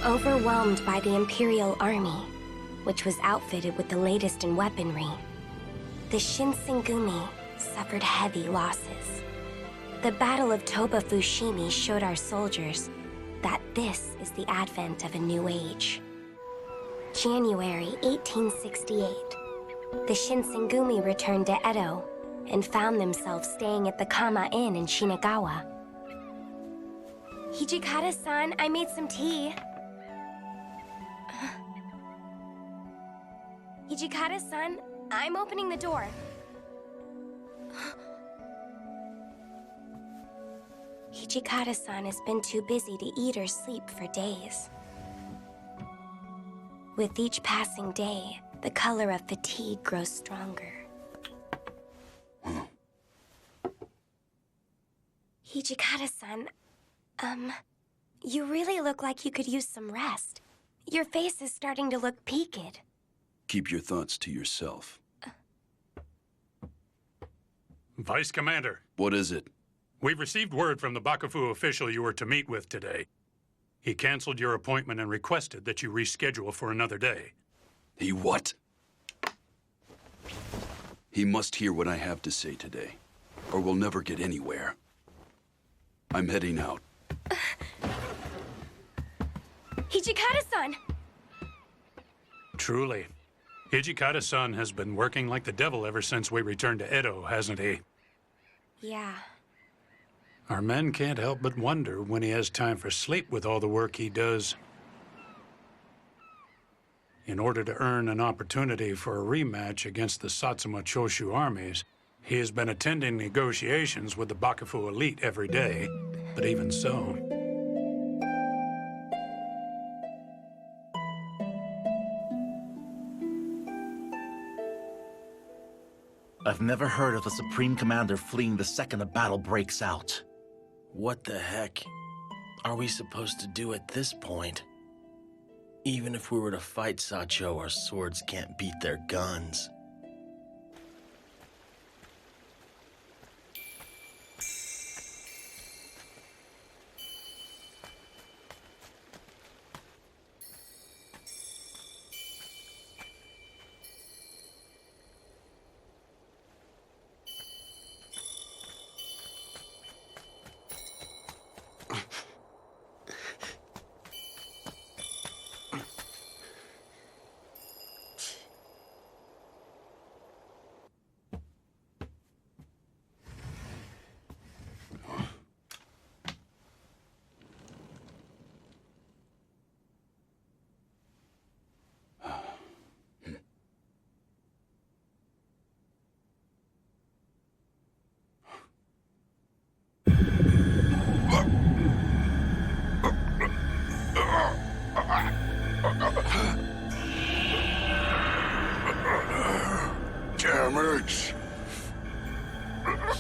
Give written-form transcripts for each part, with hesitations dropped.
Overwhelmed by the Imperial Army, which was outfitted with the latest in weaponry, the Shinsengumi suffered heavy losses. The Battle of Toba Fushimi showed our soldiers that this is the advent of a new age. January 1868, the Shinsengumi returned to Edo and found themselves staying at the Kama Inn in Shinagawa. Hijikata-san, I made some tea. Hijikata-san, I'm opening the door. Hijikata-san has been too busy to eat or sleep for days. With each passing day, the color of fatigue grows stronger. Hijikata-san, you really look like you could use some rest. Your face is starting to look peaked. Keep your thoughts to yourself. Vice Commander. What is it? We've received word from the Bakufu official you were to meet with today. He canceled your appointment and requested that you reschedule for another day. He what? He must hear what I have to say today, or we'll never get anywhere. I'm heading out. Hijikata-san! Truly. Hijikata-san has been working like the devil ever since we returned to Edo, hasn't he? Yeah. Our men can't help but wonder when he has time for sleep with all the work he does. In order to earn an opportunity for a rematch against the Satsuma Choshu armies, he has been attending negotiations with the Bakufu elite every day. But even so... I've never heard of a Supreme Commander fleeing the second a battle breaks out. What the heck are we supposed to do at this point? Even if we were to fight Sacho, our swords can't beat their guns.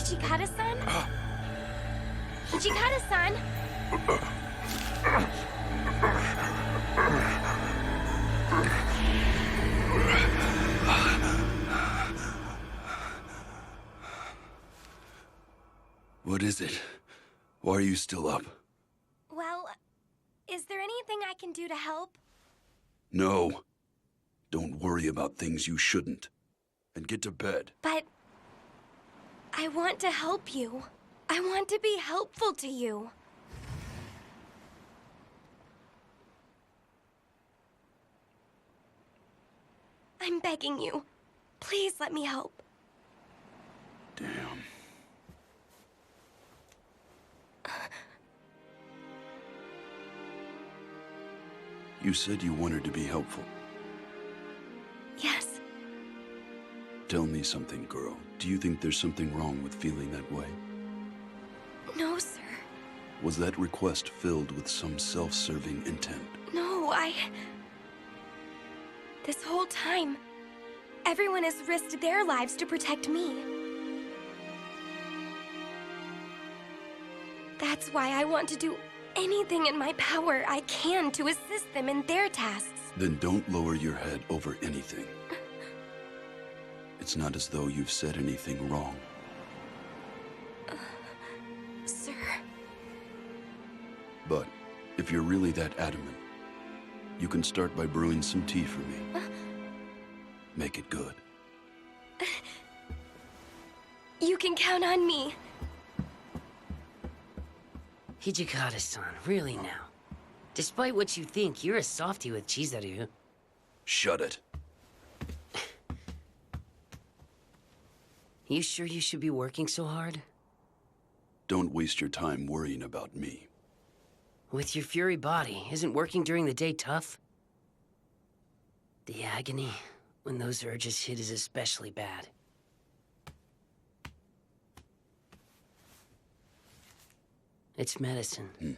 Hijikata-san? Hijikata-san? What is it? Why are you still up? Well, is there anything I can do to help? No. Don't worry about things you shouldn't. And get to bed. But... I want to help you. I want to be helpful to you. I'm begging you. Please let me help. Damn. You said you wanted to be helpful. Yes. Tell me something, girl. Do you think there's something wrong with feeling that way? No, sir. Was that request filled with some self-serving intent? No, This whole time, everyone has risked their lives to protect me. That's why I want to do anything in my power I can to assist them in their tasks. Then don't lower your head over anything. It's not as though you've said anything wrong. Sir. But if you're really that adamant, You can start by brewing some tea for me. Make it good. You can count on me. Hijikata-san, really now. Despite what you think, you're a softie with Chizaru. Shut it. You sure you should be working so hard? Don't waste your time worrying about me. With your fury body, isn't working during the day tough? The agony when those urges hit is especially bad. It's medicine.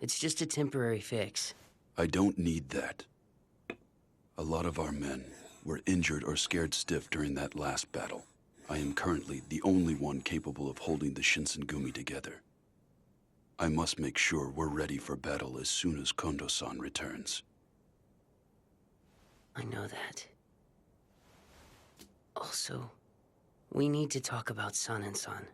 It's just a temporary fix. I don't need that. A lot of our men were injured or scared stiff during that last battle. I am currently the only one capable of holding the Shinsengumi together. I must make sure we're ready for battle as soon as Kondo-san returns. I know that. Also, we need to talk about Sun and Sun.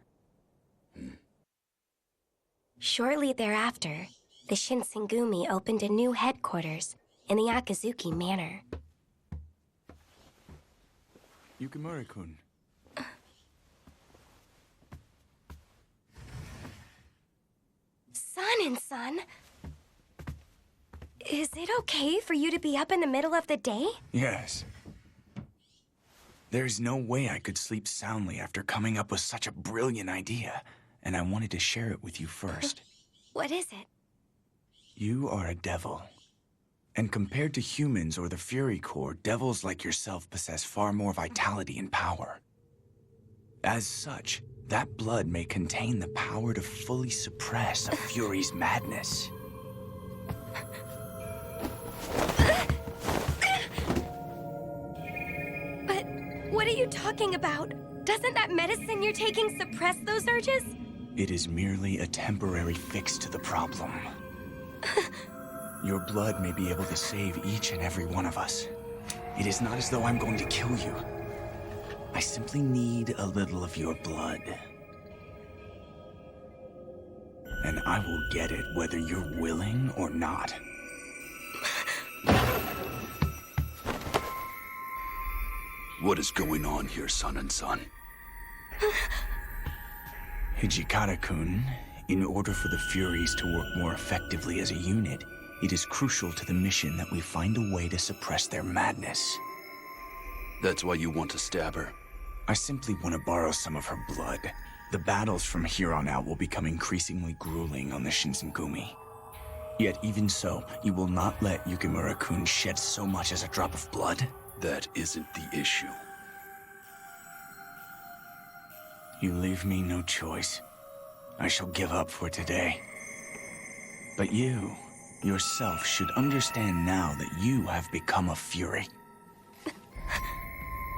Shortly thereafter, the Shinsengumi opened a new headquarters in the Akazuki Manor. Yukimura-kun. Sun and Sun? Is it okay for you to be up in the middle of the day? Yes. There's no way I could sleep soundly after coming up with such a brilliant idea, and I wanted to share it with you first. What is it? You are a devil. And compared to humans or the Fury Core, devils like yourself possess far more vitality and power. As such, that blood may contain the power to fully suppress a Fury's madness. But what are you talking about? Doesn't that medicine you're taking suppress those urges? It is merely a temporary fix to the problem. Your blood may be able to save each and every one of us. It is not as though I'm going to kill you. I simply need a little of your blood. And I will get it whether you're willing or not. What is going on here, Sun and Sun? Hijikata-kun, in order for the Furies to work more effectively as a unit, it is crucial to the mission that we find a way to suppress their madness. That's why you want to stab her? I simply want to borrow some of her blood. The battles from here on out will become increasingly grueling on the Shinsengumi. Yet even so, you will not let Yukimura-kun shed so much as a drop of blood? That isn't the issue. You leave me no choice. I shall give up for today. But you, yourself, should understand now that you have become a Fury.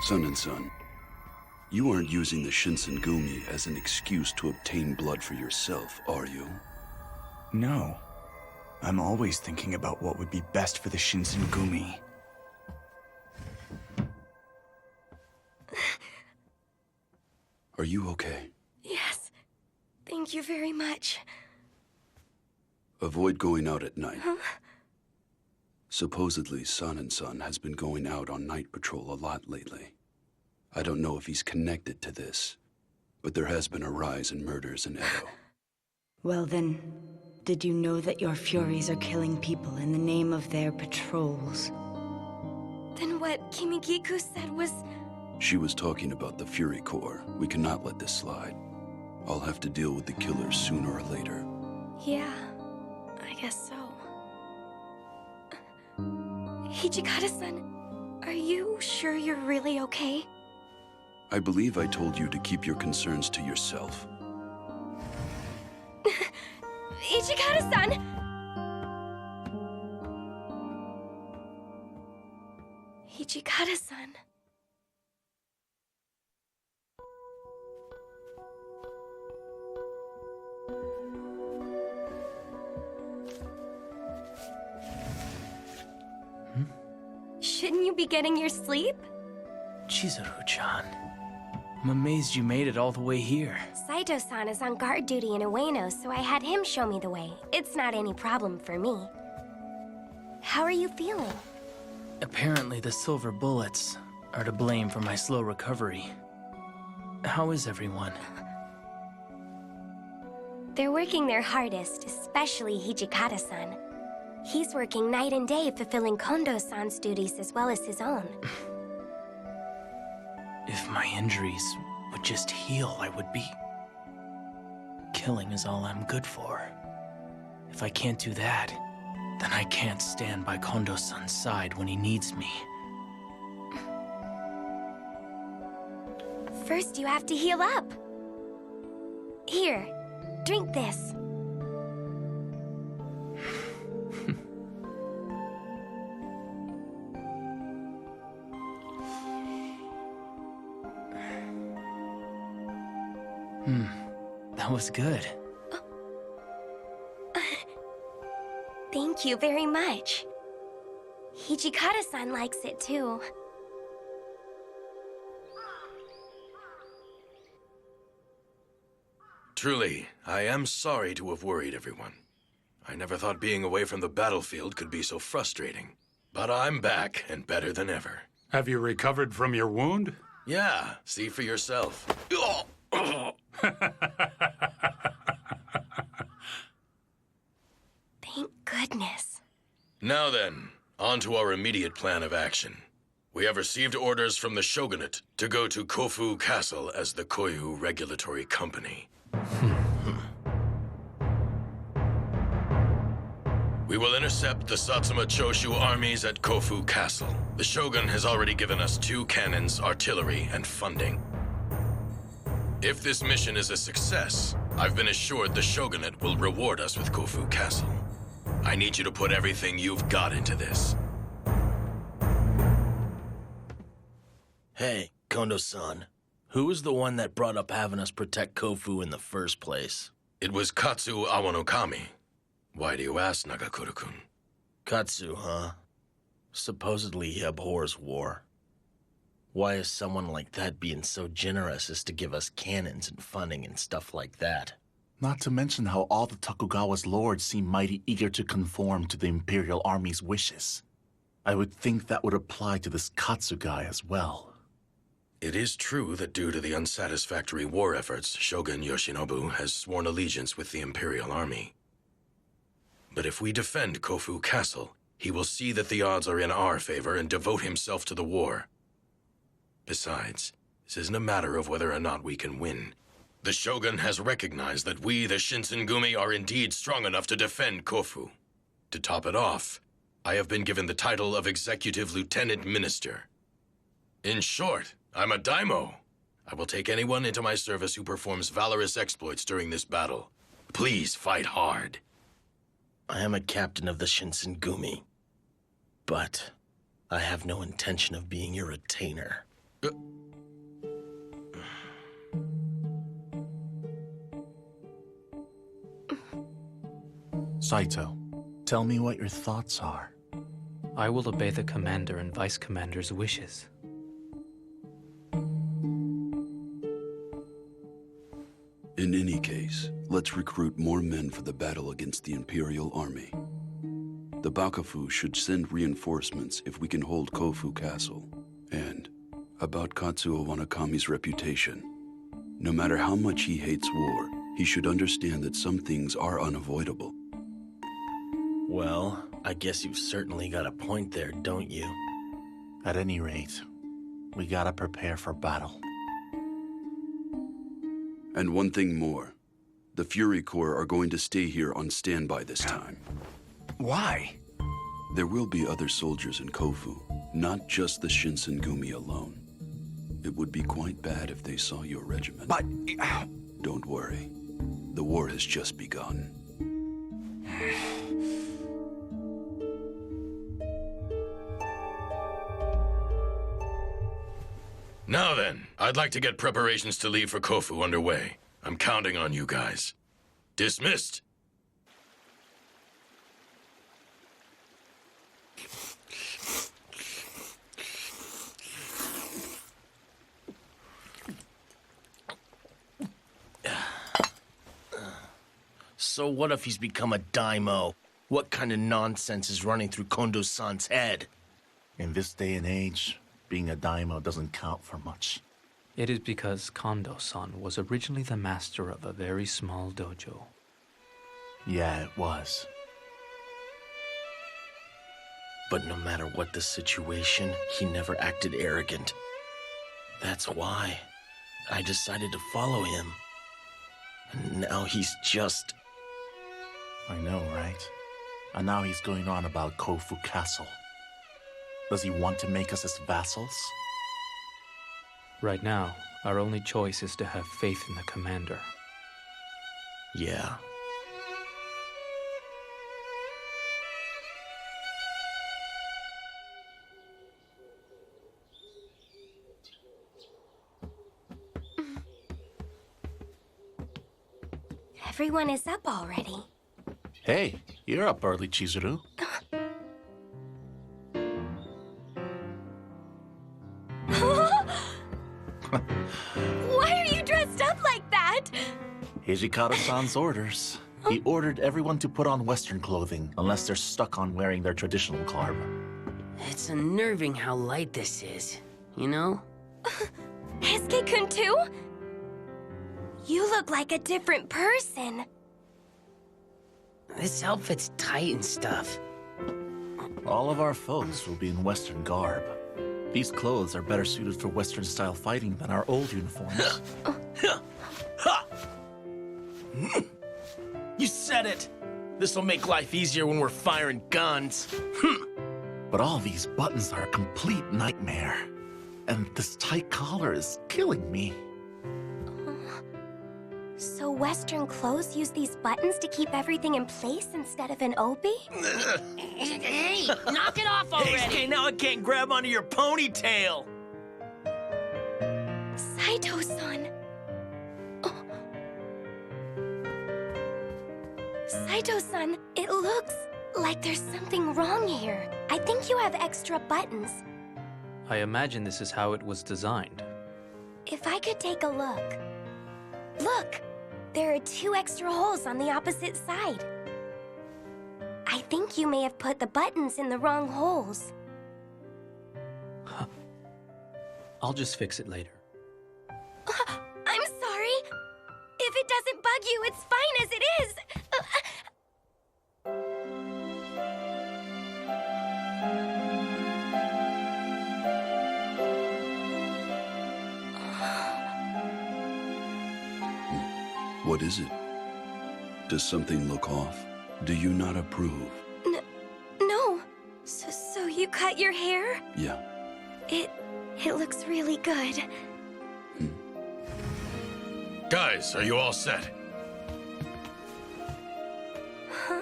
Sun and Sun, you aren't using the Shinsengumi as an excuse to obtain blood for yourself, are you? No. I'm always thinking about what would be best for the Shinsengumi. Are you okay? Yes. Thank you very much. Avoid going out at night. Supposedly, Sun and Sun has been going out on night patrol a lot lately. I don't know if he's connected to this, but there has been a rise in murders in Edo. Well then, did you know that your Furies are killing people in the name of their patrols? Then what Kimigiku said was... She was talking about the Fury Core. We cannot let this slide. I'll have to deal with the killers sooner or later. Yeah, I guess so. Hijikata-san, are you sure you're really okay? I believe I told you to keep your concerns to yourself. Hijikata-san! Hijikata-san. Shouldn't you be getting your sleep? Chizuru-chan, I'm amazed you made it all the way here. Saito-san is on guard duty in Ueno, so I had him show me the way. It's not any problem for me. How are you feeling? Apparently the silver bullets are to blame for my slow recovery. How is everyone? They're working their hardest, especially Hijikata-san. He's working night and day, fulfilling Kondo-san's duties as well as his own. If my injuries would just heal, I would be... Killing is all I'm good for. If I can't do that, then I can't stand by Kondo-san's side when he needs me. First, you have to heal up. Here, drink this. That was good. Thank you very much. Hijikata-san likes it too. Truly, I am sorry to have worried everyone. I never thought being away from the battlefield could be so frustrating. But I'm back, and better than ever. Have you recovered from your wound? Yeah, see for yourself. Thank goodness. Now then, on to our immediate plan of action. We have received orders from the Shogunate to go to Kofu Castle as the Koyu Regulatory Company. We will intercept the Satsuma Choshu armies at Kofu Castle. The Shogun has already given us 2 cannons, artillery, and funding. If this mission is a success, I've been assured the Shogunate will reward us with Kofu Castle. I need you to put everything you've got into this. Hey, Kondo-san. Who was the one that brought up having us protect Kofu in the first place? It was Katsu Awanokami. Why do you ask, Nagakura-kun? Katsu, huh? Supposedly he abhors war. Why is someone like that being so generous as to give us cannons and funding and stuff like that? Not to mention how all the Tokugawa's lords seem mighty eager to conform to the Imperial Army's wishes. I would think that would apply to this Katsu guy as well. It is true that due to the unsatisfactory war efforts, Shogun Yoshinobu has sworn allegiance with the Imperial Army. But if we defend Kofu Castle, he will see that the odds are in our favor and devote himself to the war. Besides, this isn't a matter of whether or not we can win. The Shogun has recognized that we, the Shinsengumi, are indeed strong enough to defend Kofu. To top it off, I have been given the title of Executive Lieutenant Minister. In short, I'm a daimyo. I will take anyone into my service who performs valorous exploits during this battle. Please fight hard. I am a captain of the Shinsengumi, but I have no intention of being your retainer. Saito, tell me what your thoughts are. I will obey the commander and vice commander's wishes. In any case, let's recruit more men for the battle against the Imperial Army. The Bakufu should send reinforcements if we can hold Kofu Castle. And about Katsuo Wanakami's reputation. No matter how much he hates war, he should understand that some things are unavoidable. Well, I guess you've certainly got a point there, don't you? At any rate, we gotta prepare for battle. And one thing more. The Fury Corps are going to stay here on standby this time. Why? There will be other soldiers in Kofu, not just the Shinsengumi alone. It would be quite bad if they saw your regiment. But... Don't worry. The war has just begun. Now then, I'd like to get preparations to leave for Kofu underway. I'm counting on you guys. Dismissed. So what if he's become a daimyo? What kind of nonsense is running through Kondo-san's head? In this day and age, being a daimyo doesn't count for much. It is because Kondo-san was originally the master of a very small dojo. Yeah, it was. But no matter what the situation, he never acted arrogant. That's why I decided to follow him. And now he's just... I know, right? And now he's going on about Kofu Castle. Does he want to make us his vassals? Right now, our only choice is to have faith in the commander. Yeah. Everyone is up already. Hey, you're up early, Chizuru. Why are you dressed up like that? Hijikata-san's orders. He ordered everyone to put on Western clothing, unless they're stuck on wearing their traditional garb. It's unnerving how light this is, you know? Heisuke-kun too? You look like a different person. This outfit's tight and stuff. All of our foes will be in Western garb. These clothes are better suited for Western-style fighting than our old uniforms. You said it! This'll make life easier when we're firing guns. But all these buttons are a complete nightmare. And this tight collar is killing me. So Western clothes use these buttons to keep everything in place instead of an obi? Hey, knock it off already! Hey, now I can't grab onto your ponytail! Saito-san. Oh. Saito-san, it looks like there's something wrong here. I think you have extra buttons. I imagine this is how it was designed. If I could take a look. Look! There are 2 extra holes on the opposite side. I think you may have put the buttons in the wrong holes. I'll just fix it later. I'm sorry. If it doesn't bug you, it's fine as it is. What is it? Does something look off? Do you not approve? No. So you cut your hair? Yeah. It looks really good. Guys, are you all set? Huh?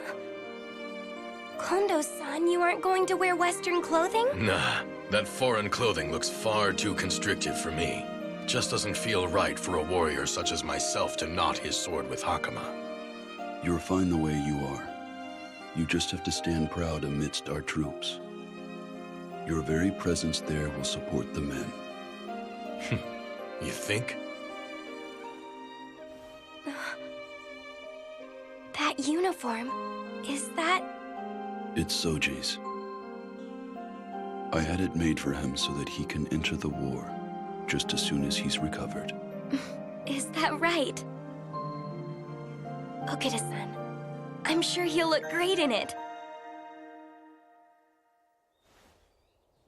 Kondo-san, you aren't going to wear Western clothing? Nah, that foreign clothing looks far too constricted for me. Just doesn't feel right for a warrior such as myself to knot his sword with Hakama. You're fine the way you are. You just have to stand proud amidst our troops. Your very presence there will support the men. You think? That uniform, is that... It's Soji's. I had it made for him so that he can enter the war just as soon as he's recovered. Is that right? Okita-san, I'm sure he'll look great in it.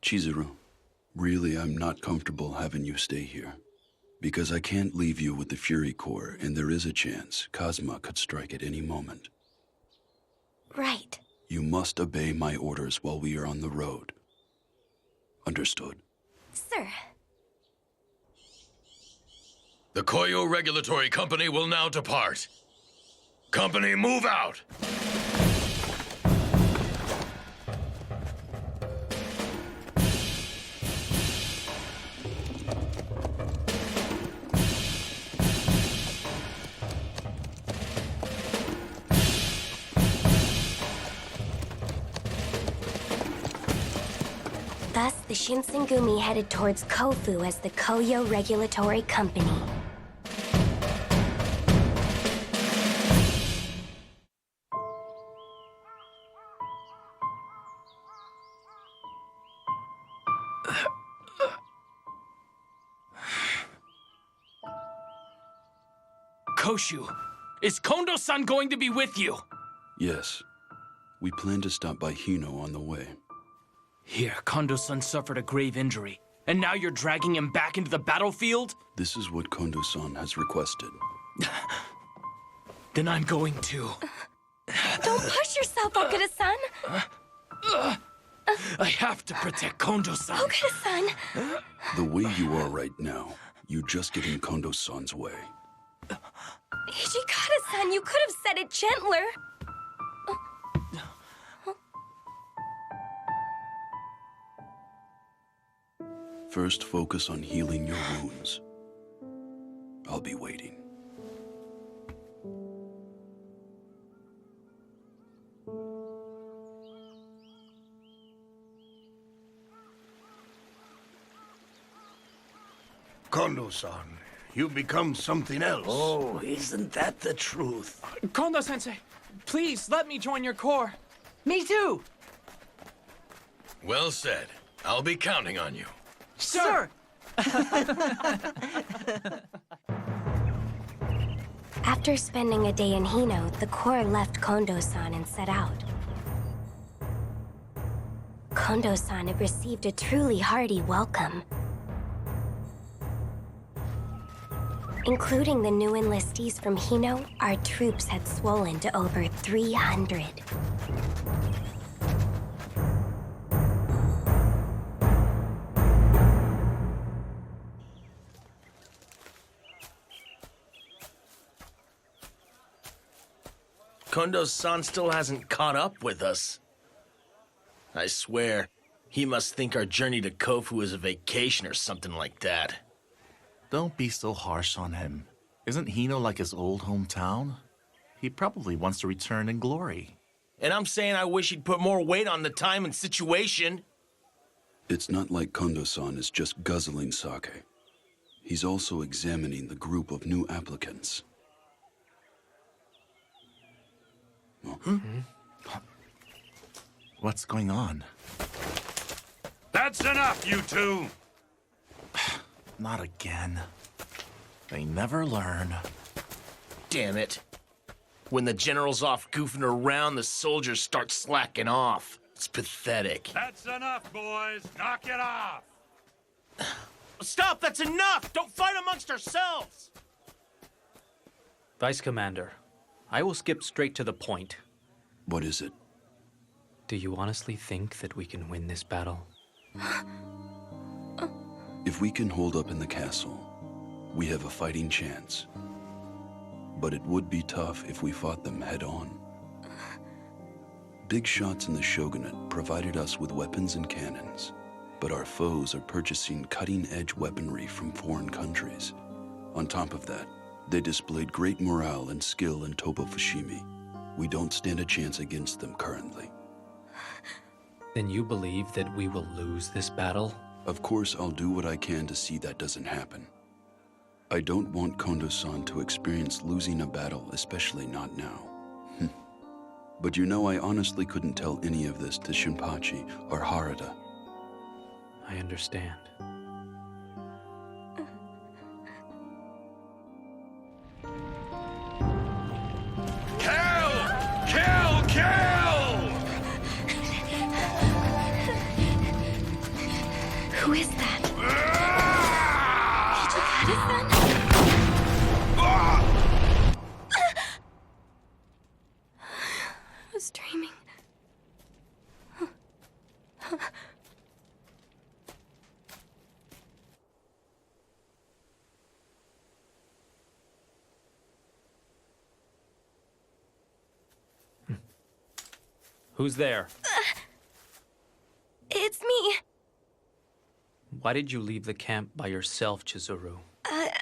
Chizuru, really I'm not comfortable having you stay here. Because I can't leave you with the Fury Corps, and there is a chance Kazuma could strike at any moment. Right. You must obey my orders while we are on the road. Understood? Sir. The Koyo Regulatory Company will now depart. Company, move out! Thus, the Shinsengumi headed towards Kofu as the Koyo Regulatory Company. Koshu. Is Kondo-san going to be with you? Yes. We plan to stop by Hino on the way. Here, Kondo-san suffered a grave injury, and now you're dragging him back into the battlefield? This is what Kondo-san has requested. Then I'm going to. Don't push yourself, Okuda-san. I have to protect Kondo-san. Okuda-san. The way you are right now, you just get in Kondo-san's way. Hijikata-san, you could have said it gentler. First, focus on healing your wounds. I'll be waiting. Kondo-san, you've become something else. Oh, isn't that the truth? Kondo-sensei, please let me join your corps. Me too. Well said. I'll be counting on you. Sir! After spending a day in Hino, the Corps left Kondo-san and set out. Kondo-san had received a truly hearty welcome. Including the new enlistees from Hino, our troops had swollen to over 300. Kondo-san still hasn't caught up with us. I swear, he must think our journey to Kofu is a vacation or something like that. Don't be so harsh on him. Isn't Hino like his old hometown? He probably wants to return in glory. And I'm saying I wish he'd put more weight on the time and situation. It's not like Kondo-san is just guzzling sake. He's also examining the group of new applicants. What's going on? That's enough, you two! Not again. They never learn. Damn it. When the general's off goofing around, the soldiers start slacking off. It's pathetic. That's enough, boys. Knock it off! Stop! That's enough! Don't fight amongst ourselves! Vice Commander, I will skip straight to the point. What is it? Do you honestly think that we can win this battle? If we can hold up in the castle, we have a fighting chance. But it would be tough if we fought them head-on. Big shots in the shogunate provided us with weapons and cannons, but our foes are purchasing cutting-edge weaponry from foreign countries. On top of that, they displayed great morale and skill in Toba Fushimi. We don't stand a chance against them currently. Then you believe that we will lose this battle? Of course, I'll do what I can to see that doesn't happen. I don't want Kondo-san to experience losing a battle, especially not now. But you know, I honestly couldn't tell any of this to Shinpachi or Harada. I understand. Who is that? Hijikata-san? I was dreaming. Who's there? It's me. Why did you leave the camp by yourself, Chizuru?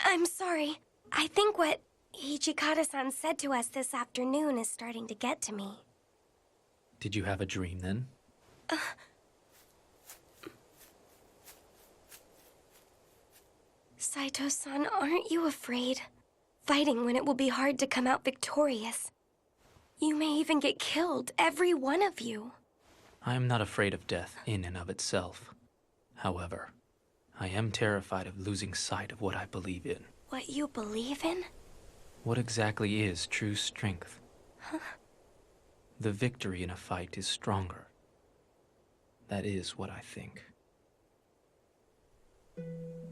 I'm sorry. I think what Hijikata-san said to us this afternoon is starting to get to me. Did you have a dream then? Saito-san, aren't you afraid? Fighting when it will be hard to come out victorious. You may even get killed, every one of you. I am not afraid of death in and of itself. However, I am terrified of losing sight of what I believe in. What you believe in? What exactly is true strength? The victory in a fight is stronger. That is what I think.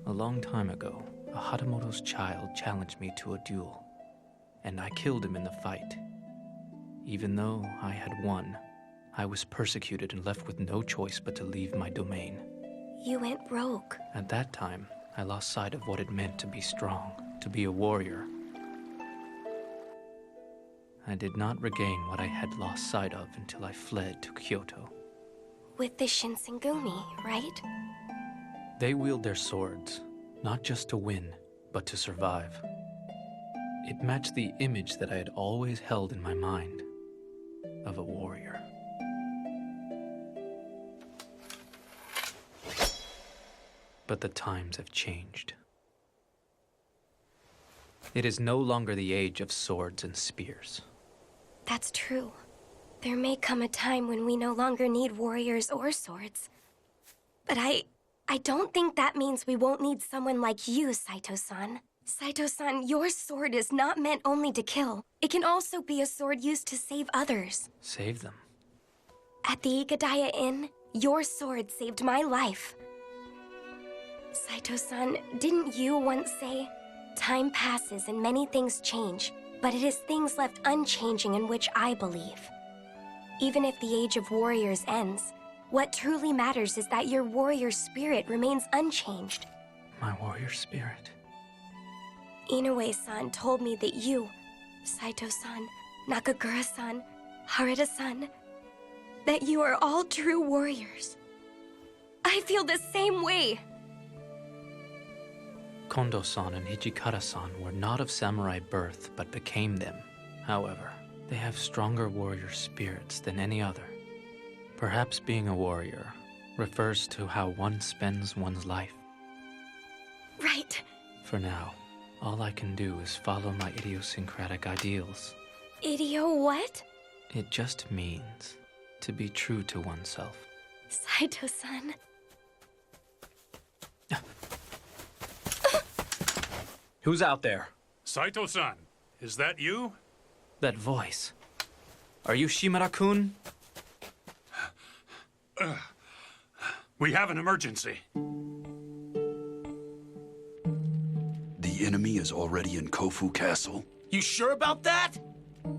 A long time ago, a Hatamoto's child challenged me to a duel, and I killed him in the fight. Even though I had won, I was persecuted and left with no choice but to leave my domain. You went rogue. At that time, I lost sight of what it meant to be strong, to be a warrior. I did not regain what I had lost sight of until I fled to Kyoto. With the Shinsengumi, right? They wield their swords, not just to win, but to survive. It matched the image that I had always held in my mind of a warrior. But the times have changed. It is no longer the age of swords and spears. That's true. There may come a time when we no longer need warriors or swords. But I don't think that means we won't need someone like you, Saito-san. Saito-san, your sword is not meant only to kill. It can also be a sword used to save others. Save them? At the Igadaya Inn, your sword saved my life. Saito-san, didn't you once say, "Time passes and many things change, but it is things left unchanging in which I believe." Even if the age of warriors ends, what truly matters is that your warrior spirit remains unchanged. My warrior spirit? Inoue-san told me that you, Saito-san, Nakagura-san, Harada-san, that you are all true warriors. I feel the same way. Kondo-san and Hijikata-san were not of samurai birth, but became them. However, they have stronger warrior spirits than any other. Perhaps being a warrior refers to how one spends one's life. Right. For now, all I can do is follow my idiosyncratic ideals. Idio what? It just means to be true to oneself. Saito-san. Who's out there? Saito-san, is that you? That voice. Are you Shimura-kun? We have an emergency. The enemy is already in Kofu Castle? You sure about that?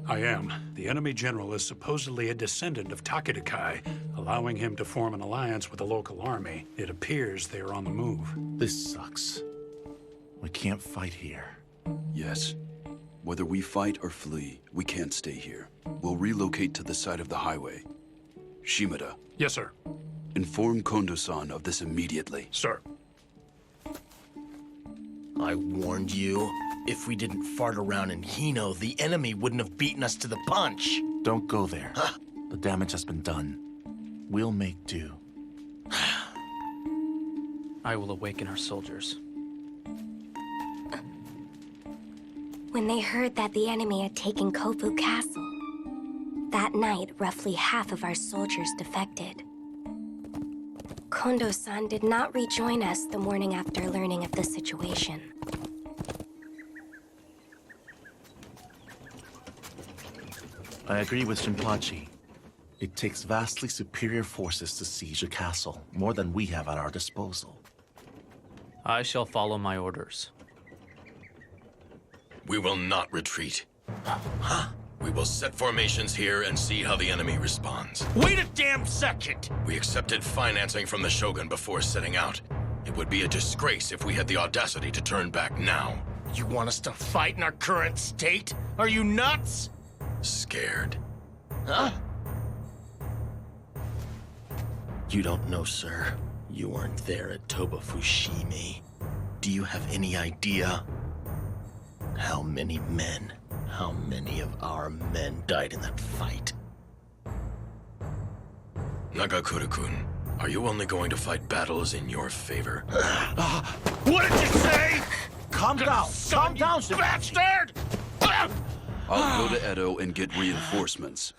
I am. The enemy general is supposedly a descendant of Takedakai, allowing him to form an alliance with the local army. It appears they are on the move. This sucks. We can't fight here. Yes. Whether we fight or flee, we can't stay here. We'll relocate to the side of the highway. Shimada. Yes, sir. Inform Kondo-san of this immediately. Sir. I warned you. If we didn't fart around in Hino, the enemy wouldn't have beaten us to the punch. Don't go there. Huh? The damage has been done. We'll make do. I will awaken our soldiers. When they heard that the enemy had taken Kofu Castle, that night, roughly half of our soldiers defected. Kondo-san did not rejoin us the morning after learning of the situation. I agree with Shinpachi. It takes vastly superior forces to siege a castle, more than we have at our disposal. I shall follow my orders. We will not retreat. Huh? We will set formations here and see how the enemy responds. Wait a damn second! We accepted financing from the Shogun before setting out. It would be a disgrace if we had the audacity to turn back now. You want us to fight in our current state? Are you nuts? Scared. Huh? You don't know, sir. You weren't there at Toba Fushimi. Do you have any idea how many of our men died in that fight? Nagakura-kun, are you only going to fight battles in your favor? What did you say? Calm down! Calm down, bastard! I'll go to Edo and get reinforcements.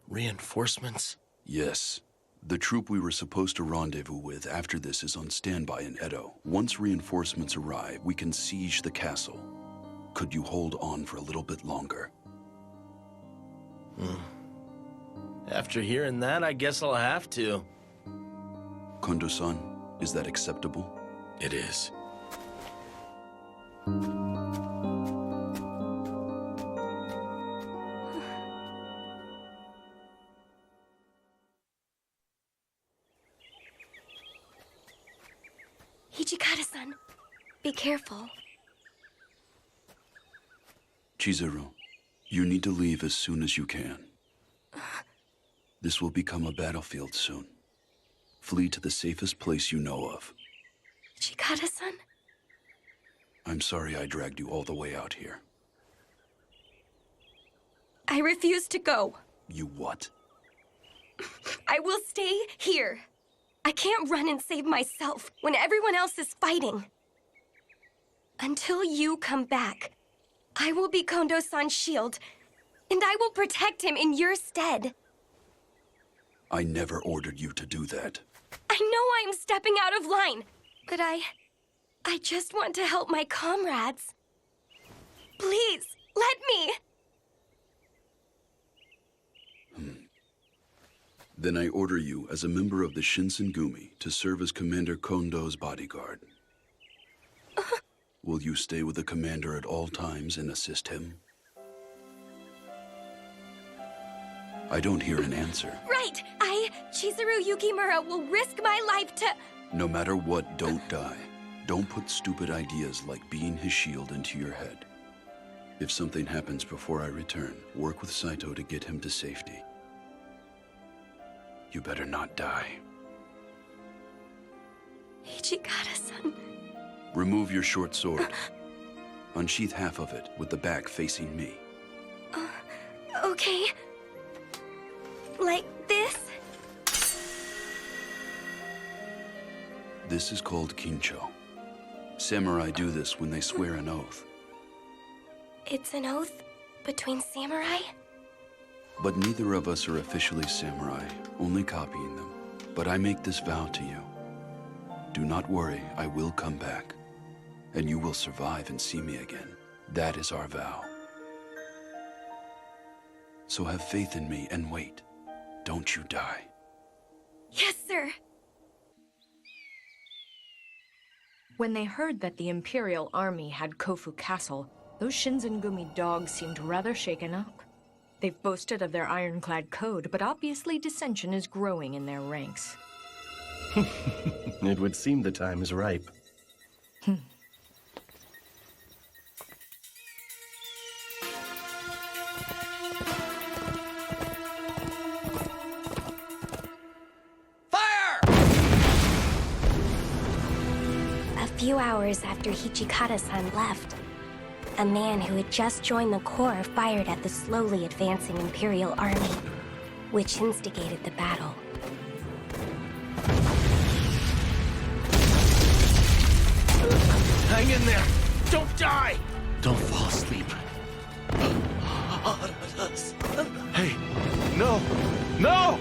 Reinforcements? Yes. The troop we were supposed to rendezvous with after this is on standby in Edo. Once reinforcements arrive, we can siege the castle. Could you hold on for a little bit longer? After hearing that, I guess I'll have to. Kondo-san, is that acceptable? It is. Hijikata-san, be careful. Chizuru, you need to leave as soon as you can. This will become a battlefield soon. Flee to the safest place you know of. Hijikata-san? I'm sorry I dragged you all the way out here. I refuse to go. You what? I will stay here. I can't run and save myself when everyone else is fighting. Until you come back, I will be Kondo-san's shield, and I will protect him in your stead. I never ordered you to do that. I know I'm stepping out of line, but I just want to help my comrades. Please, let me. Then I order you, as a member of the Shinsengumi, to serve as Commander Kondo's bodyguard. Will you stay with the commander at all times and assist him? I don't hear an answer. Right! Chizuru Yukimura, will risk my life to... No matter what, don't die. Don't put stupid ideas like being his shield into your head. If something happens before I return, work with Saito to get him to safety. You better not die. Hijikata-san. Remove your short sword. Unsheath half of it, with the back facing me. Okay. Like this? This is called kincho. Samurai do this when they swear an oath. It's an oath between samurai? But neither of us are officially samurai, only copying them. But I make this vow to you. Do not worry, I will come back. And you will survive and see me again. That is our vow. So have faith in me and wait. Don't you die. Yes, sir. When they heard that the Imperial Army had Kofu Castle, those Shinsengumi dogs seemed rather shaken up. They've boasted of their ironclad code, but obviously dissension is growing in their ranks. It would seem the time is ripe. A few hours after Hijikata-san left, a man who had just joined the Corps fired at the slowly advancing Imperial Army, which instigated the battle. Hang in there! Don't die! Don't fall asleep. Hey, no! No!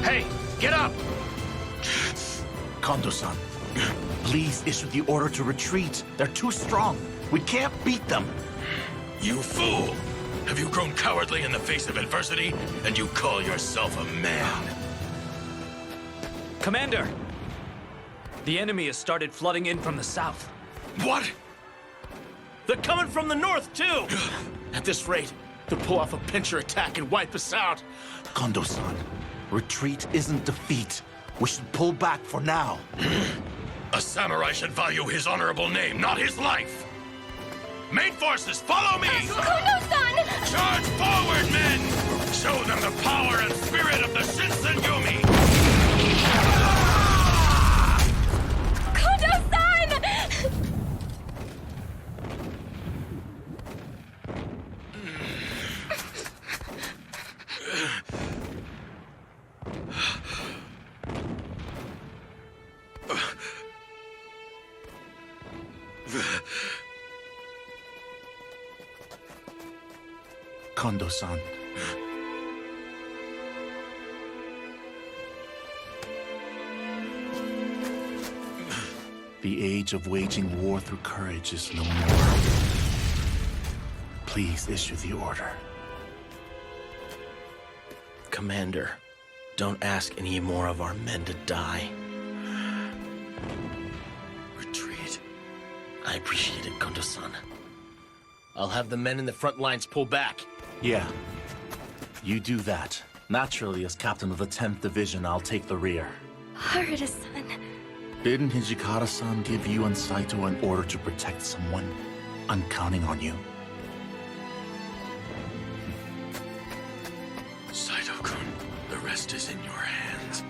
Hey, get up! Kondo-san, please issue the order to retreat. They're too strong. We can't beat them. You fool! Have you grown cowardly in the face of adversity? And you call yourself a man? Commander! The enemy has started flooding in from the south. What? They're coming from the north, too! At this rate, they'll pull off a pincher attack and wipe us out. Kondo-san, retreat isn't defeat. We should pull back for now. A samurai should value his honorable name, not his life! Main forces, follow me! Kondo-san! Charge forward, men! Show them the power and spirit of the Shinsengumi! Kondo-san! Kondo-san. The age of waging war through courage is no more. Please issue the order. Commander, don't ask any more of our men to die. Retreat. I appreciate it, Kondo-san. I'll have the men in the front lines pull back. Yeah. You do that. Naturally, as captain of the 10th Division, I'll take the rear. Harada-san. Didn't Hijikata-san give you and Saito an order to protect someone? I'm counting on you. Saito-kun, the rest is in your hands.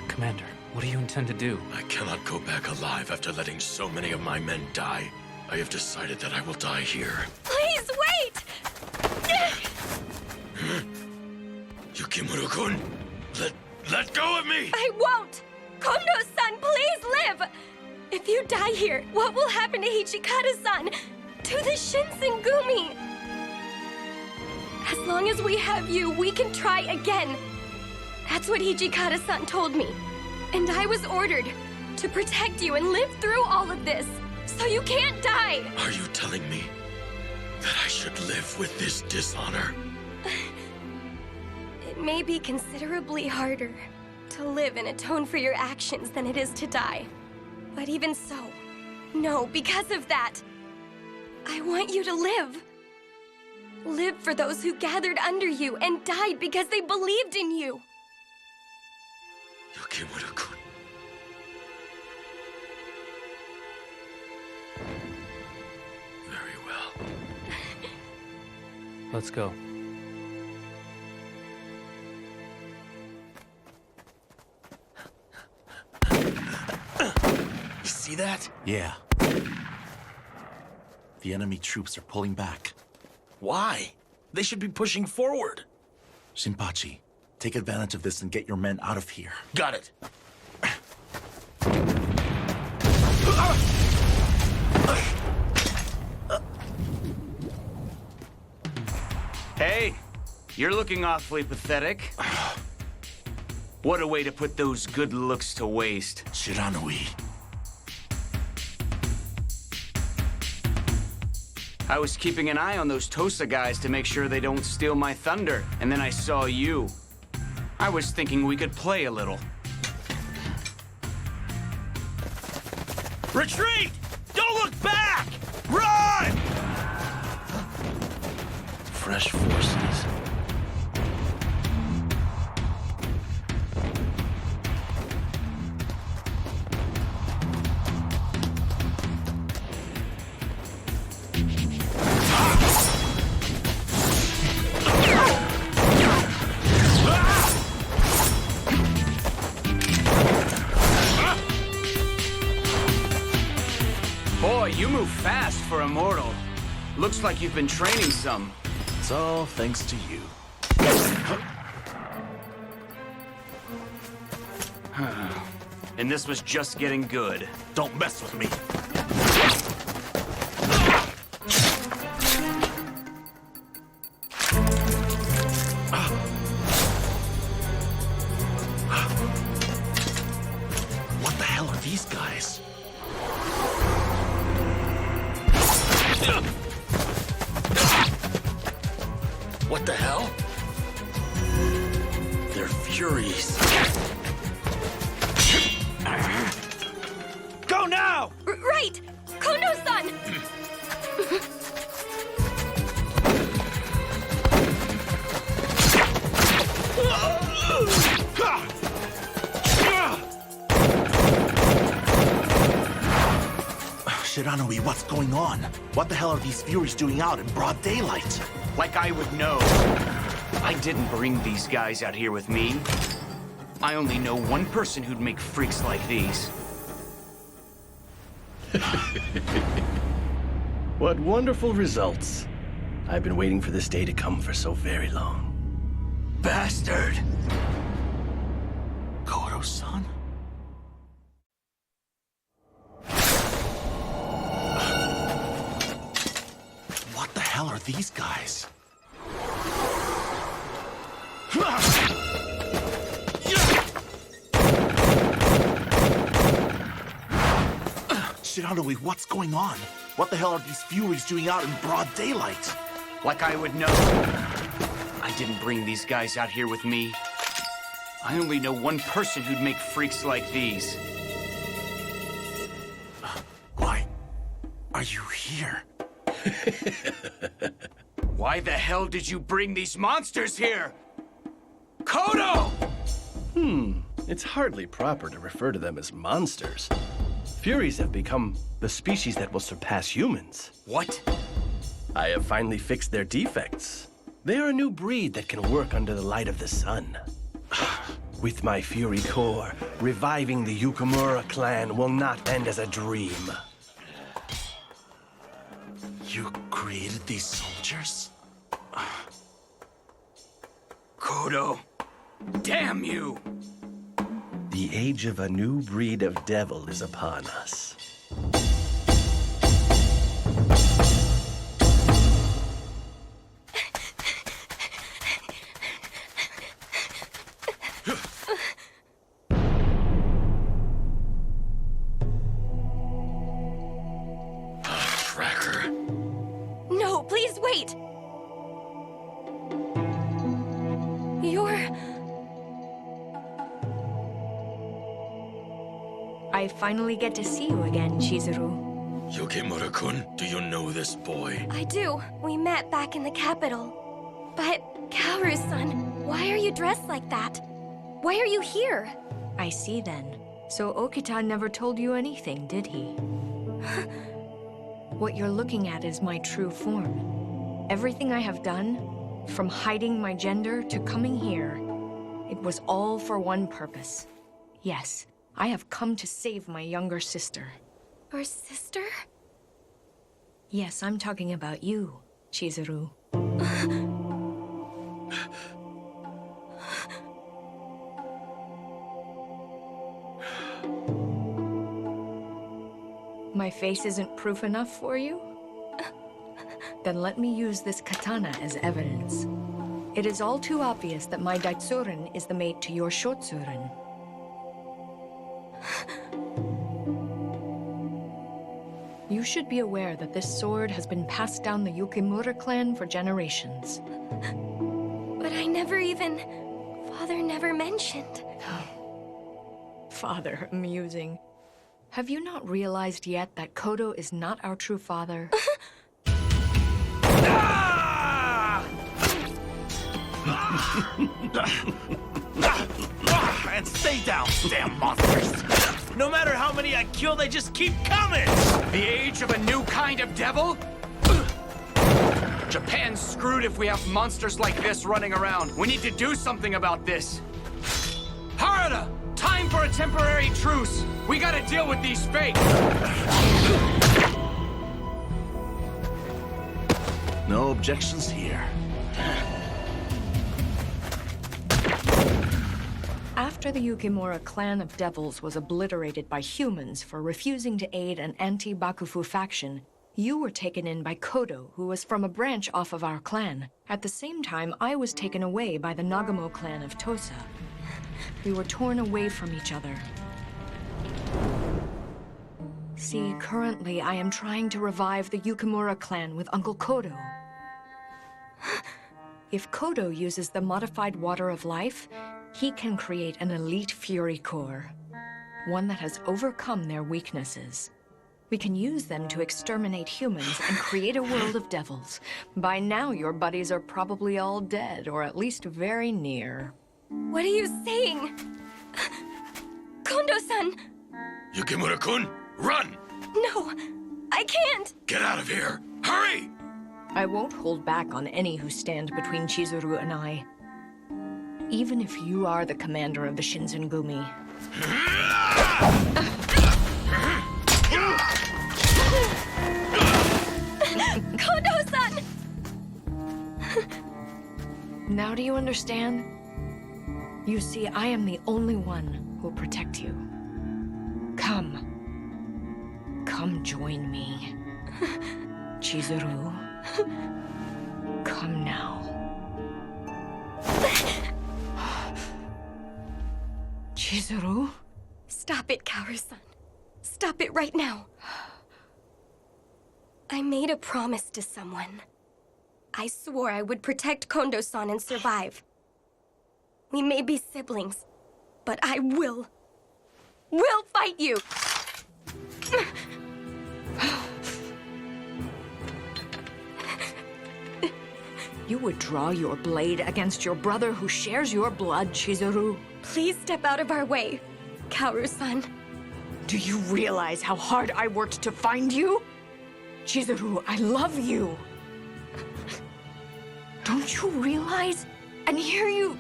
Commander, what do you intend to do? I cannot go back alive after letting so many of my men die. I have decided that I will die here. Please wait! Yukimura-kun, let go of me! I won't! Kondo-san, please live! If you die here, what will happen to Hijikata-san? To the Shinsengumi? As long as we have you, we can try again. That's what Hijikata-san told me. And I was ordered to protect you and live through all of this. So you can't die! Are you telling me that I should live with this dishonor? It may be considerably harder to live and atone for your actions than it is to die. But even so, no, because of that, I want you to live. Live for those who gathered under you and died because they believed in you. Yukimura-kun. Very well. Let's go. You see that? Yeah. The enemy troops are pulling back. Why? They should be pushing forward. Shinpachi, take advantage of this and get your men out of here. Got it. Hey, you're looking awfully pathetic. What a way to put those good looks to waste. Shiranui. I was keeping an eye on those Tosa guys to make sure they don't steal my thunder, and then I saw you. I was thinking we could play a little. Retreat! Don't look back! Run! Fresh forces. Boy, you move fast for a mortal. Looks like you've been training some. It's all thanks to you. And this was just getting good. Don't mess with me. What the hell are these guys? What the hell? They're Furies. Go now! Right! Kondo-san! Shiranui, what's going on? What the hell are these Furies doing out in broad daylight? Like I would know. I didn't bring these guys out here with me. I only know one person who'd make freaks like these. What wonderful results. I've been waiting for this day to come for so very long. Bastard! Koro-san? What the hell are these guys? Shiraui, what's going on? What the hell are these Furies doing out in broad daylight? Like I would know. I didn't bring these guys out here with me. I only know one person who'd make freaks like these. Why are you here? Why the hell did you bring these monsters here? Kodo! It's hardly proper to refer to them as monsters. Furies have become the species that will surpass humans. What? I have finally fixed their defects. They are a new breed that can work under the light of the sun. With my Fury core, reviving the Yukimura clan will not end as a dream. You created these soldiers? Kodo, damn you! The age of a new breed of devil is upon us. Tracker. No, please wait! I finally get to see you again, Chizuru. Yukimura-kun, do you know this boy? I do. We met back in the capital. But, Kaoru-san, why are you dressed like that? Why are you here? I see then. So Okita never told you anything, did he? What you're looking at is my true form. Everything I have done, from hiding my gender to coming here, it was all for one purpose. Yes, I have come to save my younger sister. Your sister? Yes, I'm talking about you, Chizuru. My face isn't proof enough for you? Then let me use this katana as evidence. It is all too obvious that my Daitsuren is the mate to your Shotsuren. You should be aware that this sword has been passed down the Yukimura clan for generations. But I never even... Father never mentioned. Father, amusing. Have you not realized yet that Kodo is not our true father? And stay down, damn monsters! No matter how many I kill, they just keep coming! The age of a new kind of devil? Japan's screwed if we have monsters like this running around. We need to do something about this. Harada! Time for a temporary truce! We gotta deal with these fakes! No objections here. After the Yukimura clan of devils was obliterated by humans for refusing to aid an anti-Bakufu faction, you were taken in by Kodo, who was from a branch off of our clan. At the same time, I was taken away by the Nagamo clan of Tosa. We were torn away from each other. See, currently I am trying to revive the Yukimura clan with Uncle Kodo. If Kodo uses the modified water of life, he can create an elite Fury core, one that has overcome their weaknesses. We can use them to exterminate humans and create a world of devils. By now, your buddies are probably all dead, or at least very near. What are you saying? Kondo-san! Yukimura-kun, run! No, I can't! Get out of here! Hurry! I won't hold back on any who stand between Chizuru and I. Even if you are the commander of the Shinsengumi. Kondo-san! Now do you understand? You see, I am the only one who will protect you. Come. Come join me. Chizuru. Come now. Chizuru? Stop it, Kaoru-san. Stop it right now. I made a promise to someone. I swore I would protect Kondo-san and survive. We may be siblings, but I will fight you! You would draw your blade against your brother who shares your blood, Chizuru. Please step out of our way, Kaoru-san. Do you realize how hard I worked to find you? Chizuru, I love you. Don't you realize? And here you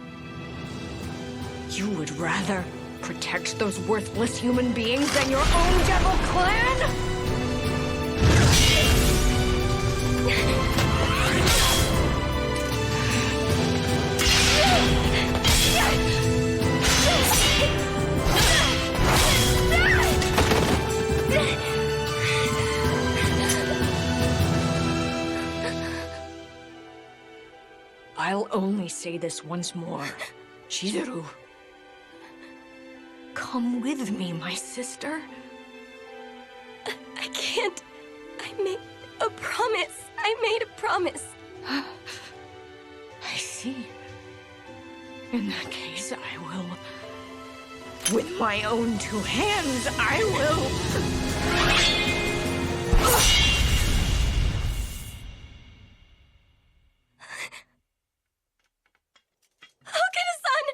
would rather protect those worthless human beings than your own devil clan? I'll only say this once more. Chizuru. Come with me, my sister. I can't. I made a promise. I made a promise. I see. In that case, I will. With my own two hands, I will.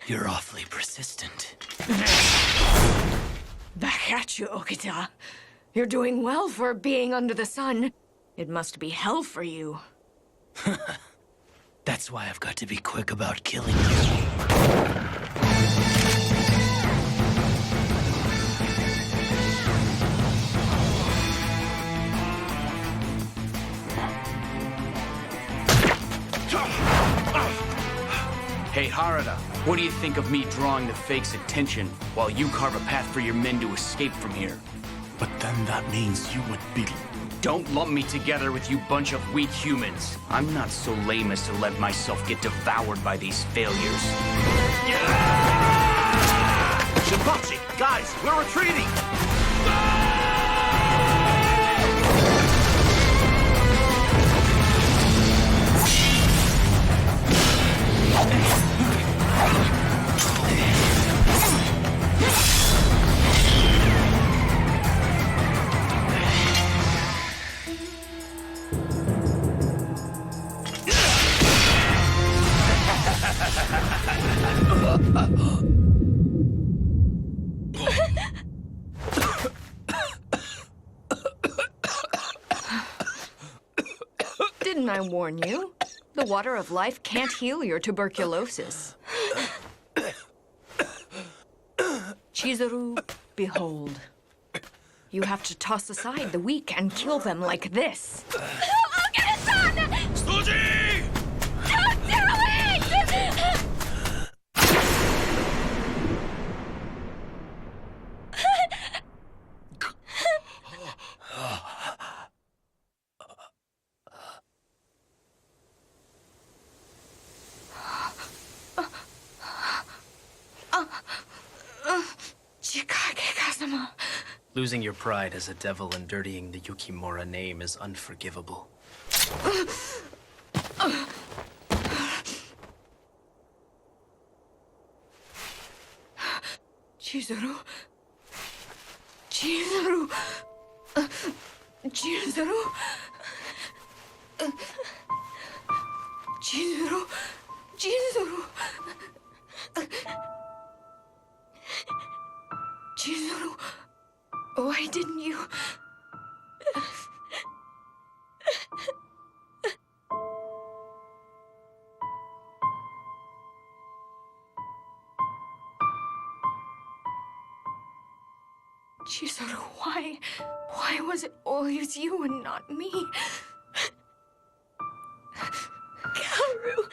You're awfully persistent. Back at you, Okita. You're doing well for being under the sun. It must be hell for you. That's why I've got to be quick about killing you. Hey, Harada, what do you think of me drawing the fake's attention while you carve a path for your men to escape from here? But then that means you would be... Don't lump me together with you bunch of weak humans. I'm not so lame as to let myself get devoured by these failures. Shinpachi, guys, we're retreating! Didn't I warn you? The water of life can't heal your tuberculosis. Chizuru, behold. You have to toss aside the weak and kill them like this. Okita-san! Suji! Don't do it! Chikage-kazama. Losing your pride as a devil and dirtying the Yukimura name is unforgivable. Chizuru. Chizuru. Chizuru. Chizuru. Chizuru. Chizuru. Why didn't you? Chizuru, why was it always you and not me? Kaoru.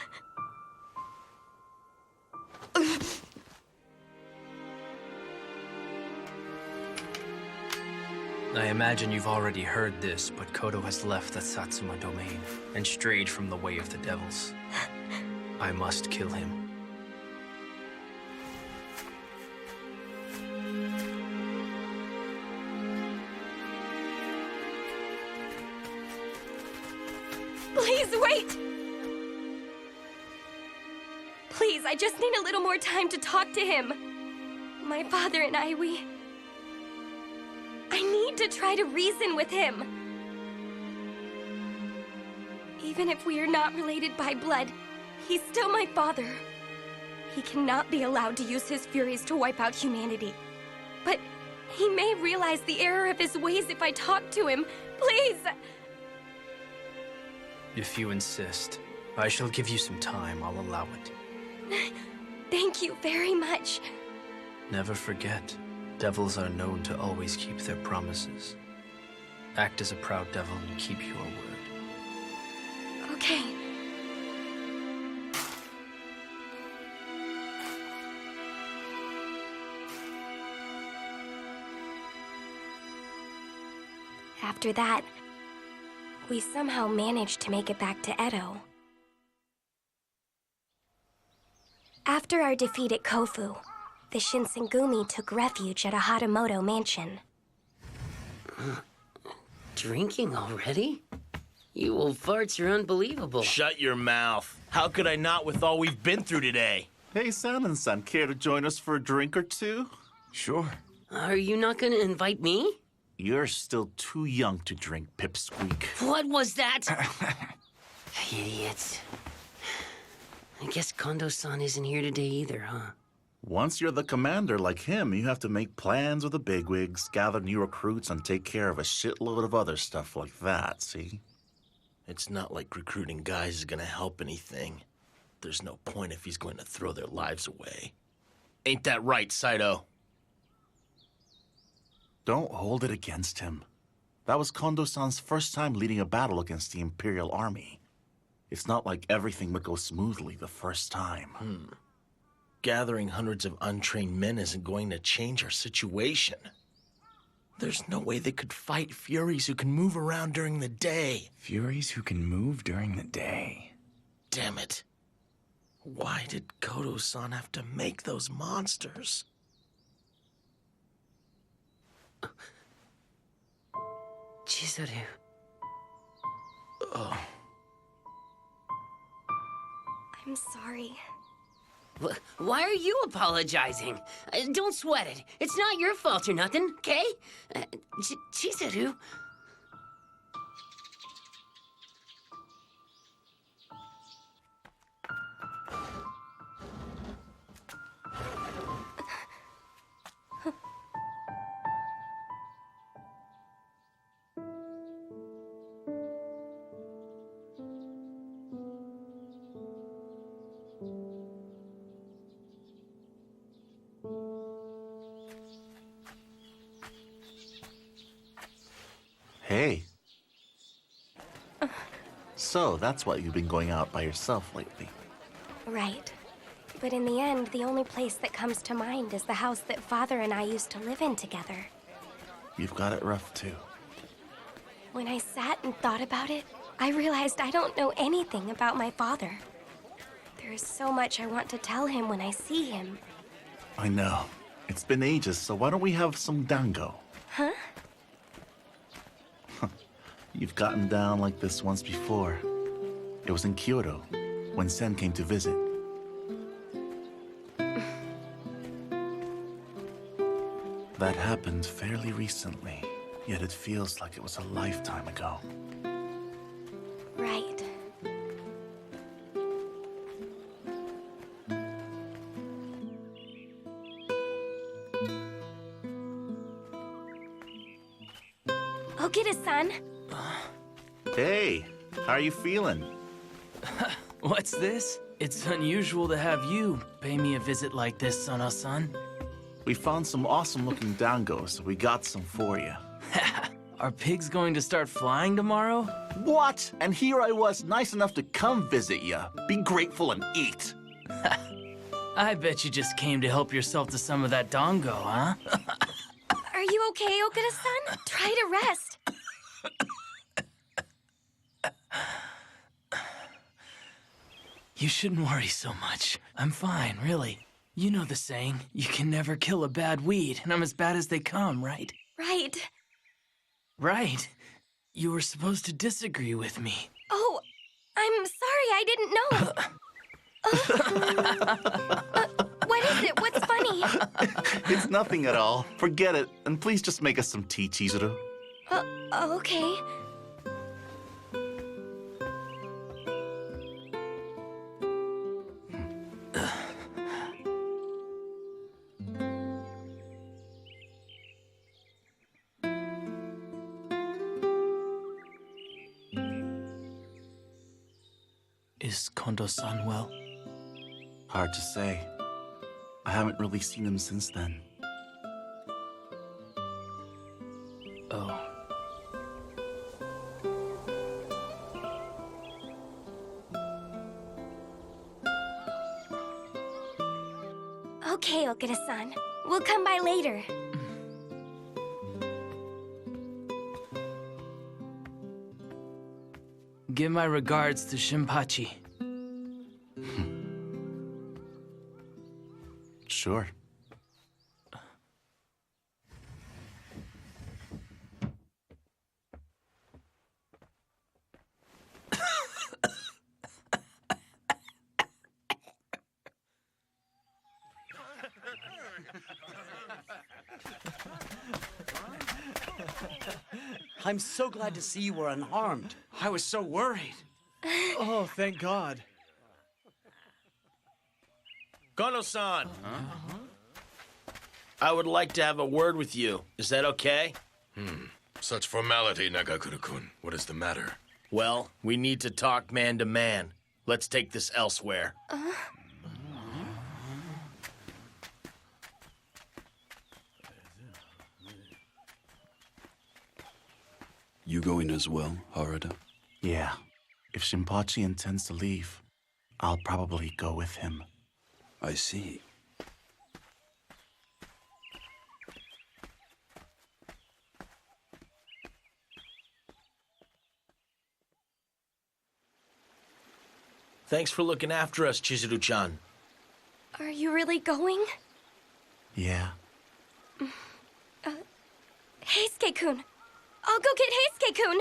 I imagine you've already heard this, but Kodo has left the Satsuma domain and strayed from the way of the devils. I must kill him. Please wait! Please, I just need a little more time to talk to him. My father and I need to try to reason with him. Even if we are not related by blood, he's still my father. He cannot be allowed to use his furies to wipe out humanity. But he may realize the error of his ways if I talk to him. Please! If you insist, I shall give you some time. I'll allow it. Thank you very much. Never forget, devils are known to always keep their promises. Act as a proud devil and keep your word. Okay. After that, we somehow managed to make it back to Edo. After our defeat at Kofu, the Shinsengumi took refuge at a Hatamoto mansion. Drinking already? You old farts are unbelievable. Shut your mouth. How could I not with all we've been through today? Hey, San-san, care to join us for a drink or two? Sure. Are you not gonna invite me? You're still too young to drink, Pipsqueak. What was that? Idiots. I guess Kondo-san isn't here today either, huh? Once you're the commander like him, you have to make plans with the bigwigs, gather new recruits, and take care of a shitload of other stuff like that, see? It's not like recruiting guys is gonna help anything. There's no point if he's going to throw their lives away. Ain't that right, Saito? Don't hold it against him. That was Kondo-san's first time leading a battle against the Imperial Army. It's not like everything would go smoothly the first time. Gathering hundreds of untrained men isn't going to change our situation. There's no way they could fight Furies who can move around during the day. Furies who can move during the day. Damn it. Why did Kodo-san have to make those monsters? Chizuru. Oh. I'm sorry. Why are you apologizing? Don't sweat it. It's not your fault or nothing, okay? Chizuru. Hey. So, that's why you've been going out by yourself lately. Right. But in the end, the only place that comes to mind is the house that Father and I used to live in together. You've got it rough, too. When I sat and thought about it, I realized I don't know anything about my father. There is so much I want to tell him when I see him. I know. It's been ages, so why don't we have some dango? Huh? You've gotten down like this once before. It was in Kyoto, when Sen came to visit. That happened fairly recently, yet it feels like it was a lifetime ago. Right. Ogita-san. Hey, how are you feeling? What's this? It's unusual to have you pay me a visit like this, Sana-san. We found some awesome-looking dango, so we got some for you. Are pigs going to start flying tomorrow? What? And here I was, nice enough to come visit you. Be grateful and eat. I bet you just came to help yourself to some of that dango, huh? Are you okay, Ogita-san? Try to rest. You shouldn't worry so much. I'm fine, really. You know the saying, you can never kill a bad weed, and I'm as bad as they come, right? Right. Right. You were supposed to disagree with me. Oh, didn't know. What is it? What's funny? It's nothing at all. Forget it, and please just make us some tea, Chizuru. Okay. Is Kondo-san well? Hard to say. I haven't really seen him since then. Oh. Okay, Okada-san. We'll come by later. Give my regards to Shinpachi. Sure. I'm so glad to see you were unharmed. I was so worried. Oh, thank God. Kono-san! I would like to have a word with you. Is that okay? Such formality, Nagakura-kun. What is the matter? Well, we need to talk man to man. Let's take this elsewhere. You going as well, Harada? Yeah. If Shinpachi intends to leave, I'll probably go with him. I see. Thanks for looking after us, Chizuru-chan. Are you really going? Yeah. Heisuke-kun. I'll go get Heisuke-kun.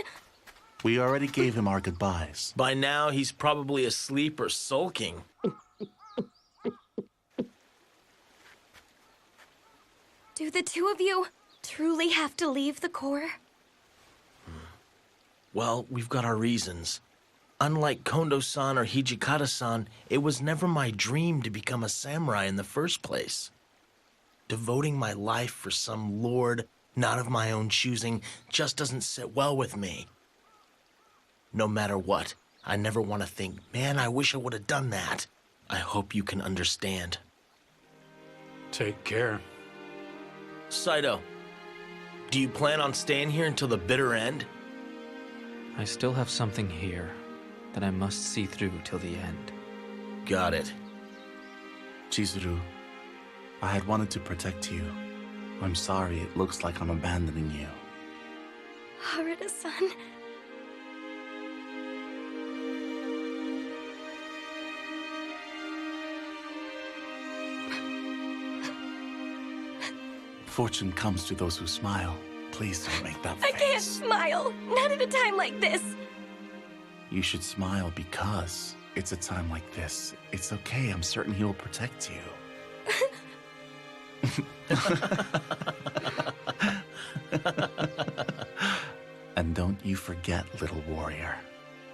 We already gave him our goodbyes. By now, he's probably asleep or sulking. Do the two of you truly have to leave the Corps? Well, we've got our reasons. Unlike Kondo-san or Hijikata-san, it was never my dream to become a samurai in the first place. Devoting my life for some lord not of my own choosing just doesn't sit well with me. No matter what, I never want to think, man, I wish I would have done that. I hope you can understand. Take care. Saito, do you plan on staying here until the bitter end? I still have something here that I must see through till the end. Got it. Chizuru, I had wanted to protect you. I'm sorry it looks like I'm abandoning you. Harada-san. Fortune comes to those who smile. Please don't make that face. I can't smile. Not at a time like this. You should smile because it's a time like this. It's okay. I'm certain he will protect you. And don't you forget, little warrior.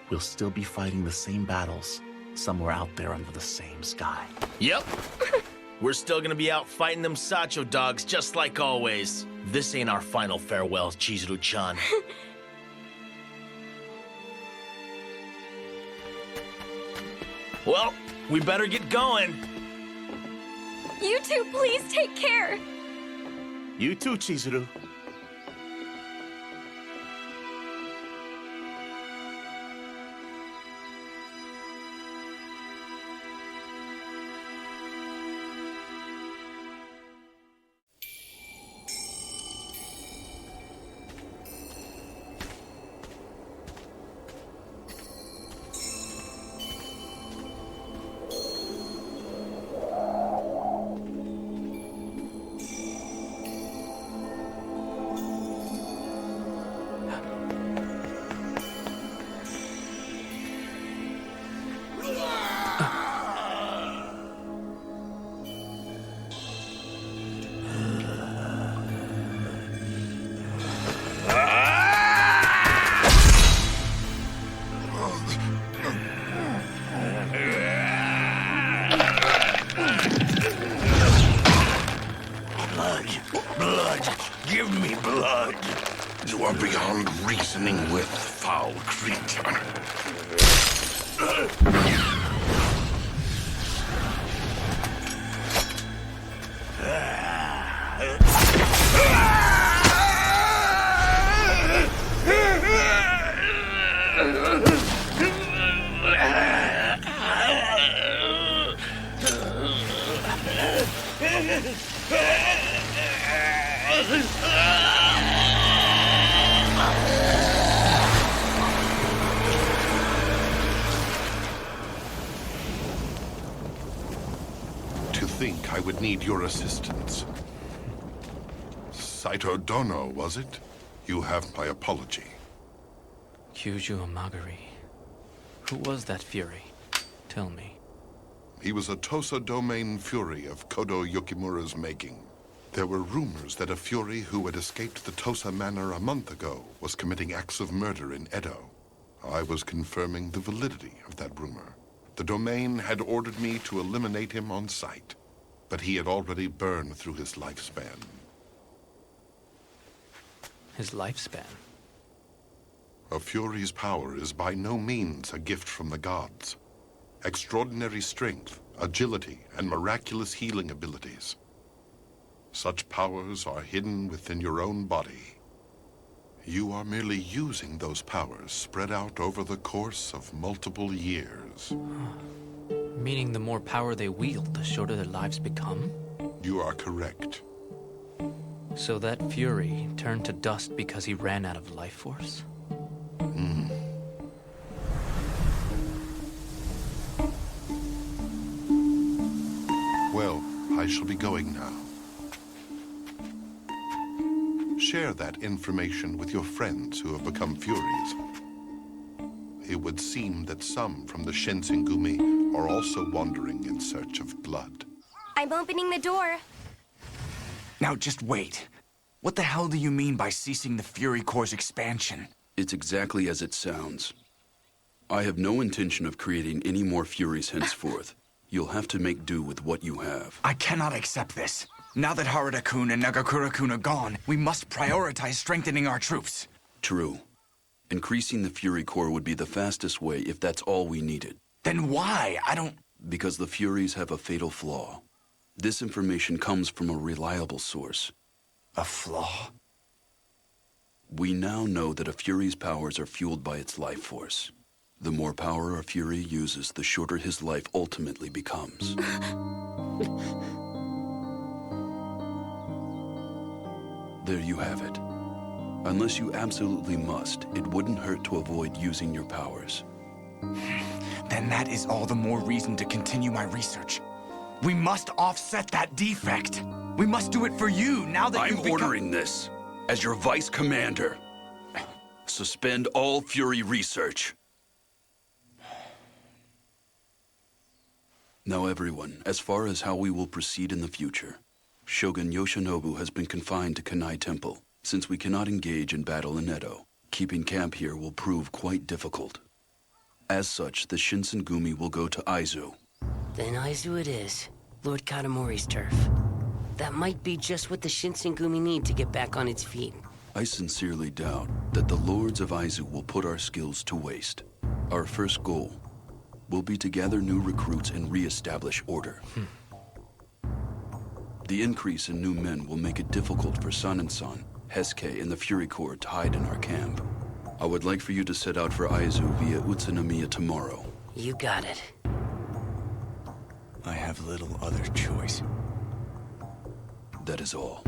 We'll still be fighting the same battles somewhere out there under the same sky. Yep. We're still gonna be out fighting them Sacho dogs just like always. This ain't our final farewell, Chizuru-chan. Well, we better get going. You two, please take care. You too, Chizuru. Give me blood. You are beyond reasoning with, foul creature. To think I would need your assistance. Saito Dono, was it? You have my apology. Kyuju Amagari. Who was that fury? Tell me. He was a Tosa domain fury of Kodo Yukimura's making. There were rumors that a fury who had escaped the Tosa manor a month ago was committing acts of murder in Edo. I was confirming the validity of that rumor. The domain had ordered me to eliminate him on sight, but he had already burned through his lifespan. His lifespan? A fury's power is by no means a gift from the gods. Extraordinary strength, agility, and miraculous healing abilities. Such powers are hidden within your own body. You are merely using those powers spread out over the course of multiple years. Meaning the more power they wield, the shorter their lives become? You are correct. So that fury turned to dust because he ran out of life force? Well, I shall be going now. Share that information with your friends who have become furies. It would seem that some from the Shinsengumi are also wandering in search of blood. I'm opening the door. Now just wait. What the hell do you mean by ceasing the Fury Corps' expansion? It's exactly as it sounds. I have no intention of creating any more Furies henceforth. You'll have to make do with what you have. I cannot accept this. Now that Harada-kun and Nagakura-kun are gone, we must prioritize strengthening our troops. True. Increasing the Fury Corps would be the fastest way if that's all we needed. Then why? I don't... Because the Furies have a fatal flaw. This information comes from a reliable source. A flaw? We now know that a Fury's powers are fueled by its life force. The more power a Fury uses, the shorter his life ultimately becomes. There you have it. Unless you absolutely must, it wouldn't hurt to avoid using your powers. Then that is all the more reason to continue my research. We must offset that defect. We must do it for you, now that I'm ordering this as your vice commander. Suspend all Fury research. Now everyone, as far as how we will proceed in the future, Shogun Yoshinobu has been confined to Kanai Temple. Since we cannot engage in battle in Edo, keeping camp here will prove quite difficult. As such, the Shinsengumi will go to Aizu. Then Aizu it is. Lord Katamori's turf. That might be just what the Shinsengumi need to get back on its feet. I sincerely doubt that the Lords of Aizu will put our skills to waste. Our first goal will be to gather new recruits and re-establish order. The increase in new men will make it difficult for Sun and Sun, Hesuke, and the Fury Corps to hide in our camp. I would like for you to set out for Aizu via Utsunomiya tomorrow. You got it. I have little other choice. That is all.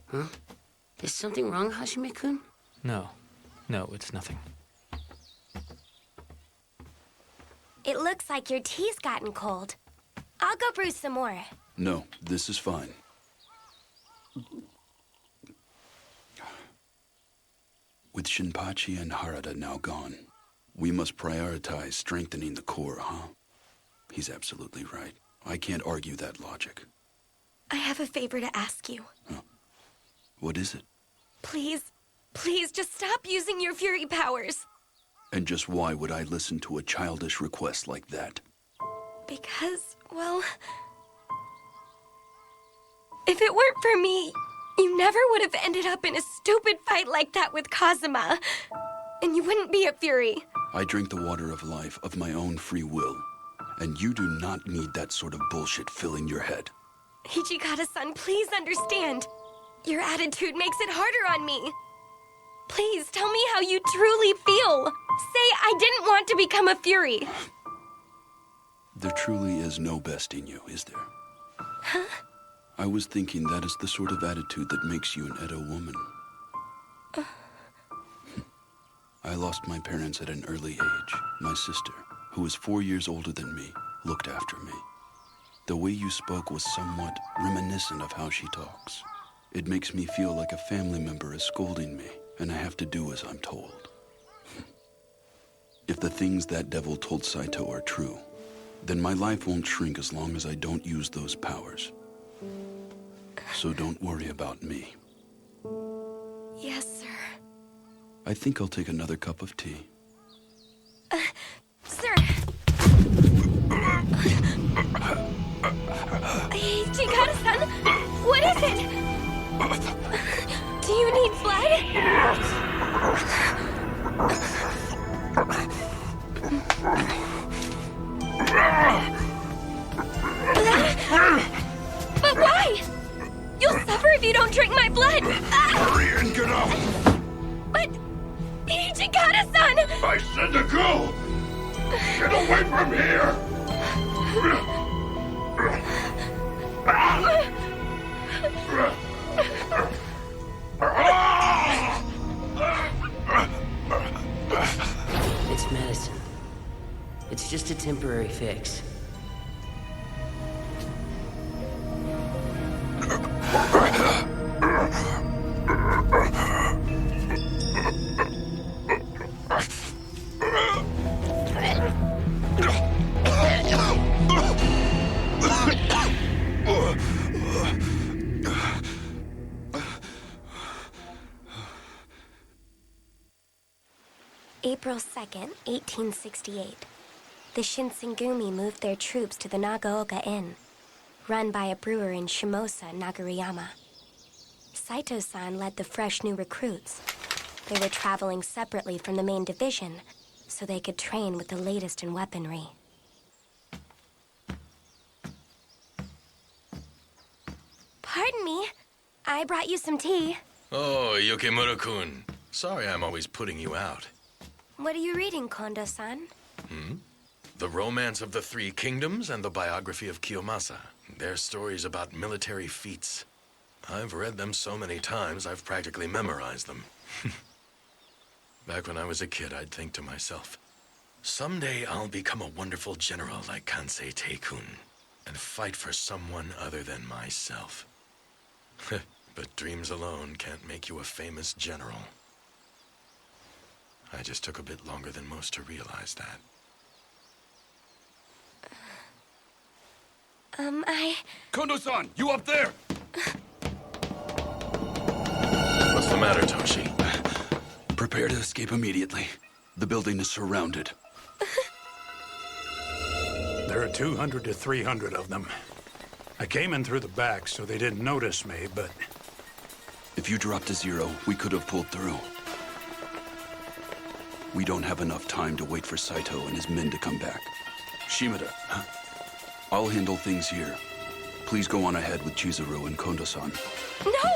Huh? Is something wrong, Hashime-kun? No. No, it's nothing. It looks like your tea's gotten cold. I'll go brew some more. No, this is fine. With Shinpachi and Harada now gone, we must prioritize strengthening the core, huh? He's absolutely right. I can't argue that logic. I have a favor to ask you. Huh? What is it? Please, Please, just stop using your fury powers. And just why would I listen to a childish request like that? Because, well... if it weren't for me, you never would have ended up in a stupid fight like that with Kazuma. And you wouldn't be a Fury. I drink the water of life of my own free will. And you do not need that sort of bullshit filling your head. Hijikata-san, please understand. Your attitude makes it harder on me. Please, tell me how you truly feel. Say, I didn't want to become a Fury. There truly is no besting you, is there? Huh? I was thinking that is the sort of attitude that makes you an Edo woman. I lost my parents at an early age. My sister, who was 4 years older than me, looked after me. The way you spoke was somewhat reminiscent of how she talks. It makes me feel like a family member is scolding me, and I have to do as I'm told. If the things that devil told Saito are true, then my life won't shrink as long as I don't use those powers. So don't worry about me. Yes, sir. I think I'll take another cup of tea. Sir! Hijikata-san, what is it? Do you need blood? But why? You'll suffer if you don't drink my blood! Hurry and get out! But... Hijikata-san! I said to go! Get away from here! It's medicine. It's just a temporary fix. April 2nd, 1868. The Shinsengumi moved their troops to the Nagaoka Inn, run by a brewer in Shimosa, Nagariyama. Saito-san led the fresh new recruits. They were traveling separately from the main division, so they could train with the latest in weaponry. Pardon me, I brought you some tea. Oh, Yukimura-kun. Sorry I'm always putting you out. What are you reading, Kondo-san? The Romance of the Three Kingdoms and the biography of Kiyomasa. They're stories about military feats. I've read them so many times, I've practically memorized them. Back when I was a kid, I'd think to myself, someday I'll become a wonderful general like Kansei Teikun and fight for someone other than myself. But dreams alone can't make you a famous general. I just took a bit longer than most to realize that. Kondo-san, you up there? What's the matter, Toshi? Prepare to escape immediately. The building is surrounded. There are 200 to 300 of them. I came in through the back, so they didn't notice me, but... If you dropped to zero, we could have pulled through. We don't have enough time to wait for Saito and his men to come back. Shimada, I'll handle things here. Please go on ahead with Chizuru and Kondo-san. No!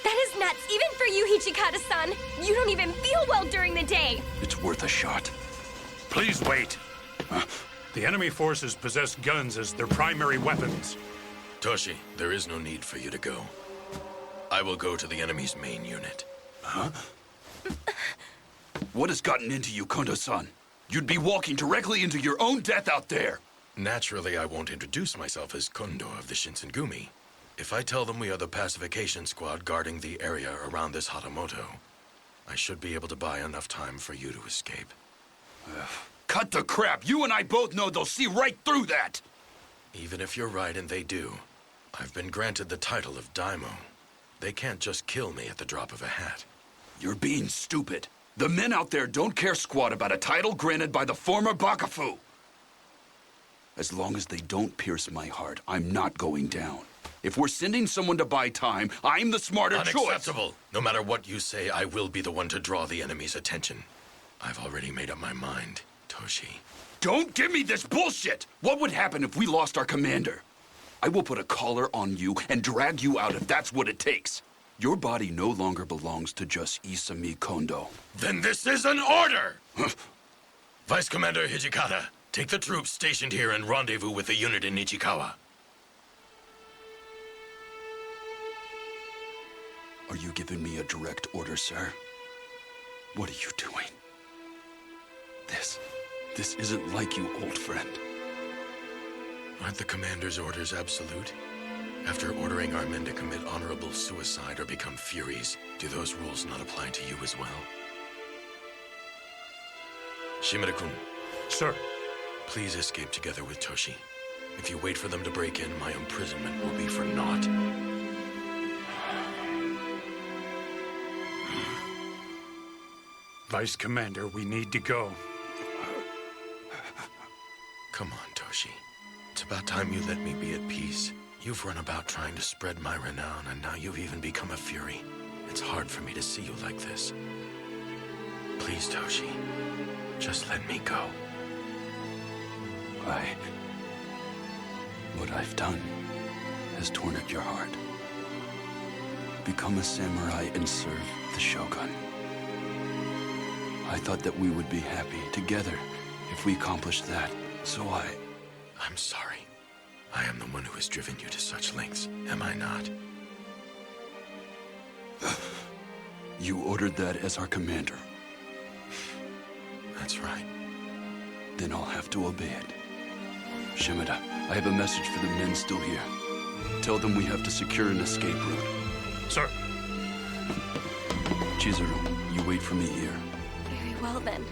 That is nuts, even for you, Hijikata-san. You don't even feel well during the day. It's worth a shot. Please wait. The enemy forces possess guns as their primary weapons. Toshi, there is no need for you to go. I will go to the enemy's main unit. Huh? What has gotten into you, Kondo-san? You'd be walking directly into your own death out there. Naturally, I won't introduce myself as Kondo of the Shinsengumi. If I tell them we are the pacification squad guarding the area around this Hatamoto, I should be able to buy enough time for you to escape. Cut the crap! You and I both know they'll see right through that! Even if you're right and they do, I've been granted the title of Daimyo. They can't just kill me at the drop of a hat. You're being stupid. The men out there don't care squat about a title granted by the former Bakufu. As long as they don't pierce my heart, I'm not going down. If we're sending someone to buy time, I'm the smarter choice. Unacceptable. No matter what you say, I will be the one to draw the enemy's attention. I've already made up my mind, Toshi. Don't give me this bullshit! What would happen if we lost our commander? I will put a collar on you and drag you out if that's what it takes. Your body no longer belongs to just Isami Kondo. Then this is an order! Vice Commander Hijikata, take the troops stationed here and rendezvous with the unit in Ichikawa. Are you giving me a direct order, sir? What are you doing? This isn't like you, old friend. Aren't the commander's orders absolute? After ordering our men to commit honorable suicide or become Furies, do those rules not apply to you as well? Shimada-kun. Sir. Please escape together with Toshi. If you wait for them to break in, my imprisonment will be for naught. Vice Commander, we need to go. Come on, Toshi. It's about time you let me be at peace. You've run about trying to spread my renown, and now you've even become a Fury. It's hard for me to see you like this. Please, Toshi, just let me go. What I've done has torn at your heart. Become a samurai and serve the Shogun. I thought that we would be happy together if we accomplished that, so I'm sorry. I am the one who has driven you to such lengths, am I not? You ordered that as our commander. That's right. Then I'll have to obey it. Shimada, I have a message for the men still here. Tell them we have to secure an escape route. Sir. Chizuru, you wait for me here. Very well, then.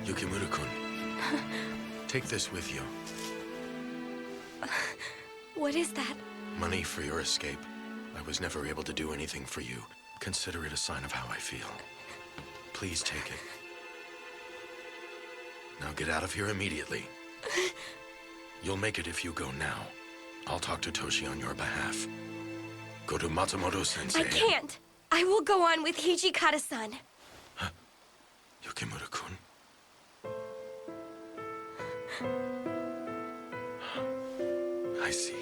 Yukimura-kun, take this with you. What is that? Money for your escape. I was never able to do anything for you. Consider it a sign of how I feel. Please take it. Now get out of here immediately. You'll make it if you go now. I'll talk to Toshi on your behalf. Go to Matsumoto-sensei. I can't. I will go on with Hijikata-san. Huh? Yukimura-kun. I see.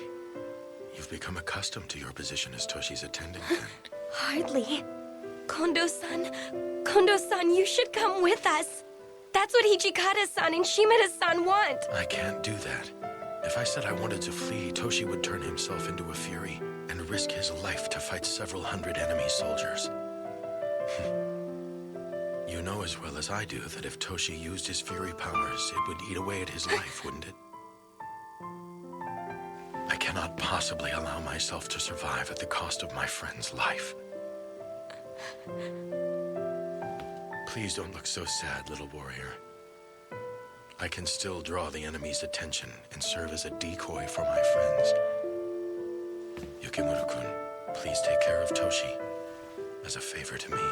You've become accustomed to your position as Toshi's attendant, then. Hardly. Kondo-san, you should come with us. That's what Hijikata-san and Shimada-san want. I can't do that. If I said I wanted to flee, Toshi would turn himself into a Fury and risk his life to fight several hundred enemy soldiers. You know as well as I do that if Toshi used his Fury powers, it would eat away at his life, wouldn't it? I cannot possibly allow myself to survive at the cost of my friend's life. Please don't look so sad, little warrior. I can still draw the enemy's attention and serve as a decoy for my friends. Yukimura-kun, please take care of Toshi as a favor to me.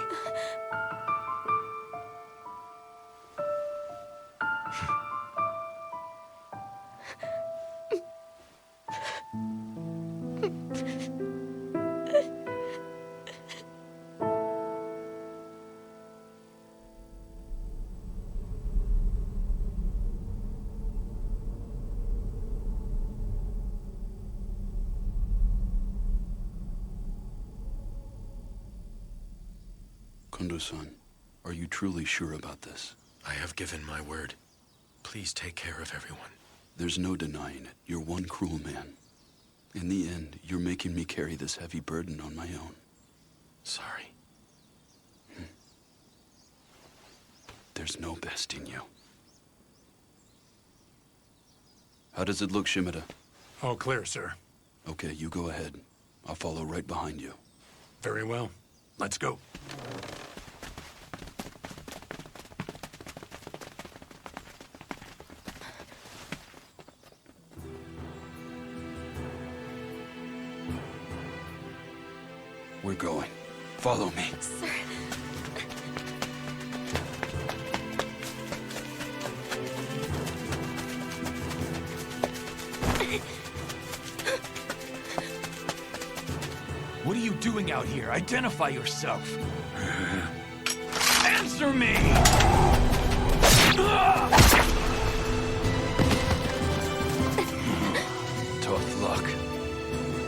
Kondo-san, are you truly sure about this? I have given my word. Please take care of everyone. There's no denying it. You're one cruel man. In the end, you're making me carry this heavy burden on my own. Sorry. There's no best in you. How does it look, Shimada? All clear, sir. Okay, you go ahead. I'll follow right behind you. Very well. Let's go. We're going. Follow me. Sir. What are you doing out here? Identify yourself. Answer me! Tough luck.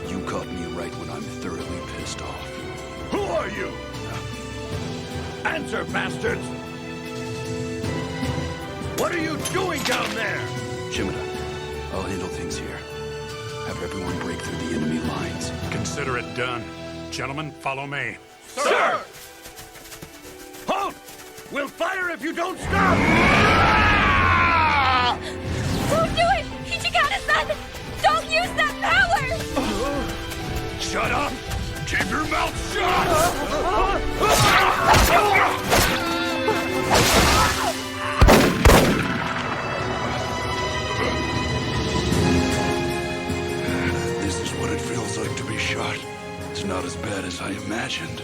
You caught me right when I'm thoroughly pissed off. Who are you? Answer, bastards! What are you doing down there? Shimada, I'll handle things here. Have everyone break through the enemy lines. Consider it done. Gentlemen, follow me. Sir! Halt! We'll fire if you don't stop! Don't do it! Hichikata-san! Don't use that power! Shut up! Keep your mouth shut! This is what it feels like to be shot. It's not as bad as I imagined.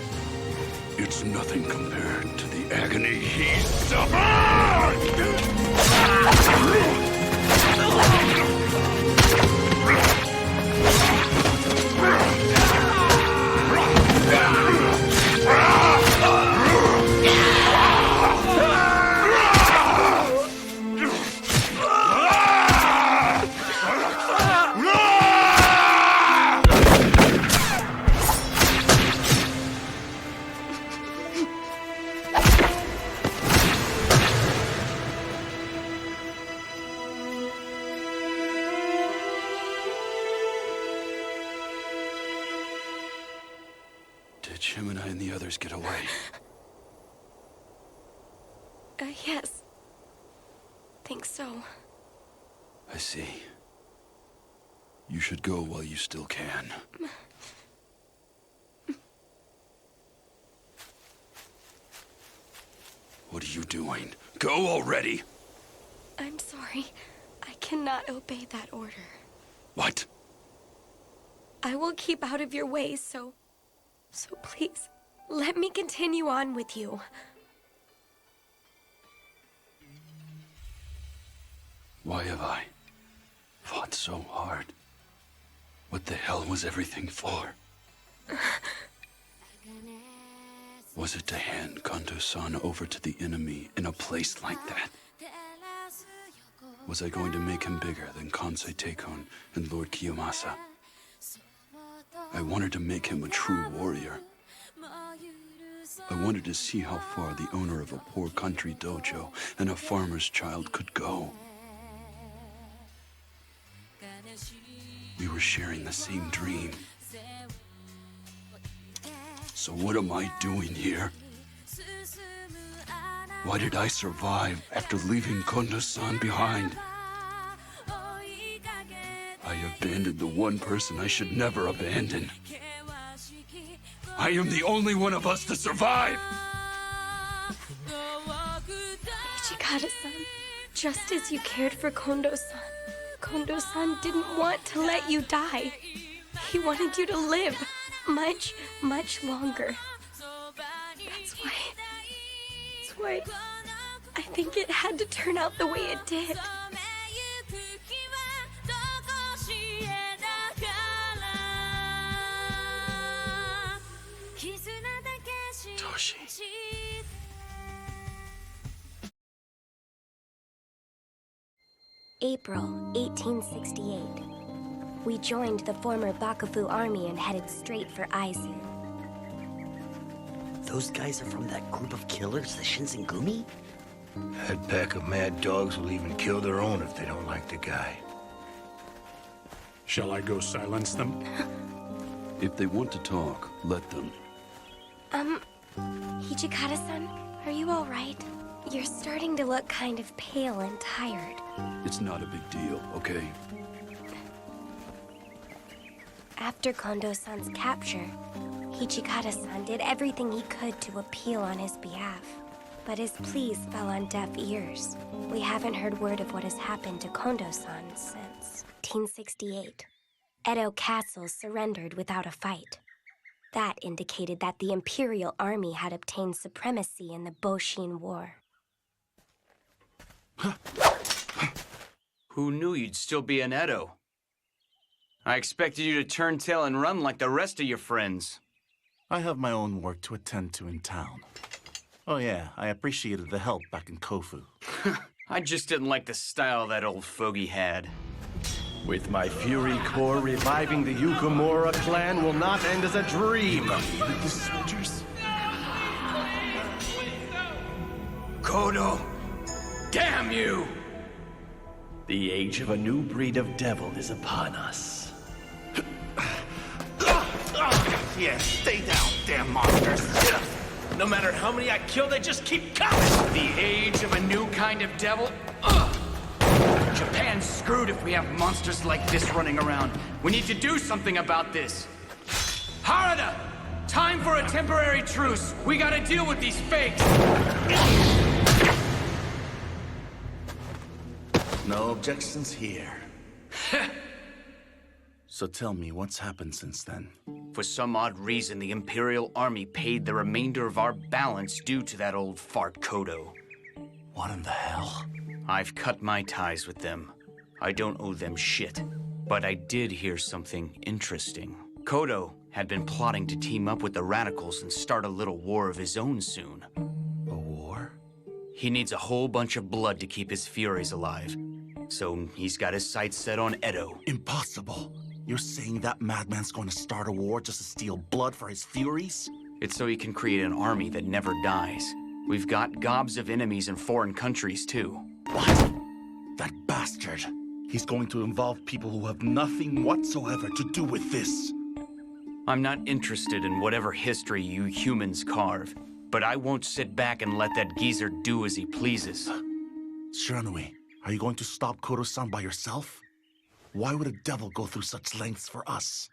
It's nothing compared to the agony he suffered! Did Shimada and the others get away? Yes. Think so. I see. You should go while you still can. What are you doing? Go already! I'm sorry. I cannot obey that order. What? I will keep out of your way, so please, let me continue on with you. Why have I fought so hard? What the hell was everything for? Was it to hand Kondo-san over to the enemy in a place like that? Was I going to make him bigger than Kansei Teikon and Lord Kiyomasa? I wanted to make him a true warrior. I wanted to see how far the owner of a poor country dojo and a farmer's child could go. We were sharing the same dream. So what am I doing here? Why did I survive after leaving Kondo-san behind? I abandoned the one person I should never abandon. I am the only one of us to survive! Hichikata-san, just as you cared for Kondo-san, Kondo-san didn't want to let you die. He wanted you to live much, much longer. That's why I think it had to turn out the way it did. Toshi. April 1868. We joined the former Bakufu army and headed straight for Aizu. Those guys are from that group of killers, the Shinsengumi? That pack of mad dogs will even kill their own if they don't like the guy. Shall I go silence them? If they want to talk, let them. Hichikata-san, are you all right? You're starting to look kind of pale and tired. It's not a big deal, okay? After Kondo-san's capture, Hichikata-san did everything he could to appeal on his behalf. But his pleas fell on deaf ears. We haven't heard word of what has happened to Kondo-san since 1868. Edo Castle surrendered without a fight. That indicated that the Imperial Army had obtained supremacy in the Boshin War. Who knew you'd still be an Edo? I expected you to turn tail and run like the rest of your friends. I have my own work to attend to in town. Oh yeah, I appreciated the help back in Kofu. I just didn't like the style that old fogey had. With my Fury Core, reviving the Yukimura clan will not end as a dream. The soldiers. Kodo! Damn you! The age of a new breed of devil is upon us. Yeah, stay down, damn monsters. No matter how many I kill, they just keep coming! The age of a new kind of devil? Ugh! Japan's screwed if we have monsters like this running around. We need to do something about this. Harada! Time for a temporary truce. We gotta deal with these fakes. No objections here. So tell me, what's happened since then? For some odd reason, the Imperial Army paid the remainder of our balance due to that old fart Kodo. What in the hell? I've cut my ties with them. I don't owe them shit. But I did hear something interesting. Kodo had been plotting to team up with the radicals and start a little war of his own soon. A war? He needs a whole bunch of blood to keep his furies alive. So he's got his sights set on Edo. Impossible. You're saying that madman's going to start a war just to steal blood for his furies? It's so he can create an army that never dies. We've got gobs of enemies in foreign countries, too. What? That bastard. He's going to involve people who have nothing whatsoever to do with this. I'm not interested in whatever history you humans carve, but I won't sit back and let that geezer do as he pleases. Shiranui, are you going to stop Kodo-san by yourself? Why would a devil go through such lengths for us?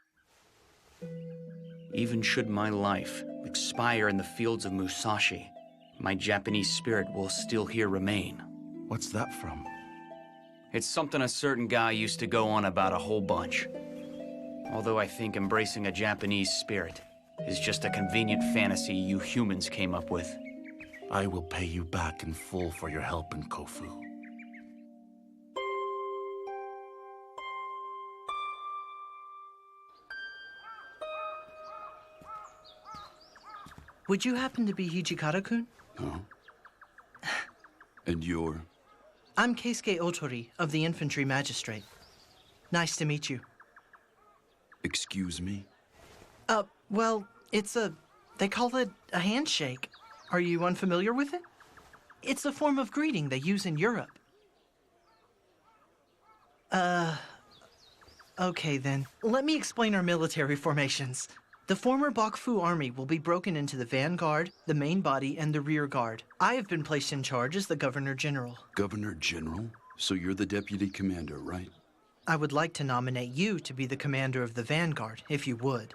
Even should my life expire in the fields of Musashi, my Japanese spirit will still here remain. What's that from? It's something a certain guy used to go on about a whole bunch. Although I think embracing a Japanese spirit is just a convenient fantasy you humans came up with. I will pay you back in full for your help in Kofu. Would you happen to be Hijikata-kun? Huh? And you're? I'm Keisuke Otori of the Infantry Magistrate. Nice to meet you. Excuse me? Well, they call it a handshake. Are you unfamiliar with it? It's a form of greeting they use in Europe. Okay then. Let me explain our military formations. The former Bakufu army will be broken into the vanguard, the main body, and the rear guard. I have been placed in charge as the Governor General. Governor General? So you're the deputy commander, right? I would like to nominate you to be the commander of the vanguard, if you would.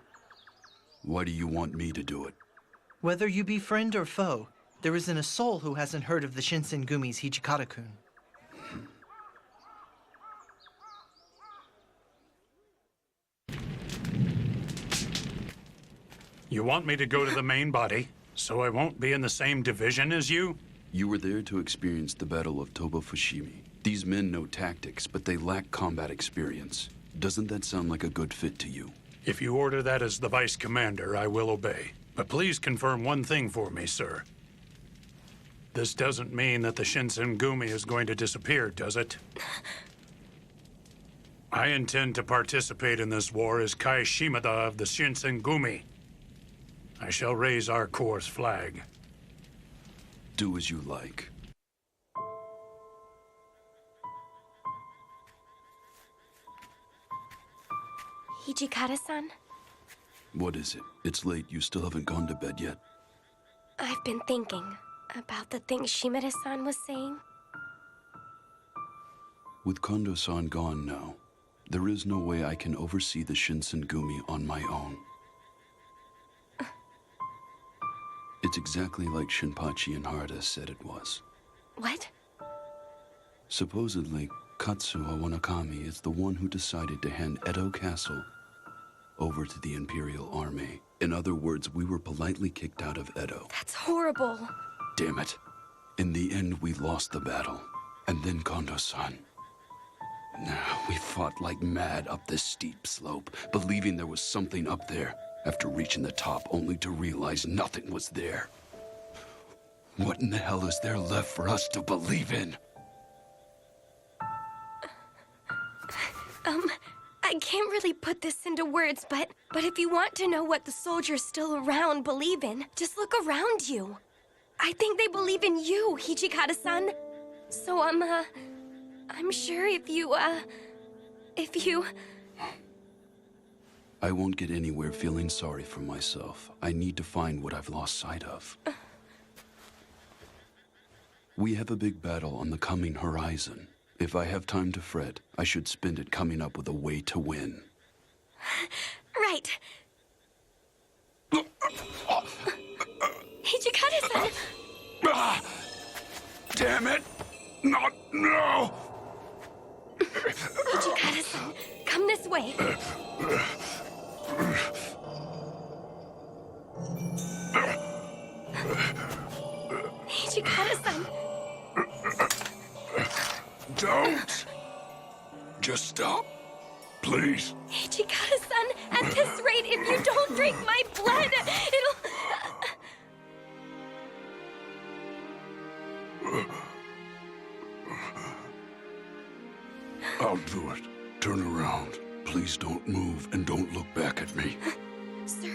Why do you want me to do it? Whether you be friend or foe, there isn't a soul who hasn't heard of the Shinsengumi's Hijikata-kun. You want me to go to the main body, so I won't be in the same division as you? You were there to experience the Battle of Toba Fushimi. These men know tactics, but they lack combat experience. Doesn't that sound like a good fit to you? If you order that as the vice commander, I will obey. But please confirm one thing for me, sir. This doesn't mean that the Shinsengumi is going to disappear, does it? I intend to participate in this war as Kai Shimada of the Shinsengumi. I shall raise our corps' flag. Do as you like. Hijikata-san? What is it? It's late. You still haven't gone to bed yet. I've been thinking about the things Shimada-san was saying. With Kondo-san gone now, there is no way I can oversee the Shinsengumi on my own. It's exactly like Shinpachi and Harada said it was. What? Supposedly, Katsuo Wanakami is the one who decided to hand Edo Castle over to the Imperial Army. In other words, we were politely kicked out of Edo. That's horrible. Damn it. In the end, we lost the battle. And then Kondo-san. We fought like mad up this steep slope, believing there was something up there. After reaching the top, only to realize nothing was there. What in the hell is there left for us to believe in? I can't really put this into words, but if you want to know what the soldiers still around believe in, just look around you. I think they believe in you, Hijikata-san. So I'm sure if you... I won't get anywhere feeling sorry for myself. I need to find what I've lost sight of. We have a big battle on the coming horizon. If I have time to fret, I should spend it coming up with a way to win. Right. Hijikata-san! Damn it! Not now! Hijikata-san, come this way. Hijikata-san. Don't! Just stop, please. Hijikata-san, at this rate, if you don't drink my blood, I'll do it. Turn around. Please don't move and don't look back at me. Sir.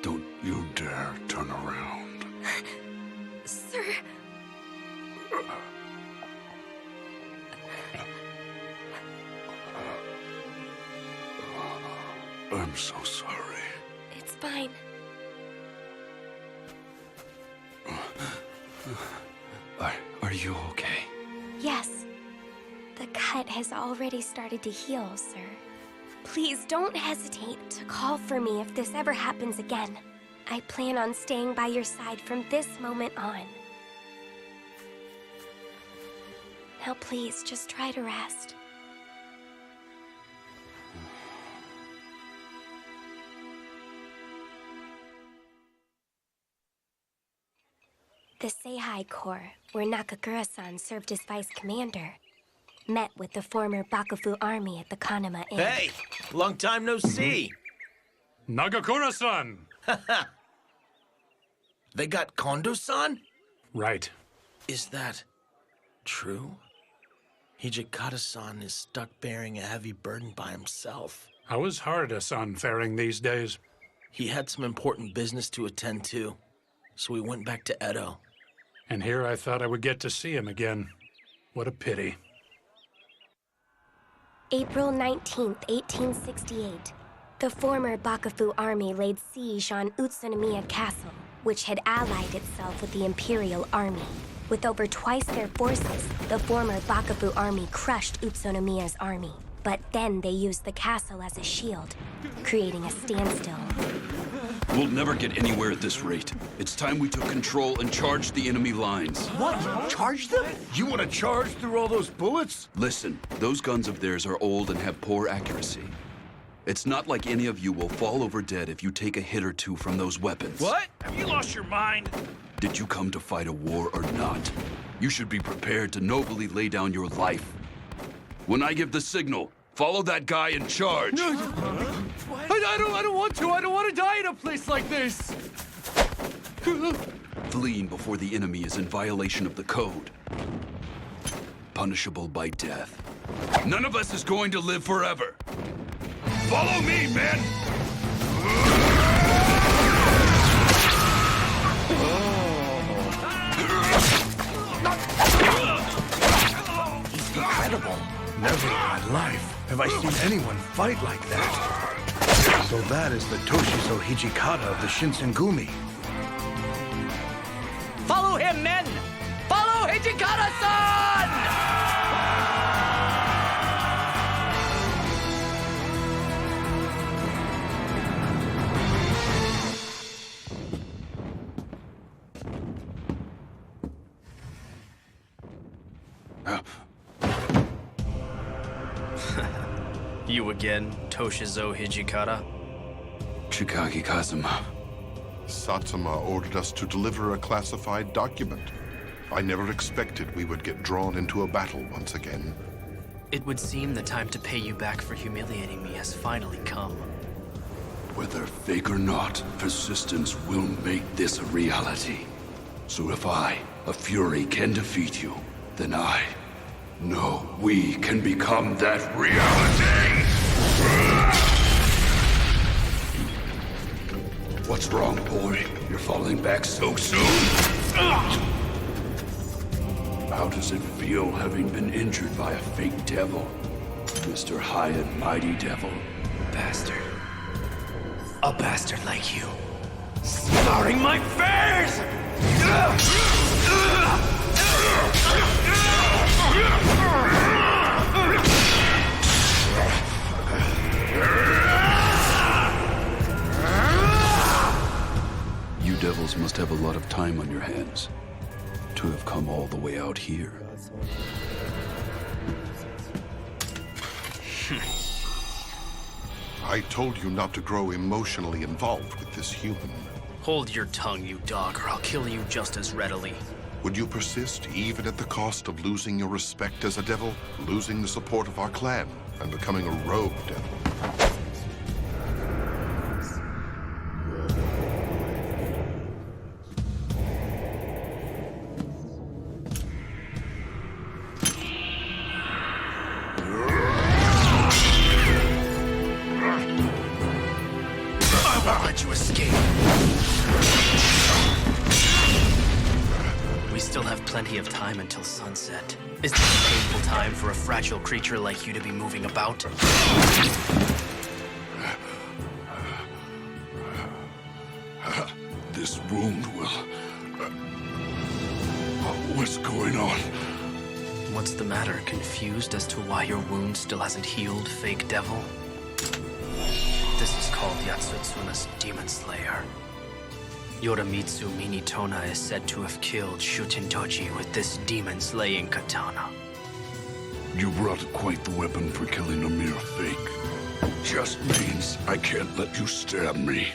Don't you dare turn around. Sir. I'm so sorry. It's fine. Are you okay? Yes. The cut has already started to heal, sir. Please don't hesitate to call for me if this ever happens again. I plan on staying by your side from this moment on. Now please, just try to rest. The Seihai Corps, where Nakakura-san served as vice commander, met with the former Bakufu army at the Kanama Inn. Hey! Long time no see! Nagakura-san! They got Kondo-san? Right. Is that true? Hijikata-san is stuck bearing a heavy burden by himself. How is Harada-san faring these days? He had some important business to attend to, so he went back to Edo. And here I thought I would get to see him again. What a pity. April 19th, 1868. The former Bakufu army laid siege on Utsunomiya Castle, which had allied itself with the Imperial Army. With over twice their forces, the former Bakufu army crushed Utsunomiya's army. But then they used the castle as a shield, creating a standstill. We'll never get anywhere at this rate. It's time we took control and charged the enemy lines. What? Charge them? You want to charge through all those bullets? Listen, those guns of theirs are old and have poor accuracy. It's not like any of you will fall over dead if you take a hit or two from those weapons. What? Have you lost your mind? Did you come to fight a war or not? You should be prepared to nobly lay down your life. When I give the signal, follow that guy and charge. No, I don't want to. I don't want to die in a place like this. Fleeing before the enemy is in violation of the code. Punishable by death. None of us is going to live forever. Follow me, men! He's incredible. Never in my life have I seen anyone fight like that. So that is the Toshizo Hijikata of the Shinsengumi. Follow him, men! Follow Hijikata-san! You again, Toshizo Hijikata? Chikagi Kazuma. Satsuma ordered us to deliver a classified document. I never expected we would get drawn into a battle once again. It would seem the time to pay you back for humiliating me has finally come. Whether fake or not, persistence will make this a reality. So if I, a Fury, can defeat you, then we can become that reality! What's wrong, boy? You're falling back so soon? How does it feel having been injured by a fake devil? Mr. High and Mighty Devil. Bastard. A bastard like you. Scarring my face! You devils must have a lot of time on your hands to have come all the way out here. I told you not to grow emotionally involved with this human. Hold your tongue, you dog, or I'll kill you just as readily. Would you persist even at the cost of losing your respect as a devil, losing the support of our clan, and becoming a rogue devil? Of time until sunset. Is this a painful time for a fragile creature like you to be moving about? This wound will... What's going on? What's the matter? Confused as to why your wound still hasn't healed, fake devil? This is called Yatsutsuna's Demon Slayer. Yoramitsu Minitona is said to have killed Shutendoji with this demon-slaying katana. You brought quite the weapon for killing a mere fake. Just means I can't let you stab me.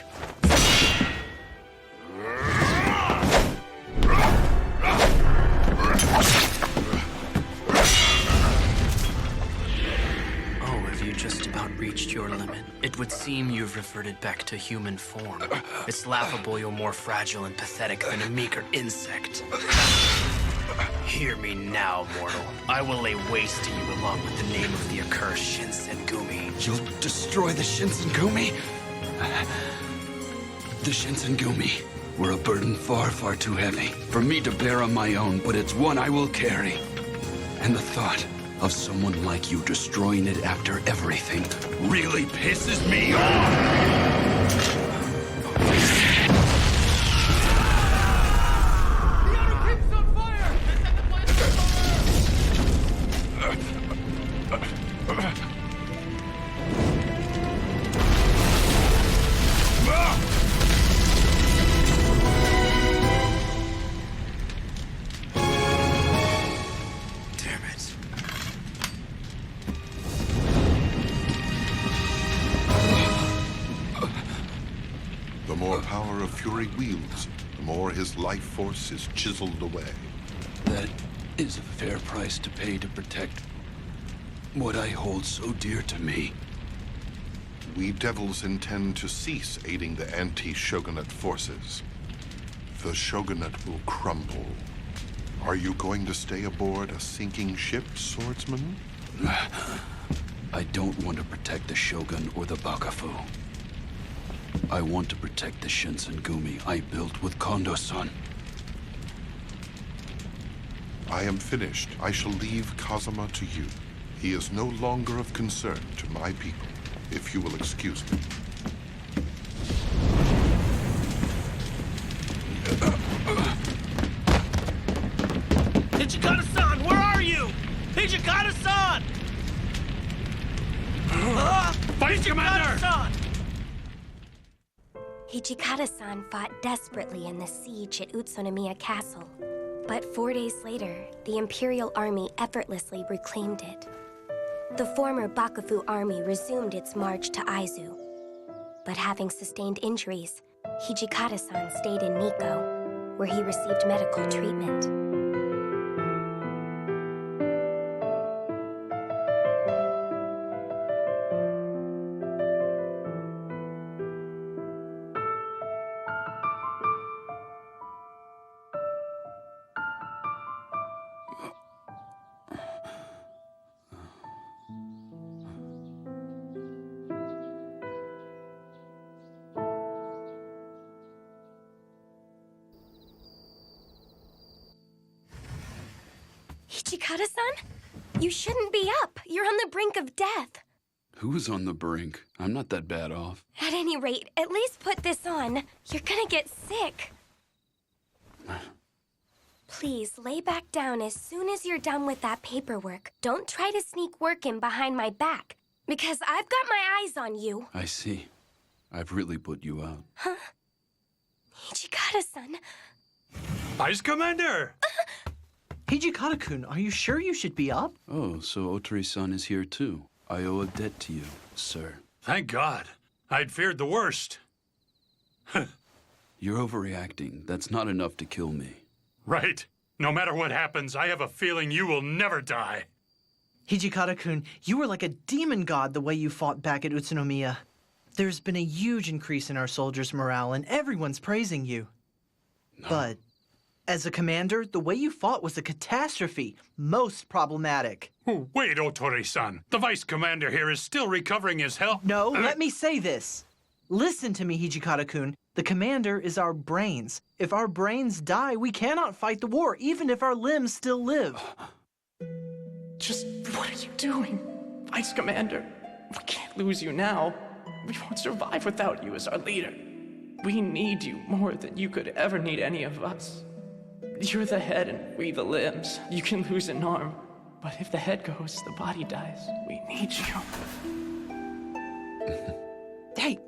Oh, have you just about reached your limit? It would seem you've reverted back to human form. It's laughable you're more fragile and pathetic than a meager insect. Hear me now, mortal. I will lay waste to you along with the name of the accursed Shinsengumi. You'll destroy the Shinsengumi? The Shinsengumi were a burden far, far too heavy for me to bear on my own, but it's one I will carry. And the thought of someone like you destroying it after everything really pisses me off! The more power a Fury wields, the more his life force is chiseled away. That is a fair price to pay to protect what I hold so dear to me. We devils intend to cease aiding the anti-shogunate forces. The shogunate will crumble. Are you going to stay aboard a sinking ship, swordsman? I don't want to protect the shogun or the Bakufu. I want to protect the Shinsengumi I built with Kondo-san. I am finished. I shall leave Kazuma to you. He is no longer of concern to my people, if you will excuse me. Hijikata-san, where are you? Hijikata-san! Vice Commander! Hijikata-san fought desperately in the siege at Utsunomiya Castle. But 4 days later, the Imperial Army effortlessly reclaimed it. The former Bakufu army resumed its march to Aizu. But having sustained injuries, Hijikata-san stayed in Nikko, where he received medical treatment. Hijikata-san? You shouldn't be up. You're on the brink of death. Who's on the brink? I'm not that bad off. At any rate, at least put this on. You're gonna get sick. Please, lay back down as soon as you're done with that paperwork. Don't try to sneak work in behind my back, because I've got my eyes on you. I see. I've really put you out. Huh? Hijikata-san. Vice Commander! Hijikata-kun, are you sure you should be up? Oh, so Otori-san is here too. I owe a debt to you, sir. Thank God. I'd feared the worst. You're overreacting. That's not enough to kill me. Right. No matter what happens, I have a feeling you will never die. Hijikata-kun, you were like a demon god the way you fought back at Utsunomiya. There's been a huge increase in our soldiers' morale, and everyone's praising you. No. But as a commander, the way you fought was a catastrophe. Most problematic. Oh, wait, Otori-san. The Vice Commander here is still recovering his health. No, let me say this. Listen to me, Hijikata-kun. The commander is our brains. If our brains die, we cannot fight the war, even if our limbs still live. Just what are you doing? Vice Commander, we can't lose you now. We won't survive without you as our leader. We need you more than you could ever need any of us. You're the head and we the limbs. You can lose an arm, but if the head goes, the body dies. We need you. Hey,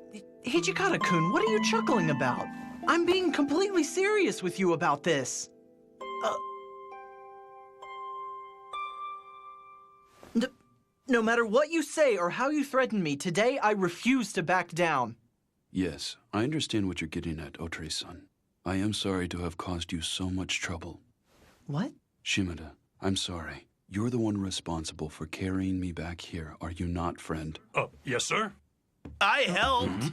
Hijikata-kun, what are you chuckling about? I'm being completely serious with you about this. No matter what you say or how you threaten me, today I refuse to back down. Yes, I understand what you're getting at, Otori-san. I am sorry to have caused you so much trouble. What? Shimada, I'm sorry. You're the one responsible for carrying me back here, are you not, friend? Yes, sir? I helped.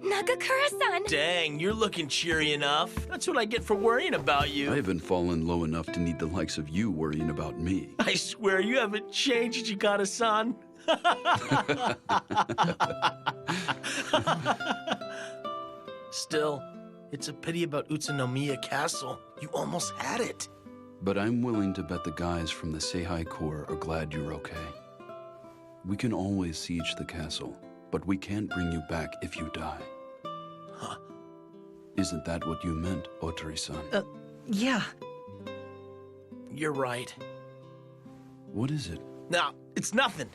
Nagakura-san! Dang, you're looking cheery enough. That's what I get for worrying about you. I haven't fallen low enough to need the likes of you worrying about me. I swear you haven't changed, Hijikata-san. Still, it's a pity about Utsunomiya Castle. You almost had it. But I'm willing to bet the guys from the Seihai Corps are glad you're okay. We can always siege the castle, but we can't bring you back if you die. Huh? Isn't that what you meant, Otori-san? Yeah. You're right. What is it? No, it's nothing.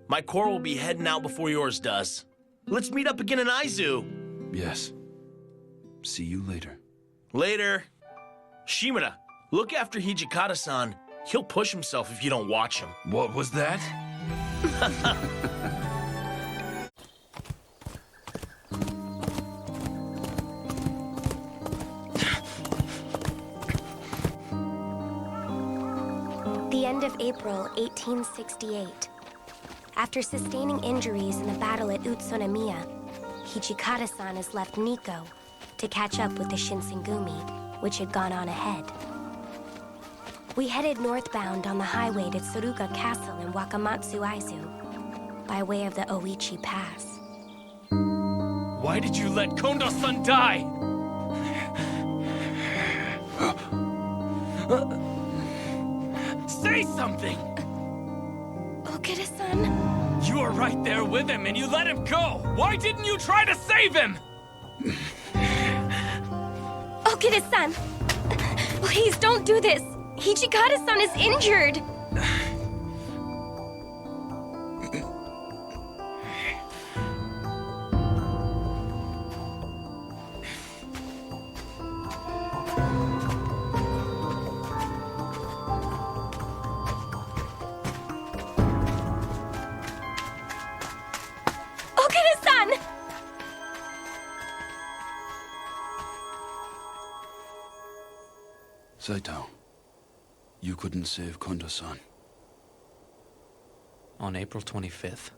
My corps will be heading out before yours does. Let's meet up again in Aizu. Yes. See you later. Later. Shimada, look after Hijikata-san. He'll push himself if you don't watch him. What was that? The end of April 1868. After sustaining injuries in the battle at Utsunomiya, Hijikata-san has left Nikko to catch up with the Shinsengumi, which had gone on ahead. We headed northbound on the highway to Tsuruga Castle in Wakamatsu, Aizu, by way of the Oichi Pass. Why did you let Kondo-san die? Say something! Okada-san? You were right there with him and you let him go! Why didn't you try to save him? Okada-san! Please don't do this! Hijikata-san is injured! Okada-san! Saito, you couldn't save Kondo-san. On April 25th,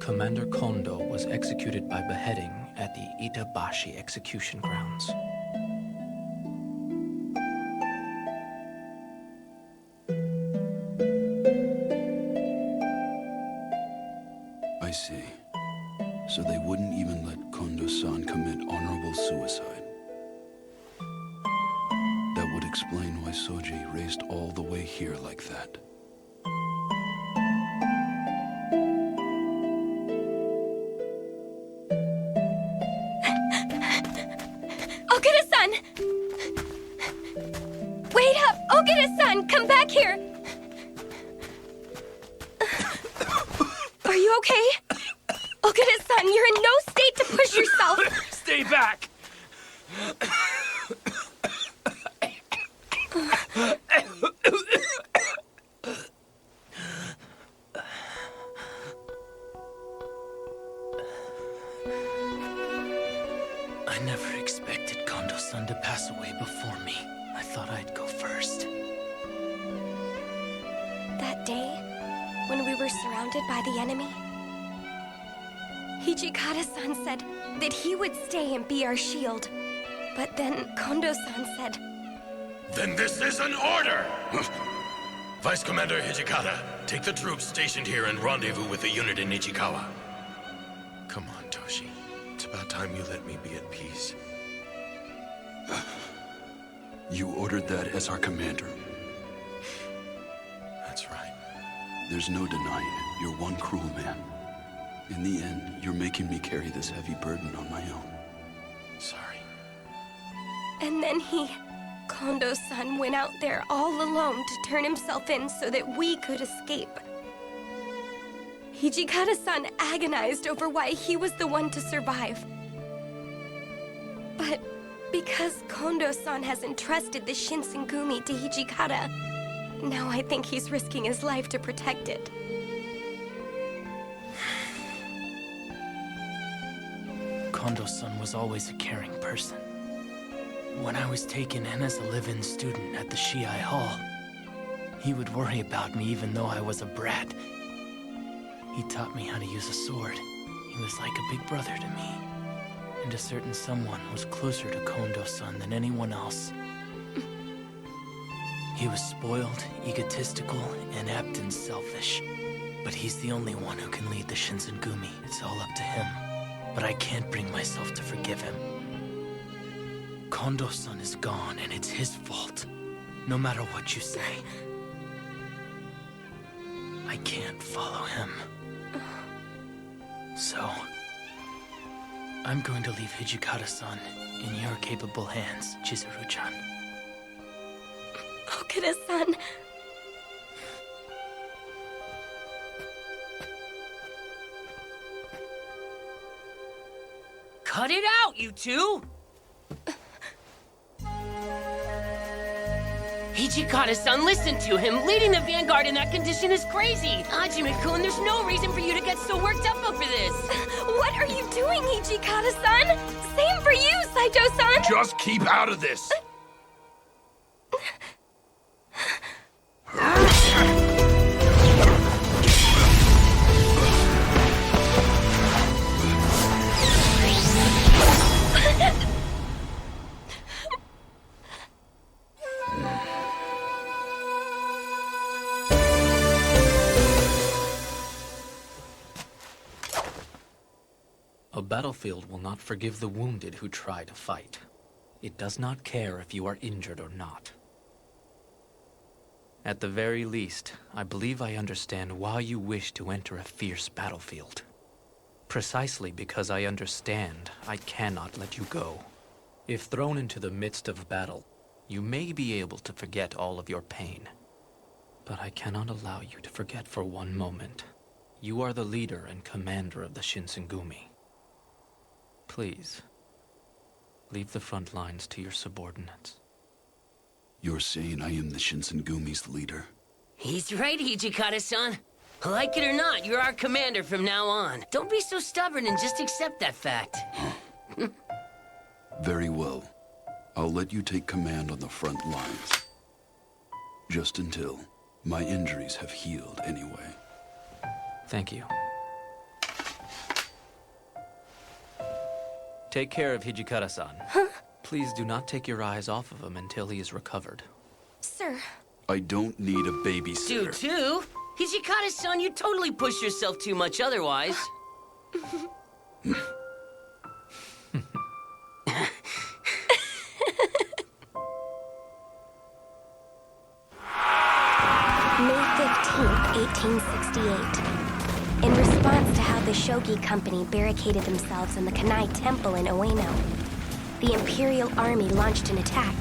Commander Kondo was executed by beheading at the Itabashi execution grounds. I see. So they wouldn't even let Kondo-san commit honorable suicide. That would explain why Soji raced all the way here like that. Okada-san! Wait up! Okada-san, come back here! Are you okay? Okada-san, you're in no state to push yourself! Stay back! I never expected Kondo-san to pass away before me. I thought I'd go first. That day, when we were surrounded by the enemy, Hijikata-san said that he would stay and be our shield. But then Kondo-san said... Then this is an order! Vice Commander Hijikata, take the troops stationed here and rendezvous with the unit in Ichikawa. Come on, Toshi. It's about time you let me be at peace. You ordered that as our commander. That's right. There's no denying it. You're one cruel man. In the end, you're making me carry this heavy burden on my own. Sorry. And then Kondo-san went out there all alone to turn himself in so that we could escape. Hijikata-san agonized over why he was the one to survive. But because Kondo-san has entrusted the Shinsengumi to Hijikata, now I think he's risking his life to protect it. Kondo-san was always a caring person. When I was taken in as a live-in student at the Shiai Hall, he would worry about me even though I was a brat. He taught me how to use a sword. He was like a big brother to me. And a certain someone was closer to Kondo-san than anyone else. He was spoiled, egotistical, inept, and selfish. But he's the only one who can lead the Shinsengumi. It's all up to him. But I can't bring myself to forgive him. Kondo-san is gone, and it's his fault. No matter what you say. I can't follow him. So, I'm going to leave Hijikata-san in your capable hands, Chizuru-chan. Okada-san. Cut it out, you two! Hijikata-san, listen to him. Leading the Vanguard in that condition is crazy. Hajime-kun, there's no reason for you to get so worked up over this. What are you doing, Hijikata-san? Same for you, Saito-san! Just keep out of this! A battlefield will not forgive the wounded who try to fight. It does not care if you are injured or not. At the very least, I believe I understand why you wish to enter a fierce battlefield. Precisely because I understand, I cannot let you go. If thrown into the midst of battle, You may be able to forget all of your pain, but I cannot allow you to forget for one moment. You are the leader and commander of the Shinsengumi. Please, leave the front lines to your subordinates. You're saying I am the Shinsengumi's leader? He's right, Hijikata-san. Like it or not, you're our commander from now on. Don't be so stubborn and just accept that fact. Very well. I'll let you take command on the front lines. Just until my injuries have healed anyway. Thank you. Take care of Hijikata-san. Huh? Please do not take your eyes off of him until he is recovered. Sir. I don't need a babysitter. Dude, too? Hijikata-san, you totally push yourself too much otherwise. May 15th, 1868. In response to how the Shogi Company barricaded themselves in the Kanai Temple in Ueno, the Imperial Army launched an attack,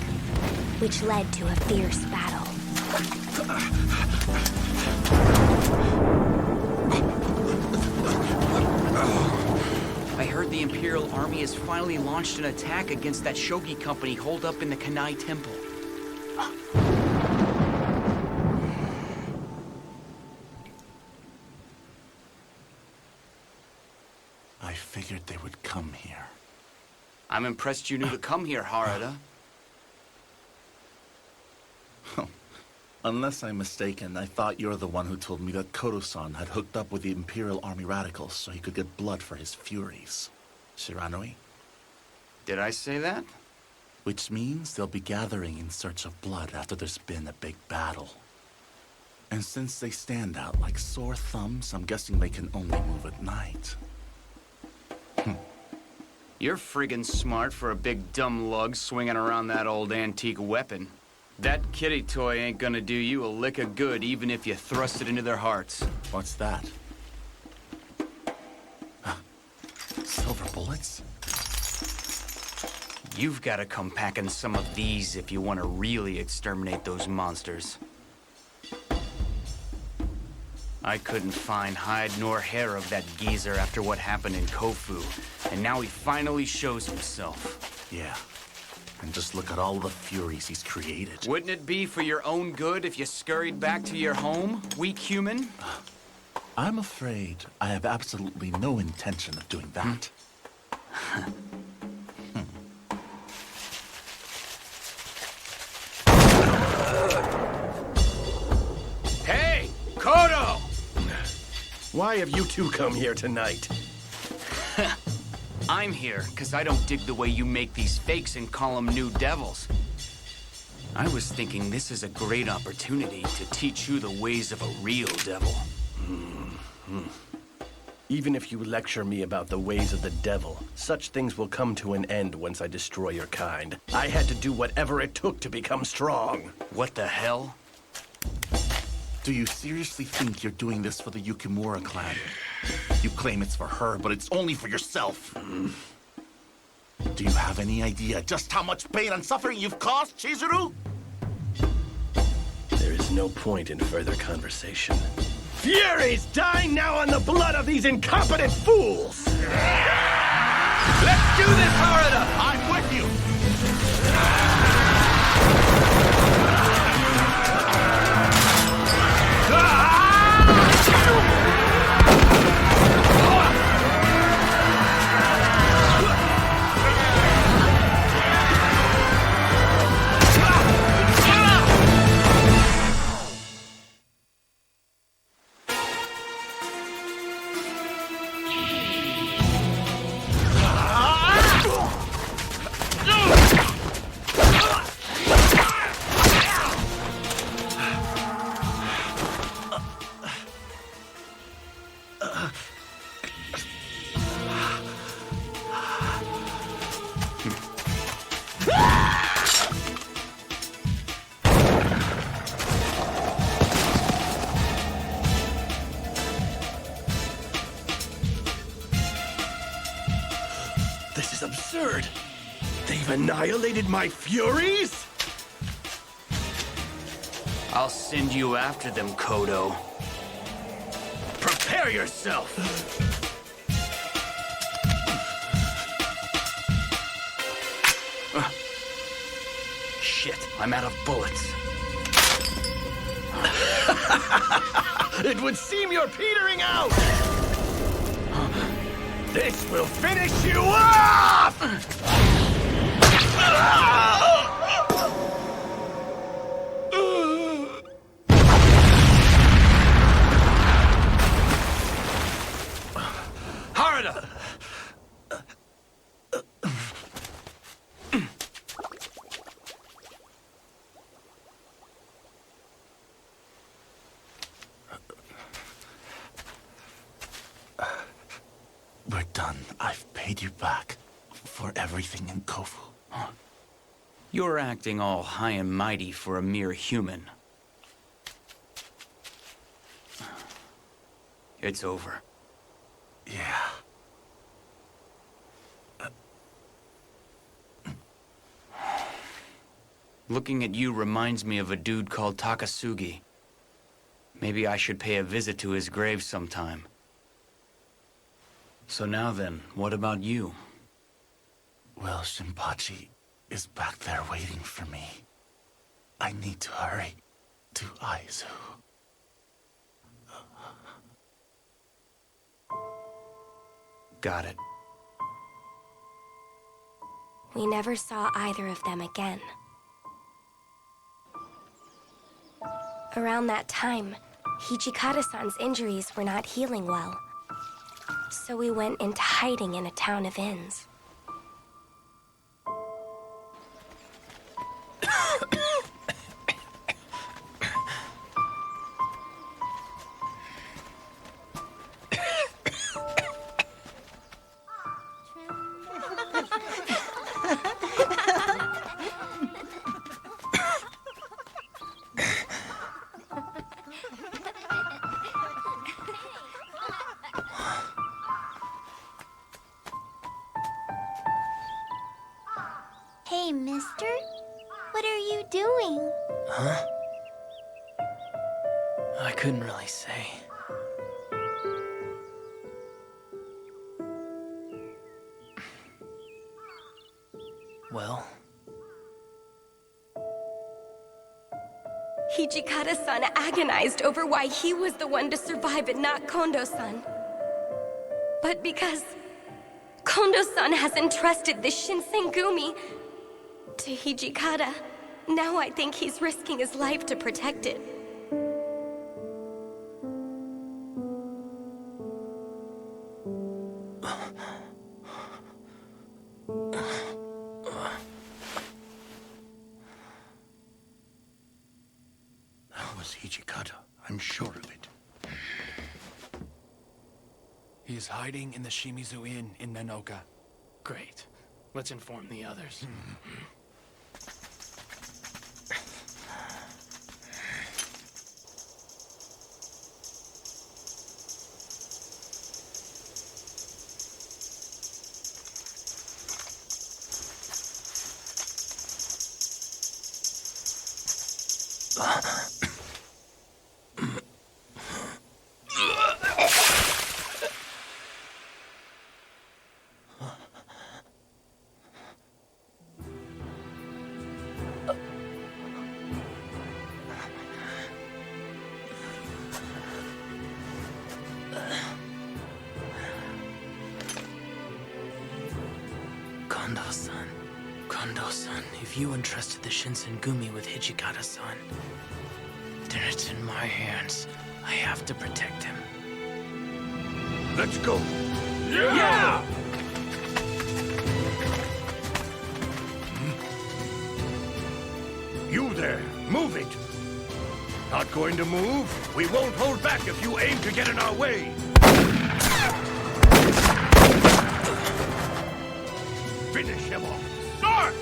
which led to a fierce battle. I heard the Imperial Army has finally launched an attack against that Shogi Company holed up in the Kanai Temple. I figured they would come here. I'm impressed you knew to come here, Harada. Unless I'm mistaken, I thought you're the one who told me that Kodo-san had hooked up with the Imperial Army radicals so he could get blood for his furies. Shiranui? Did I say that? Which means they'll be gathering in search of blood after there's been a big battle. And since they stand out like sore thumbs, I'm guessing they can only move at night. You're friggin' smart for a big dumb lug swinging around that old antique weapon. That kitty toy ain't gonna do you a lick of good even if you thrust it into their hearts. What's that? Silver bullets? You've gotta come packing some of these if you want to really exterminate those monsters. I couldn't find hide nor hair of that geezer after what happened in Kofu, and now he finally shows himself. Yeah. And just look at all the furies he's created. Wouldn't it be for your own good if you scurried back to your home, weak human? I'm afraid I have absolutely no intention of doing that. Hey, Kodo! Why have you two come here tonight? I'm here because I don't dig the way you make these fakes and call them new devils. I was thinking this is a great opportunity to teach you the ways of a real devil. Even if you lecture me about the ways of the devil, such things will come to an end once I destroy your kind. I had to do whatever it took to become strong. What the hell? Do you seriously think you're doing this for the Yukimura clan? You claim it's for her, but it's only for yourself. Do you have any idea just how much pain and suffering you've caused, Chizuru? There is no point in further conversation. Furies dying now on the blood of these incompetent fools! Let's do this, Harada! I'm with you! This is absurd. They've annihilated my furies? I'll send you after them, Kodo. Prepare yourself! Shit, I'm out of bullets. It would seem you're petering out! This will finish you off! Harada! We're done. I've paid you back for everything in Kofu. You're acting all high and mighty for a mere human. It's over. Yeah. Looking at you reminds me of a dude called Takasugi. Maybe I should pay a visit to his grave sometime. So now then, what about you? Well, Shinpachi is back there waiting for me. I need to hurry to Aizu. Got it. We never saw either of them again. Around that time, Hijikata-san's injuries were not healing well. So we went into hiding in a town of inns. Hey, mister? What are you doing? Huh? I couldn't really say. Well? Hijikata-san agonized over why he was the one to survive and not Kondo-san. But because Kondo-san has entrusted the Shinsengumi to Hijikata, now I think he's risking his life to protect it. That was Hijikata. I'm sure of it. He is hiding in the Shimizu Inn in Nanoka. Great. Let's inform the others. Kondo-san. Kondo-san, if you entrusted the Shinsengumi with Hijikata-san, then it's in my hands. I have to protect him. Let's go. Yeah! You there, move it. Not going to move? We won't hold back if you aim to get in our way. Finish him off. Start!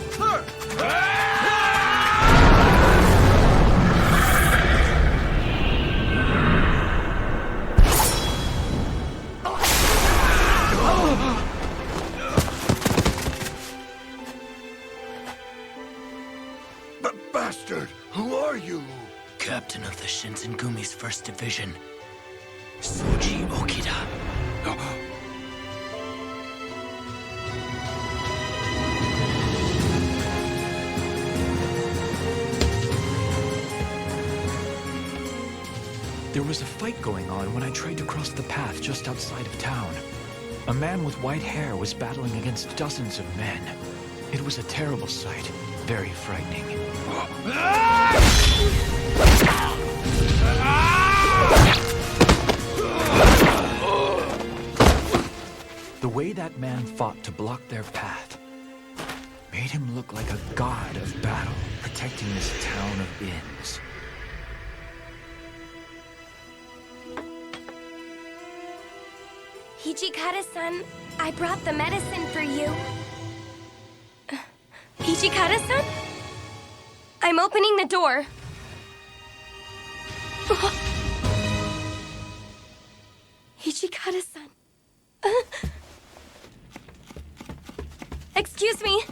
Bastard! Who are you? Captain of the Shinsengumi's 1st Division, Soji Okida. There was a fight going on when I tried to cross the path just outside of town. A man with white hair was battling against dozens of men. It was a terrible sight, very frightening. The way that man fought to block their path made him look like a god of battle, protecting this town of inns. Hijikata-san, I brought the medicine for you. Hijikata-san? I'm opening the door. Hijikata-san. Excuse me,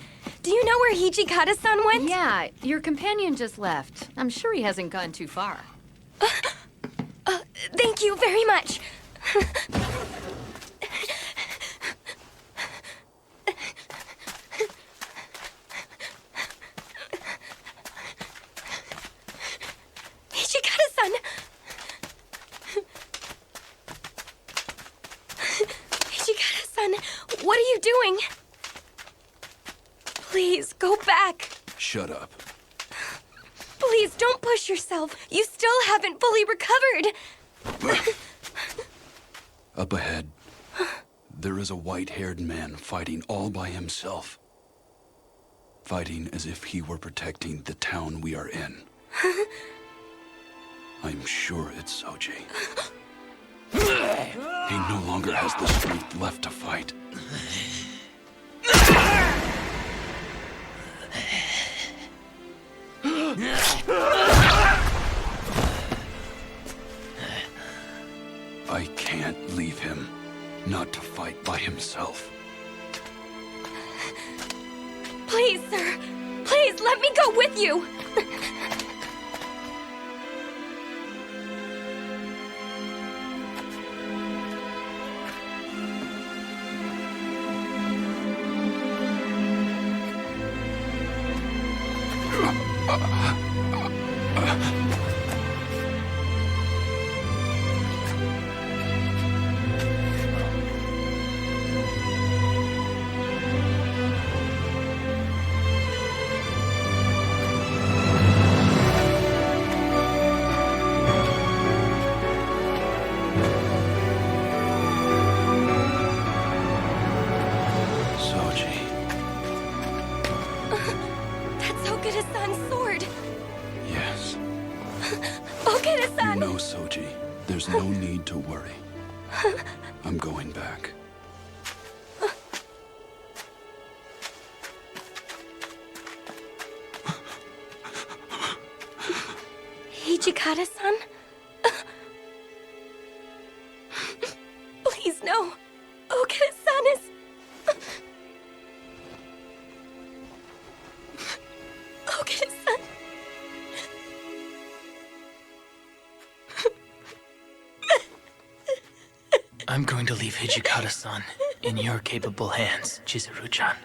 do you know where Hijikata-san went? Yeah, your companion just left. I'm sure he hasn't gone too far. Thank you very much. Hijikata-san! Hijikata-san, what are you doing? Please, go back. Shut up. Please, don't push yourself. You still haven't fully recovered. Up ahead, there is a white-haired man fighting all by himself. Fighting as if he were protecting the town we are in. I'm sure it's Soji. He no longer has the strength left to fight. I can't leave him, not to fight by himself. Please, sir. Please, let me go with you. Okada-san's sword! Yes. Okada-san! You know, Soji, there's no need to worry. I'm going back. Hijikata-san? Please, no. Okada-san is... Okada-san... I'm going to leave Hijikata-san in your capable hands, Chizuru-chan.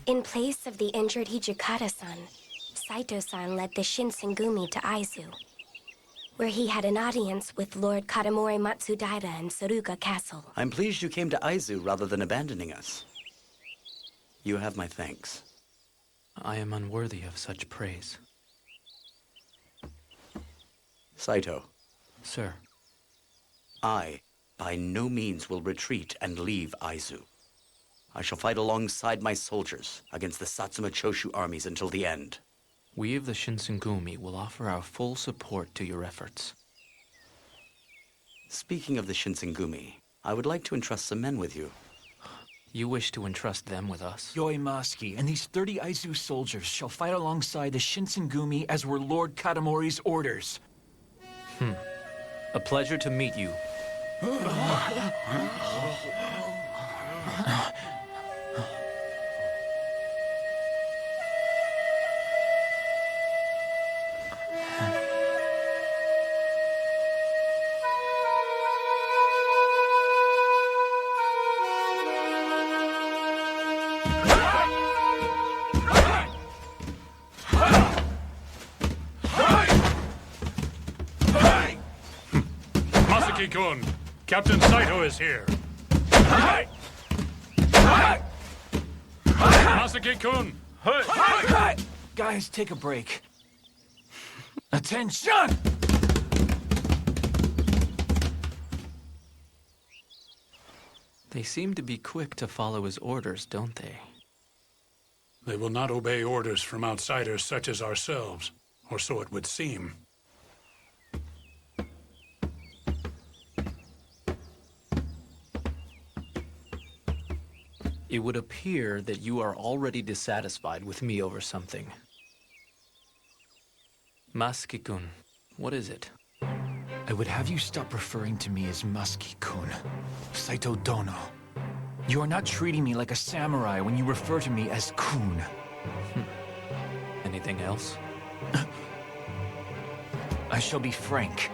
In place of the injured Hijikata-san, Saito-san led the Shinsengumi to Aizu, where he had an audience with Lord Katamori Matsudaira in Suruga Castle. I'm pleased you came to Aizu rather than abandoning us. You have my thanks. I am unworthy of such praise. Saito. Sir. I, by no means, will retreat and leave Aizu. I shall fight alongside my soldiers against the Satsuma Choshu armies until the end. We of the Shinsengumi will offer our full support to your efforts. Speaking of the Shinsengumi, I would like to entrust some men with you. You wish to entrust them with us? Yoimaski and these 30 Aizu soldiers shall fight alongside the Shinsengumi as were Lord Katamori's orders. A pleasure to meet you. Masaki-kun, Captain Saito is here. Masaki-kun! Guys, take a break. Attention! They seem to be quick to follow his orders, don't they? They will not obey orders from outsiders such as ourselves, or so it would seem. It would appear that you are already dissatisfied with me over something. Masaki-kun, what is it? I would have you stop referring to me as Masaki-kun. Saito Dono. You are not treating me like a samurai when you refer to me as Kun. Anything else? I shall be frank.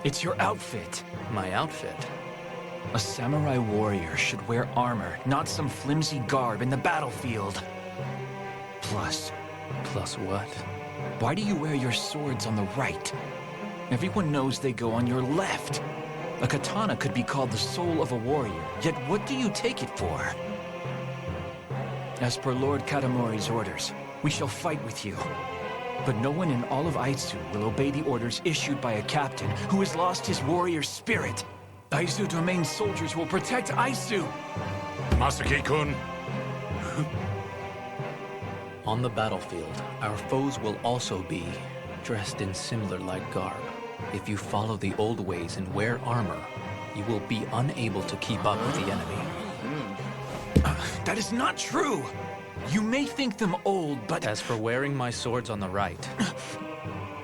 It's your outfit. My outfit? A samurai warrior should wear armor, not some flimsy garb in the battlefield. Plus. Plus what? Why do you wear your swords on the right? Everyone knows they go on your left. A katana could be called the soul of a warrior, yet what do you take it for? As per Lord Katamori's orders, we shall fight with you. But no one in all of Aizu will obey the orders issued by a captain who has lost his warrior spirit. Aizu Domain soldiers will protect Aizu! Masaki-kun! On the battlefield, our foes will also be dressed in similar-like garb. If you follow the old ways and wear armor, you will be unable to keep up with the enemy. That is not true! You may think them old, but... As for wearing my swords on the right,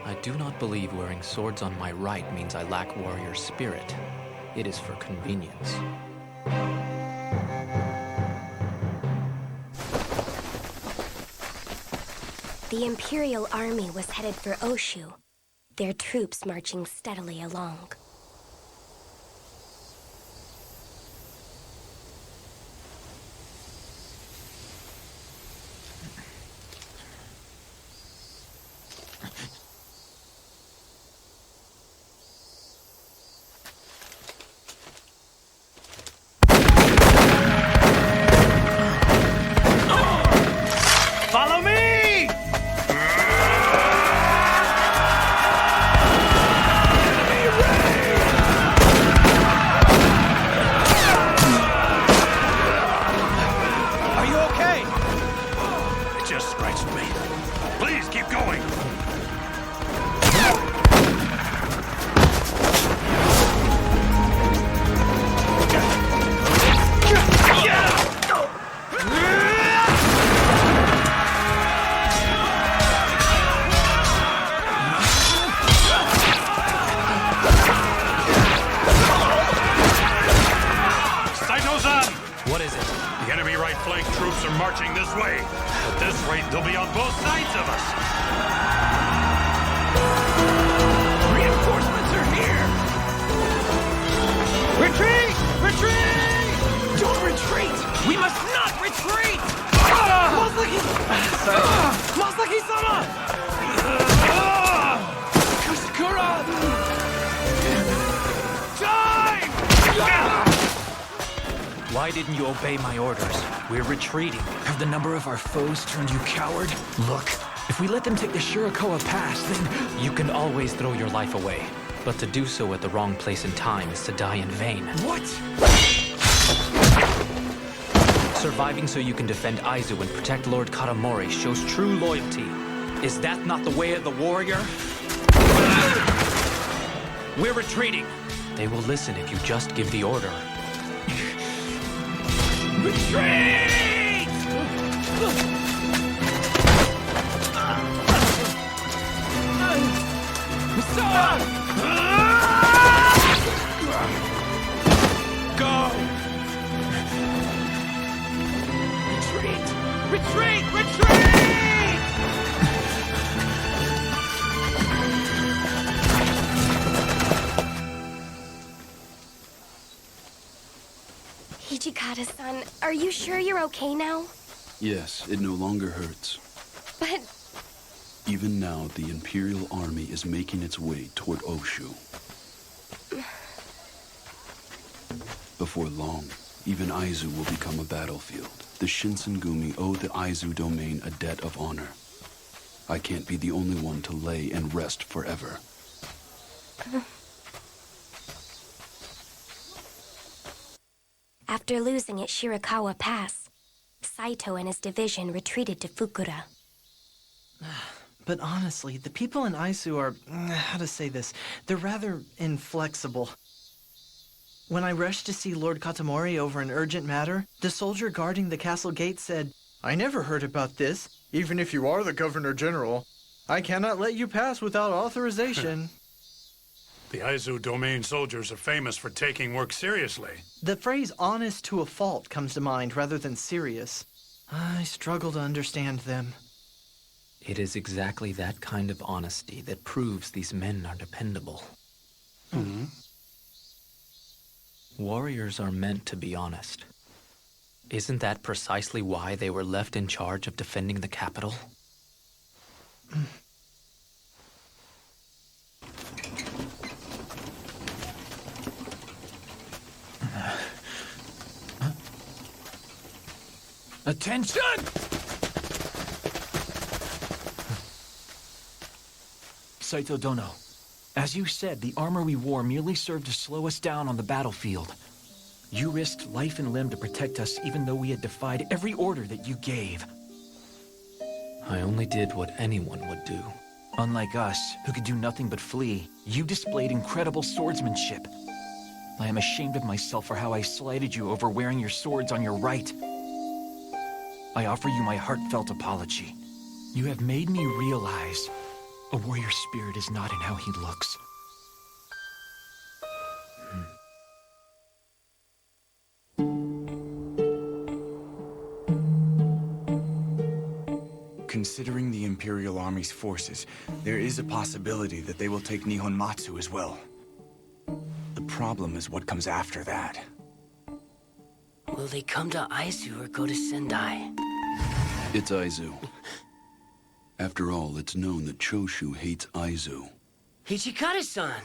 I do not believe wearing swords on my right means I lack warrior spirit. It is for convenience. The Imperial Army was headed for Oshu, their troops marching steadily along. Follow me! Are you okay? It just scratched me. Please keep going. What is it? The enemy right flank troops are marching this way. At this rate, they'll be on both sides of us. Reinforcements are here! Retreat! Retreat! Don't retreat! We must not retreat! Masaki-sama! Kushikura! Time! Why didn't you obey my orders? We're retreating. Have the number of our foes turned you coward? Look, if we let them take the Shirakawa Pass, then... You can always throw your life away. But to do so at the wrong place and time is to die in vain. What? Surviving so you can defend Aizu and protect Lord Katamori shows true loyalty. Is that not the way of the warrior? We're retreating. They will listen if you just give the order. Retreat! Go! Retreat! Retreat! Hijikata-san, are you sure you're okay now? Yes, it no longer hurts. But Even now, the Imperial Army is making its way toward Oshu. Before long, even Aizu will become a battlefield. The Shinsengumi owe the Aizu domain a debt of honor. I can't be the only one to lay and rest forever. after losing at Shirakawa Pass, Saito and his division retreated to Fukura. But honestly, the people in Aizu are, how to say this, they're rather inflexible. When I rushed to see Lord Katamori over an urgent matter, the soldier guarding the castle gate said, "I never heard about this. Even if you are the Governor General, I cannot let you pass without authorization." The Aizu domain soldiers are famous for taking work seriously. The phrase honest to a fault comes to mind rather than serious. I struggle to understand them. It is exactly that kind of honesty that proves these men are dependable. Mm-hmm. Warriors are meant to be honest. Isn't that precisely why they were left in charge of defending the capital? Attention! Saito Dono, as you said, the armor we wore merely served to slow us down on the battlefield. You risked life and limb to protect us even though we had defied every order that you gave. I only did what anyone would do. Unlike us, who could do nothing but flee, you displayed incredible swordsmanship. I am ashamed of myself for how I slighted you over wearing your swords on your right. I offer you my heartfelt apology. You have made me realize a warrior's spirit is not in how he looks. Considering the Imperial Army's forces, there is a possibility that they will take Nihonmatsu as well. The problem is what comes after that. Will they come to Aizu or go to Sendai? It's Aizu. After all, it's known that Choshu hates Aizu. Hichikata-san!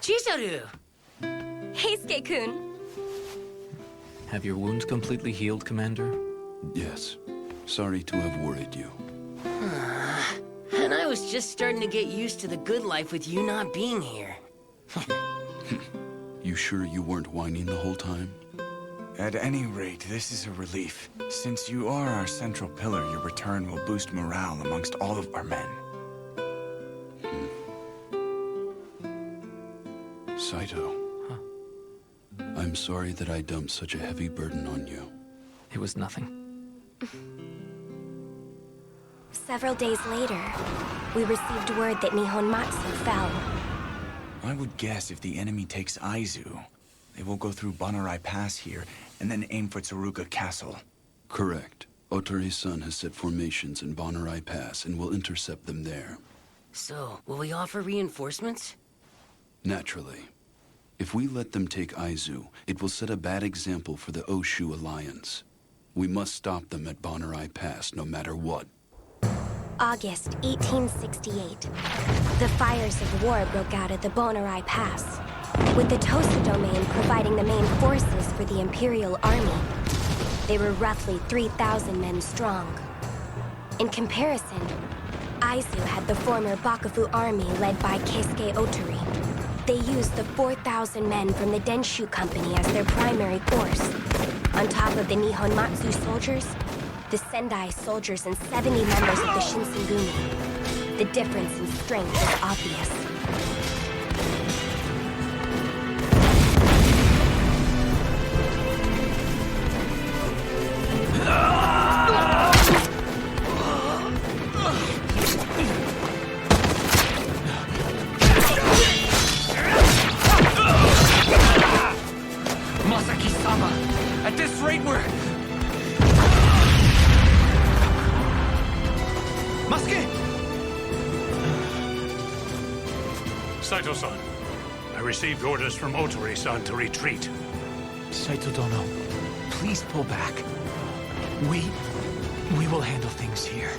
Chisaru! Heisuke-kun! Have your wounds completely healed, Commander? Yes. Sorry to have worried you. And I was just starting to get used to the good life with you not being here. You sure you weren't whining the whole time? At any rate, this is a relief. Since you are our central pillar, your return will boost morale amongst all of our men. Saito. Huh? I'm sorry that I dumped such a heavy burden on you. It was nothing. Several days later, we received word that Nihonmatsu fell. I would guess if the enemy takes Aizu, they will go through Bonarai Pass here and then aim for Tsuruga Castle. Correct. Otori's son has set formations in Bonarai Pass and will intercept them there. So, will we offer reinforcements? Naturally. If we let them take Aizu, it will set a bad example for the Oshu Alliance. We must stop them at Bonarai Pass no matter what. August 1868. The fires of war broke out at the Bonarai Pass, with the Tosa domain providing the main forces for the Imperial Army. They were roughly 3,000 men strong. In comparison, Aizu had the former Bakufu army led by Keisuke Otori. They used the 4,000 men from the Denshu Company as their primary force. On top of the Nihonmatsu soldiers, the Sendai soldiers and 70 members of the Shinsengumi. The difference in strength is obvious. Masaki-sama! At this rate, we're... Saito-san, I received orders from Otori-san to retreat. Saito Dono, please pull back. We will handle things here.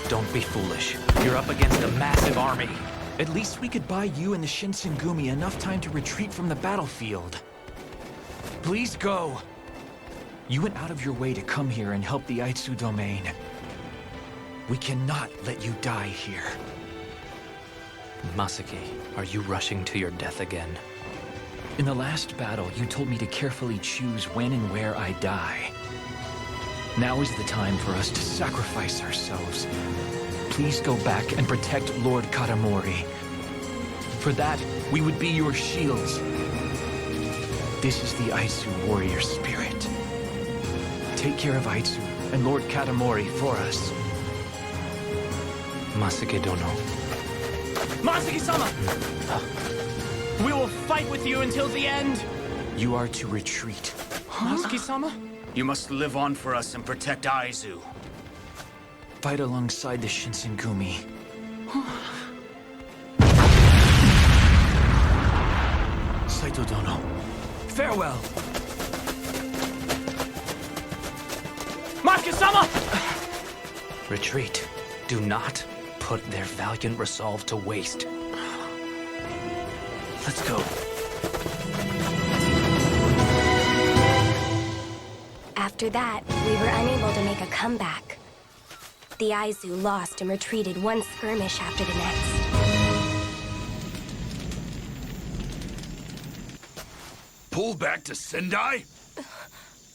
Don't be foolish. You're up against a massive army. At least we could buy you and the Shinsengumi enough time to retreat from the battlefield. Please go. You went out of your way to come here and help the Aitsu domain. We cannot let you die here. Masaki, are you rushing to your death again? In the last battle, you told me to carefully choose when and where I die. Now is the time for us to sacrifice ourselves. Please go back and protect Lord Katamori. For that, we would be your shields. This is the Aitsu warrior spirit. Take care of Aitsu and Lord Katamori for us. Masaki Dono. Masaki-sama! We will fight with you until the end! You are to retreat. Masaki-sama? You must live on for us and protect Aizu. Fight alongside the Shinsengumi. Saito Dono, farewell! Masaki-sama! Retreat. Do not put their valiant resolve to waste. Let's go. After that, we were unable to make a comeback. The Aizu lost and retreated one skirmish after the next. Pull back to Sendai?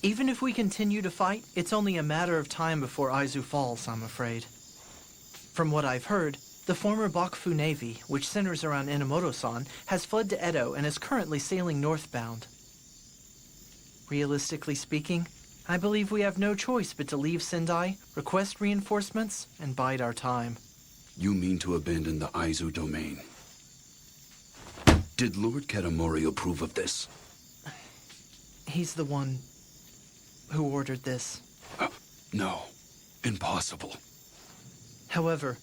Even if we continue to fight, it's only a matter of time before Aizu falls, I'm afraid. From what I've heard, the former Bakufu Navy, which centers around Inamoto-san, has fled to Edo and is currently sailing northbound. Realistically speaking, I believe we have no choice but to leave Sendai, request reinforcements, and bide our time. You mean to abandon the Aizu domain? Did Lord Katamori approve of this? He's the one who ordered this. No. Impossible. However,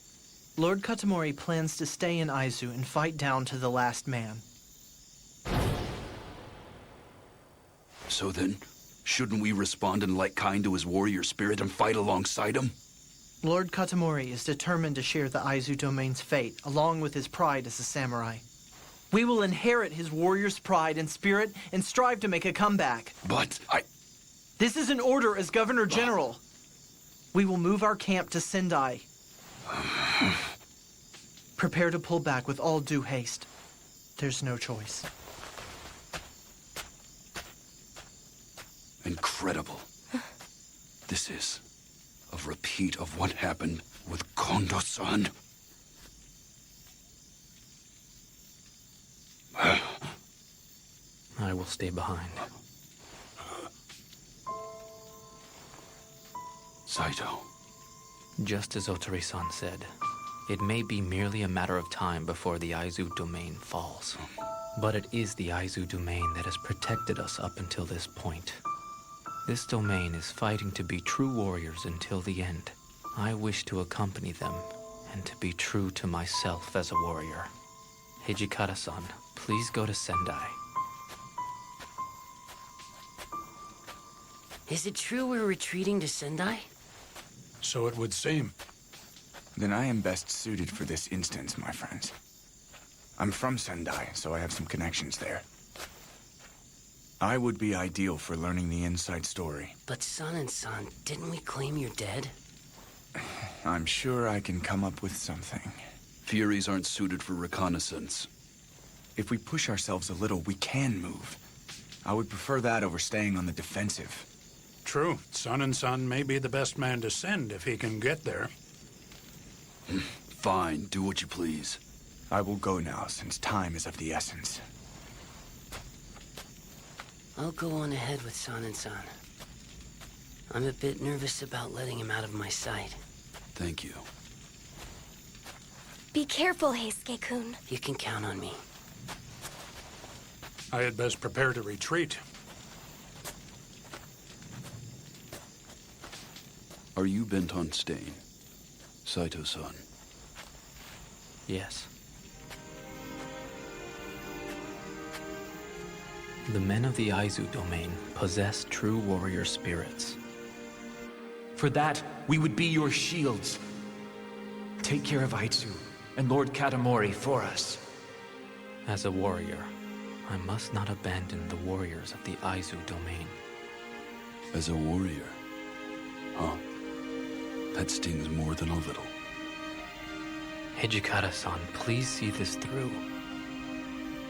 Lord Katamori plans to stay in Aizu and fight down to the last man. So then, shouldn't we respond in like kind to his warrior spirit and fight alongside him? Lord Katamori is determined to share the Aizu domain's fate, along with his pride as a samurai. We will inherit his warrior's pride and spirit and strive to make a comeback. But This is an order as Governor General. We will move our camp to Sendai. Prepare to pull back with all due haste. There's no choice. Incredible. This is a repeat of what happened with Kondo-san. I will stay behind. Saito. Just as Otori-san said, it may be merely a matter of time before the Aizu domain falls. But it is the Aizu domain that has protected us up until this point. This domain is fighting to be true warriors until the end. I wish to accompany them and to be true to myself as a warrior. Hijikata-san, please go to Sendai. Is it true we're retreating to Sendai? So it would seem. Then I am best suited for this instance, my friends. I'm from Sendai, so I have some connections there. I would be ideal for learning the inside story. But Sun and Sun, didn't we claim you're dead? I'm sure I can come up with something. Furies aren't suited for reconnaissance. If we push ourselves a little, we can move. I would prefer that over staying on the defensive. True. Sun and Sun may be the best man to send if he can get there. Fine, do what you please. I will go now, since time is of the essence. I'll go on ahead with Sun and Sun. I'm a bit nervous about letting him out of my sight. Thank you. Be careful, Heisuke-kun. You can count on me. I had best prepare to retreat. Are you bent on staying, Saito-san? Yes. The men of the Aizu domain possess true warrior spirits. For that, we would be your shields. Take care of Aizu and Lord Katamori for us. As a warrior, I must not abandon the warriors of the Aizu domain. As a warrior? Huh. That stings more than a little. Hijikata-san, please see this through.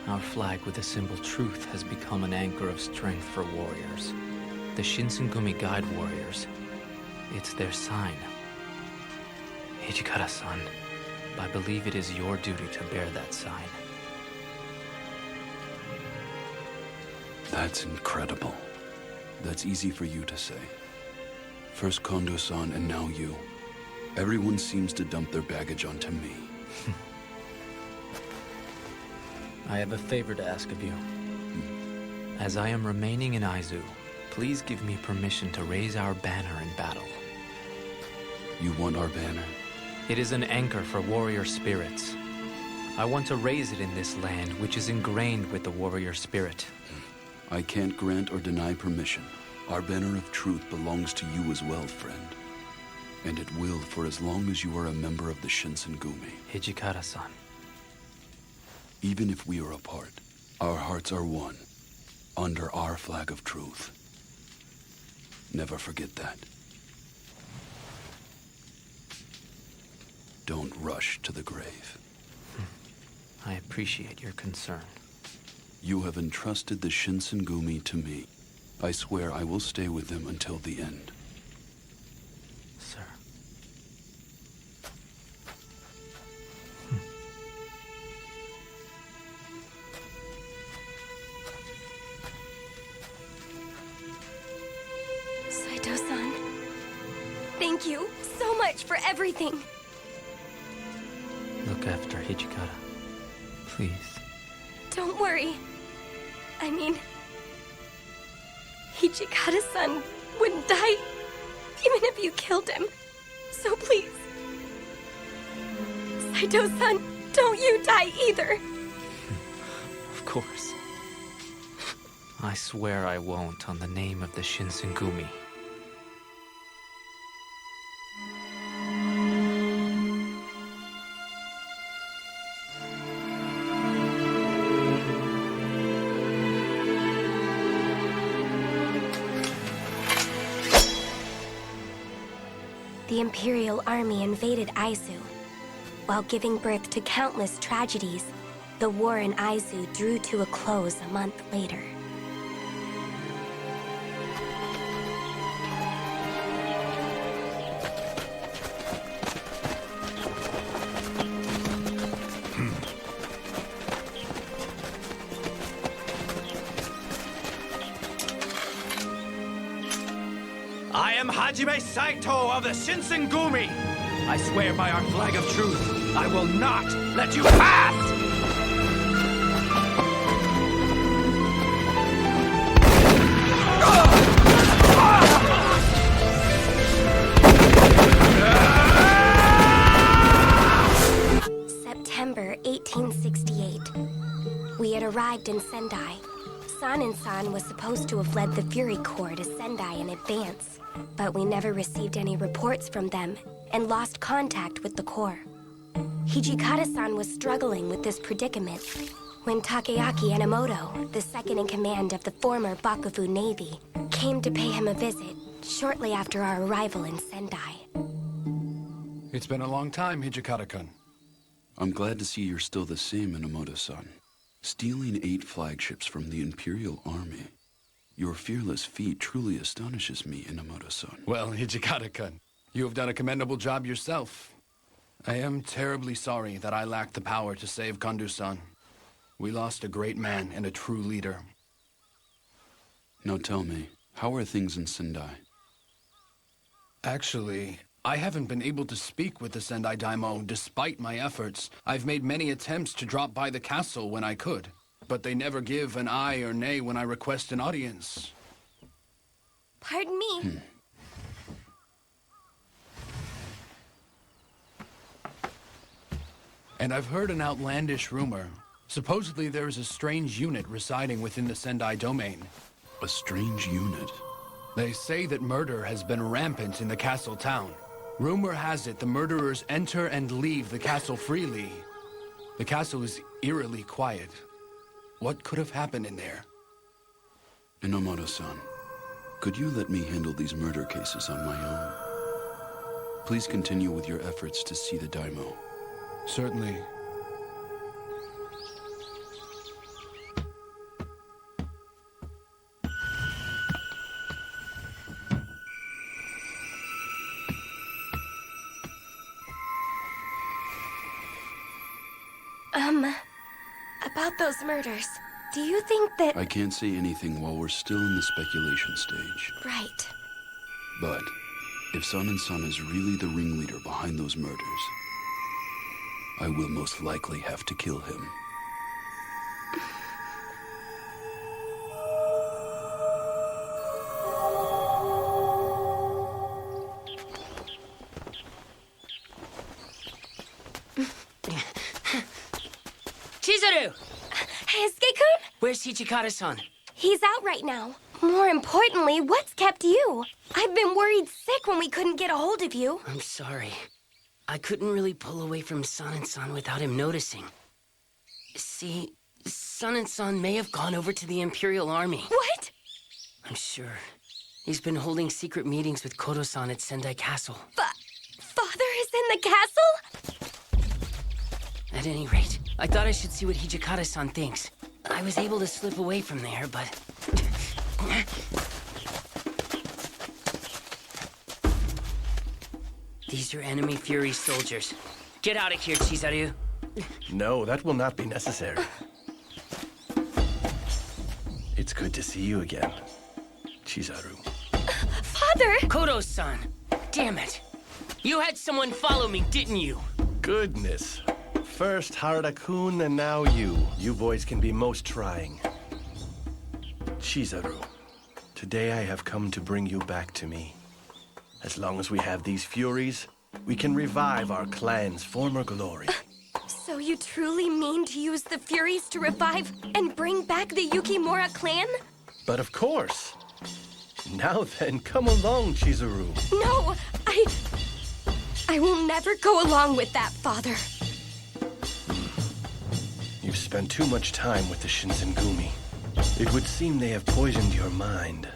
Our flag with the symbol truth has become an anchor of strength for warriors. The Shinsengumi Guide Warriors. It's their sign. Hijikata-san, I believe it is your duty to bear that sign. That's incredible. That's easy for you to say. First Kondo-san and now you. Everyone seems to dump their baggage onto me. I have a favor to ask of you. As I am remaining in Aizu, please give me permission to raise our banner in battle. You want our banner? It is an anchor for warrior spirits. I want to raise it in this land, which is ingrained with the warrior spirit. I can't grant or deny permission. Our banner of truth belongs to you as well, friend. And it will for as long as you are a member of the Shinsengumi. Hijikata-san. Even if we are apart, our hearts are one, under our flag of truth. Never forget that. Don't rush to the grave. I appreciate your concern. You have entrusted the Shinsengumi to me. I swear I will stay with them until the end. Sir. Saito-san, thank you so much for everything. Look after Hijikata, please. Don't worry. I mean, Hijikata-san wouldn't die even if you killed him. So please, Saito-san, don't you die either. Of course. I swear I won't on the name of the Shinsengumi. The Imperial Army invaded Aizu. While giving birth to countless tragedies, the war in Aizu drew to a close a month later. I am Hajime Saito of the Shinsengumi. I swear by our flag of truth, I will not let you pass! September 1868. We had arrived in Sendai. San was supposed to have led the Fury Corps to Sendai in advance, but we never received any reports from them and lost contact with the Corps. Hijikata-san was struggling with this predicament when Takeaki Enomoto, the second in command of the former Bakufu Navy, came to pay him a visit shortly after our arrival in Sendai. It's been a long time, Hijikata-kun. I'm glad to see you're still the same, Enomoto-san. Stealing 8 flagships from the Imperial Army. Your fearless feat truly astonishes me, Enomoto-san. Well, Hijikata-kun, you have done a commendable job yourself. I am terribly sorry that I lacked the power to save Kondo-san. We lost a great man and a true leader. Now tell me, how are things in Sendai? Actually, I haven't been able to speak with the Sendai Daimyo despite my efforts. I've made many attempts to drop by the castle when I could, but they never give an aye or nay when I request an audience. Pardon me. And I've heard an outlandish rumor. Supposedly there is a strange unit residing within the Sendai domain. A strange unit? They say that murder has been rampant in the castle town. Rumor has it the murderers enter and leave the castle freely. The castle is eerily quiet. What could have happened in there? Inomoto-san, could you let me handle these murder cases on my own? Please continue with your efforts to see the daimyo. Certainly. About those murders, do you think that... I can't say anything while we're still in the speculation stage. Right. But if Sun-and-Sun is really the ringleader behind those murders, I will most likely have to kill him. Chizuru! Heisuke-kun? Where's Hichikata-san? He's out right now. More importantly, what's kept you? I've been worried sick when we couldn't get a hold of you. I'm sorry. I couldn't really pull away from Sun-and-Sun without him noticing. See, Sun-and-Sun may have gone over to the Imperial Army. What? I'm sure. He's been holding secret meetings with Kodo-san at Sendai Castle. Father is in the castle? At any rate, I thought I should see what Hijikata-san thinks. I was able to slip away from there, but... These are enemy Fury soldiers. Get out of here, Chizuru. No, that will not be necessary. It's good to see you again, Chizuru. Father! Kodo-san! Damn it! You had someone follow me, didn't you? Goodness. First Harada-kun and now you. You boys can be most trying. Chizuru, today I have come to bring you back to me. As long as we have these Furies, we can revive our clan's former glory. So you truly mean to use the Furies to revive and bring back the Yukimura clan? But of course. Now then, come along, Chizuru. No, I will never go along with that, Father. You've spent too much time with the Shinsengumi. It would seem they have poisoned your mind.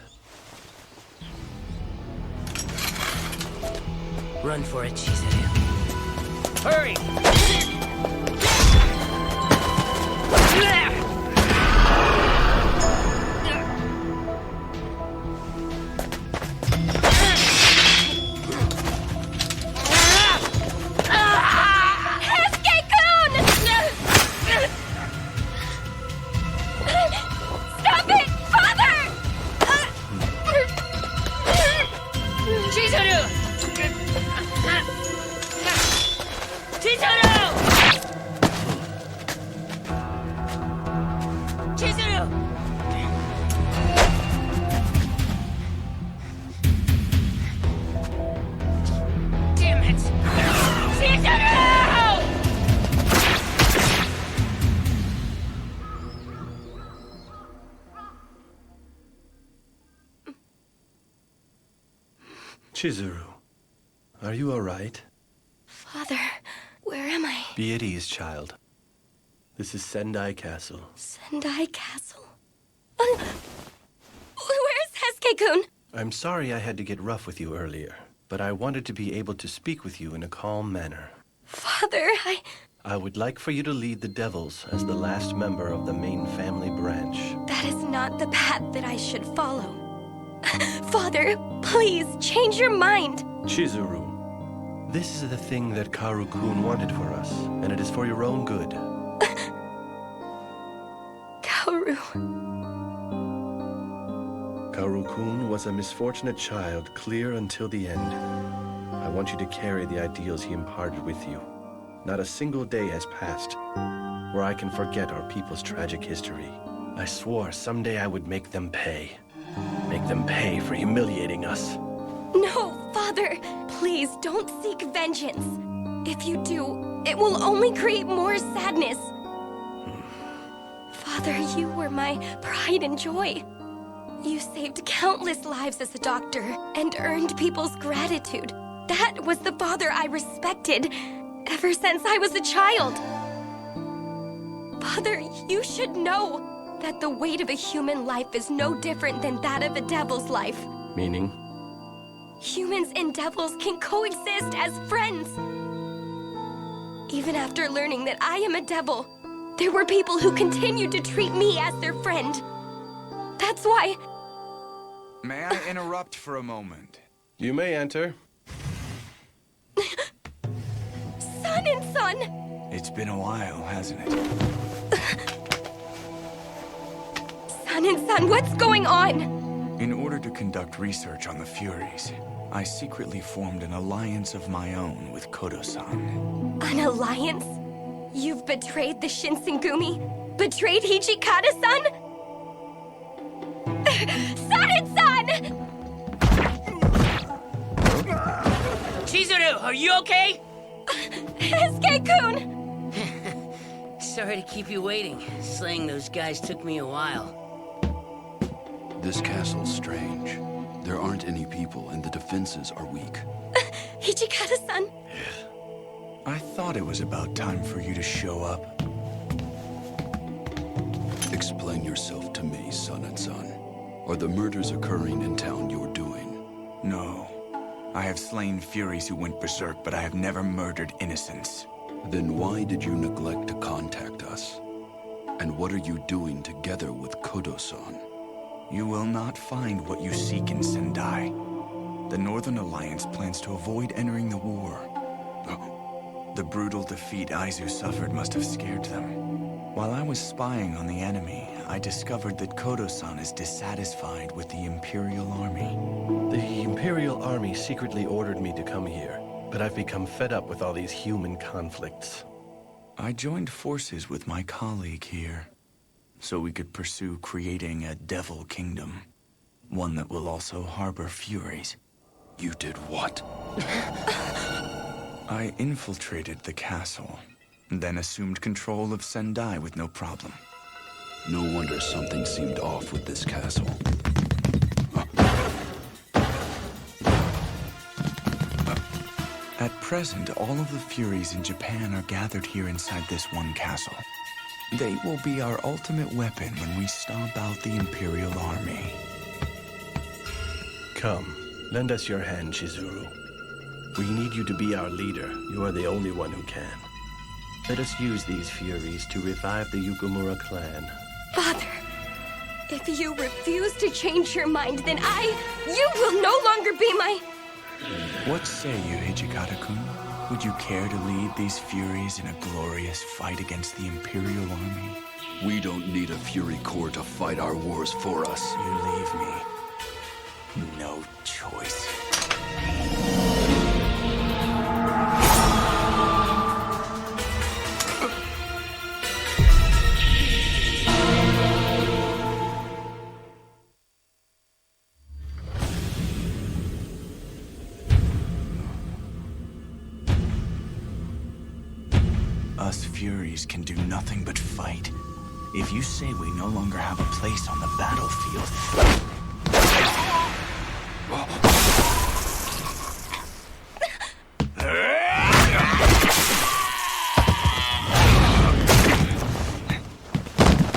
Run for it, Chizuru. Hurry! Stop it, Father! Chizuru! Chizuru! Chizuru! Damn it! Chizuru! Chizuru, are you all right? Father, where am I? Be at ease, child. This is Sendai Castle. Sendai Castle? Where's Heisuke-kun? I'm sorry I had to get rough with you earlier, but I wanted to be able to speak with you in a calm manner. Father, I would like for you to lead the Devils as the last member of the main family branch. That is not the path that I should follow. Father, please change your mind. Chizuru, this is the thing that Karu-kun wanted for us, and it is for your own good. Kaoru. Karu-kun was a misfortunate child, clear until the end. I want you to carry the ideals he imparted with you. Not a single day has passed where I can forget our people's tragic history. I swore someday I would make them pay. Make them pay for humiliating us. No, Father, please don't seek vengeance. If you do, it will only create more sadness. Father, you were my pride and joy. You saved countless lives as a doctor and earned people's gratitude. That was the father I respected ever since I was a child. Father, you should know that the weight of a human life is no different than that of a devil's life. Meaning? Humans and devils can coexist as friends. Even after learning that I am a devil, there were people who continued to treat me as their friend. That's why... May I interrupt for a moment? You may enter. Son and son! It's been a while, hasn't it? Son and son, what's going on? In order to conduct research on the Furies, I secretly formed an alliance of my own with Kodo-san. An alliance? You've betrayed the Shinsengumi? Betrayed Hijikata-san? Son and son! Chizuru, are you okay? SK-kun! Sorry to keep you waiting. Slaying those guys took me a while. This castle's strange. There aren't any people, and the defenses are weak. Hijikata-san? I thought it was about time for you to show up. Explain yourself to me, son and son. Are the murders occurring in town you're doing? No. I have slain Furies who went berserk, but I have never murdered innocents. Then why did you neglect to contact us? And what are you doing together with Kodo-san? You will not find what you seek in Sendai. The Northern Alliance plans to avoid entering the war. The brutal defeat Aizu suffered must have scared them. While I was spying on the enemy, I discovered that Kodo-san is dissatisfied with the Imperial Army. The Imperial Army secretly ordered me to come here, but I've become fed up with all these human conflicts. I joined forces with my colleague here, so we could pursue creating a devil kingdom. One that will also harbor Furies. You did what? I infiltrated the castle, then assumed control of Sendai with no problem. No wonder something seemed off with this castle. At present, all of the Furies in Japan are gathered here inside this one castle. They will be our ultimate weapon when we stomp out the Imperial Army. Come, lend us your hand, Chizuru. We need you to be our leader. You are the only one who can. Let us use these Furies to revive the Yukimura clan. Father, if you refuse to change your mind, then you will no longer be my... What say you, Hijikata-kun? Would you care to lead these Furies in a glorious fight against the Imperial Army? We don't need a Fury Corps to fight our wars for us. You leave me no choice. Us Furies can do nothing but fight. If you say we no longer have a place on the battlefield...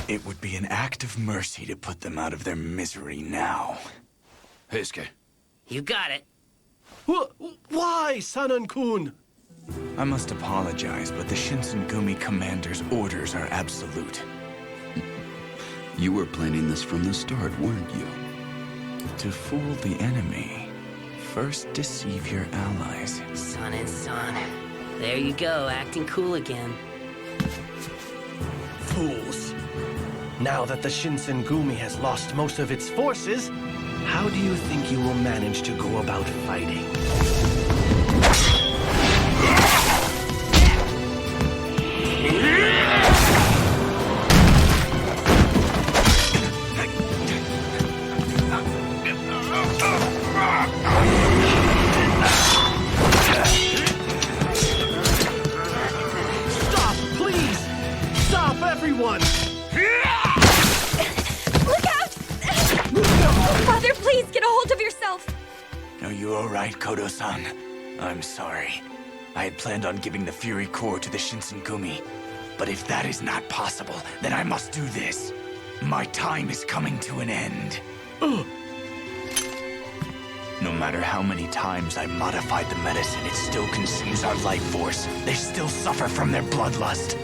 It would be an act of mercy to put them out of their misery now. Heisuke. You got it. Why, Sanan-kun? I must apologize, but the Shinsengumi commander's orders are absolute. You were planning this from the start, weren't you? To fool the enemy, first deceive your allies. Son and son. There you go, acting cool again. Fools. Now that the Shinsengumi has lost most of its forces, how do you think you will manage to go about fighting? Stop, please! Stop, everyone! you all right, Kodo-san? I'm sorry. I had planned on giving the Fury Core to the Shinsengumi. But if that is not possible, then I must do this. My time is coming to an end. No matter how many times I modified the medicine, it still consumes our life force. They still suffer from their bloodlust.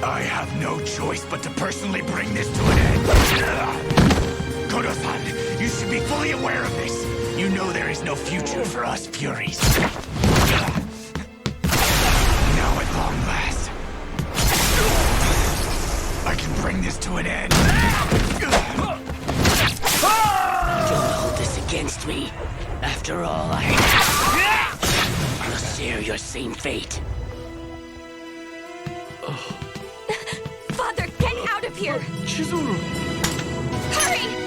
I have no choice but to personally bring this to an end. Kodo-san, you should be fully aware of this. You know there is no future for us Furies. Now at long last, I can bring this to an end. Don't hold this against me. After all, I will share your same fate. Father, get out of here! Chizuru! Hurry!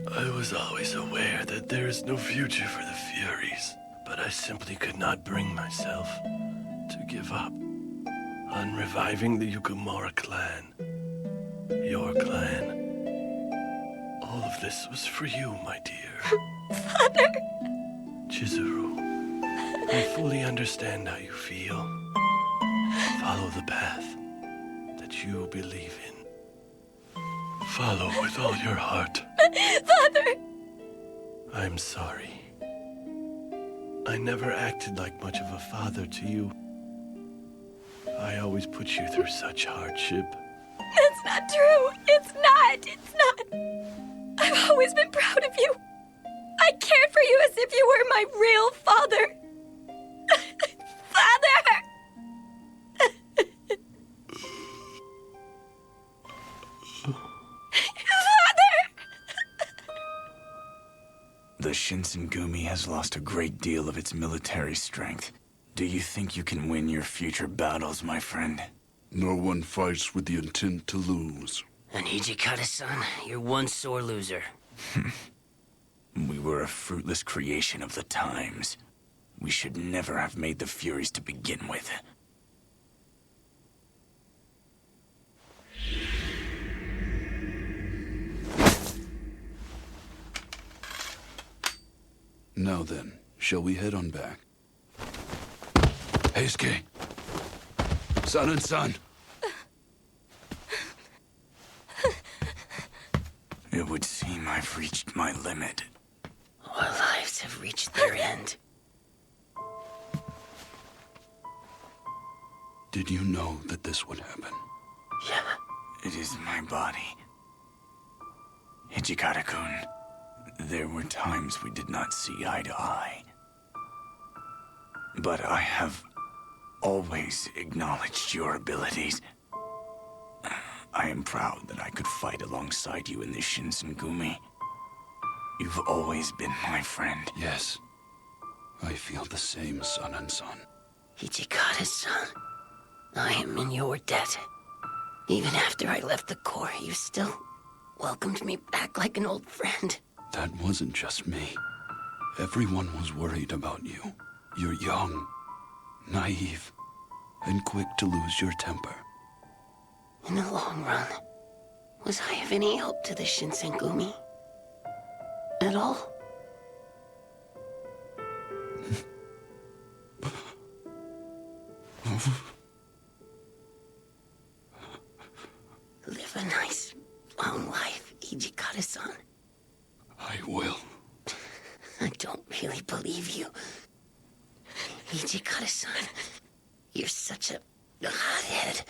I was always aware that there is no future for the Furies, but I simply could not bring myself to give up on reviving the Yukimura clan. Your clan. All of this was for you, my dear. Father! Chizuru, I fully understand how you feel. Follow the path that you believe in. Follow with all your heart. Father! I'm sorry. I never acted like much of a father to you. I always put you through such hardship. That's not true. It's not. I've always been proud of you. I cared for you as if you were my real father. Father! The Shinsengumi has lost a great deal of its military strength. Do you think you can win your future battles, my friend? No one fights with the intent to lose. And Hijikata-san, you're one sore loser. We were a fruitless creation of the times. We should never have made the Furies to begin with. Now then, shall we head on back? Heisuke! Son and son! It would seem I've reached my limit. Our lives have reached their end. Did you know that this would happen? Yeah. It is my body. Hijikata-kun, there were times we did not see eye to eye. But I have always acknowledged your abilities. I am proud that I could fight alongside you in the Shinsengumi. You've always been my friend. Yes. I feel the same, son and son. Hijikata-san, I am in your debt. Even after I left the Corps, you still welcomed me back like an old friend. That wasn't just me. Everyone was worried about you. You're young, naive, and quick to lose your temper. In the long run, was I of any help to the Shinsengumi? At all? Live a nice, long life, Hijikata-san. I will. I don't really believe you. Hijikata-san, you're such a hothead.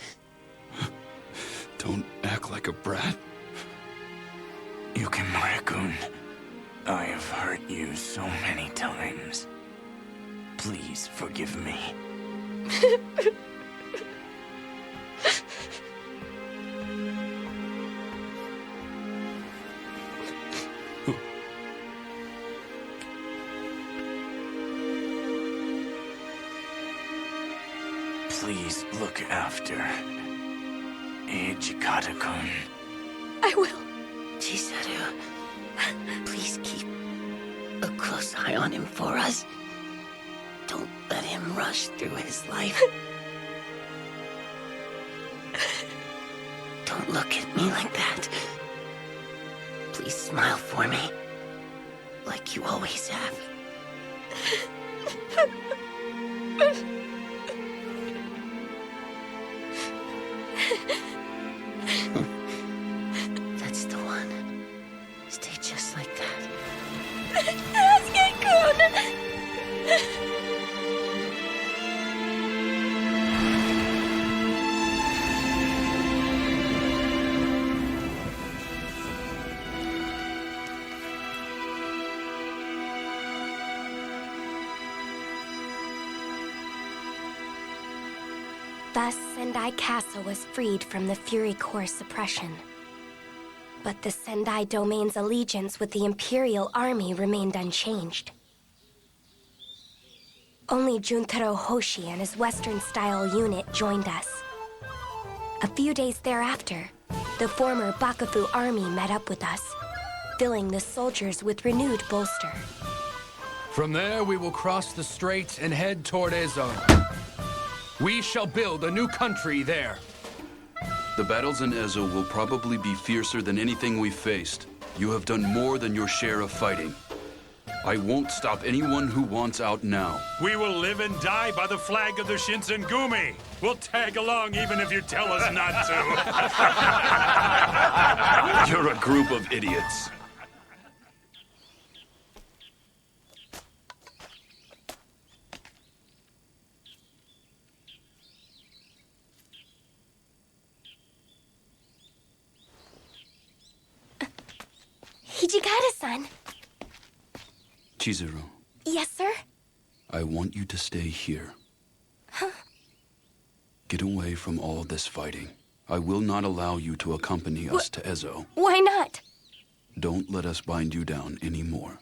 Don't act like a brat. Yukimura-kun, I have hurt you so many times. Please forgive me. Please look after Hijikata-kun. I will. Chisaru, please keep a close eye on him for us. Don't let him rush through his life. Don't look at me like that. Please smile for me, like you always have. That's the one. Stay just like that. Sasuke-kun! Thus, Sendai Castle was freed from the Fury Corps suppression. But the Sendai Domain's allegiance with the Imperial Army remained unchanged. Only Juntaro Hoshi and his Western-style unit joined us. A few days thereafter, the former Bakufu army met up with us, filling the soldiers with renewed bolster. From there, we will cross the strait and head toward Ezo. We shall build a new country there. The battles in Ezo will probably be fiercer than anything we've faced. You have done more than your share of fighting. I won't stop anyone who wants out now. We will live and die by the flag of the Shinsengumi. We'll tag along even if you tell us not to. You're a group of idiots. Hijikata-san. Chizuru, Yes, sir? I want you to stay here. Huh? Get away from all this fighting. I will not allow you to accompany us to Ezo. Why not? Don't let us bind you down anymore.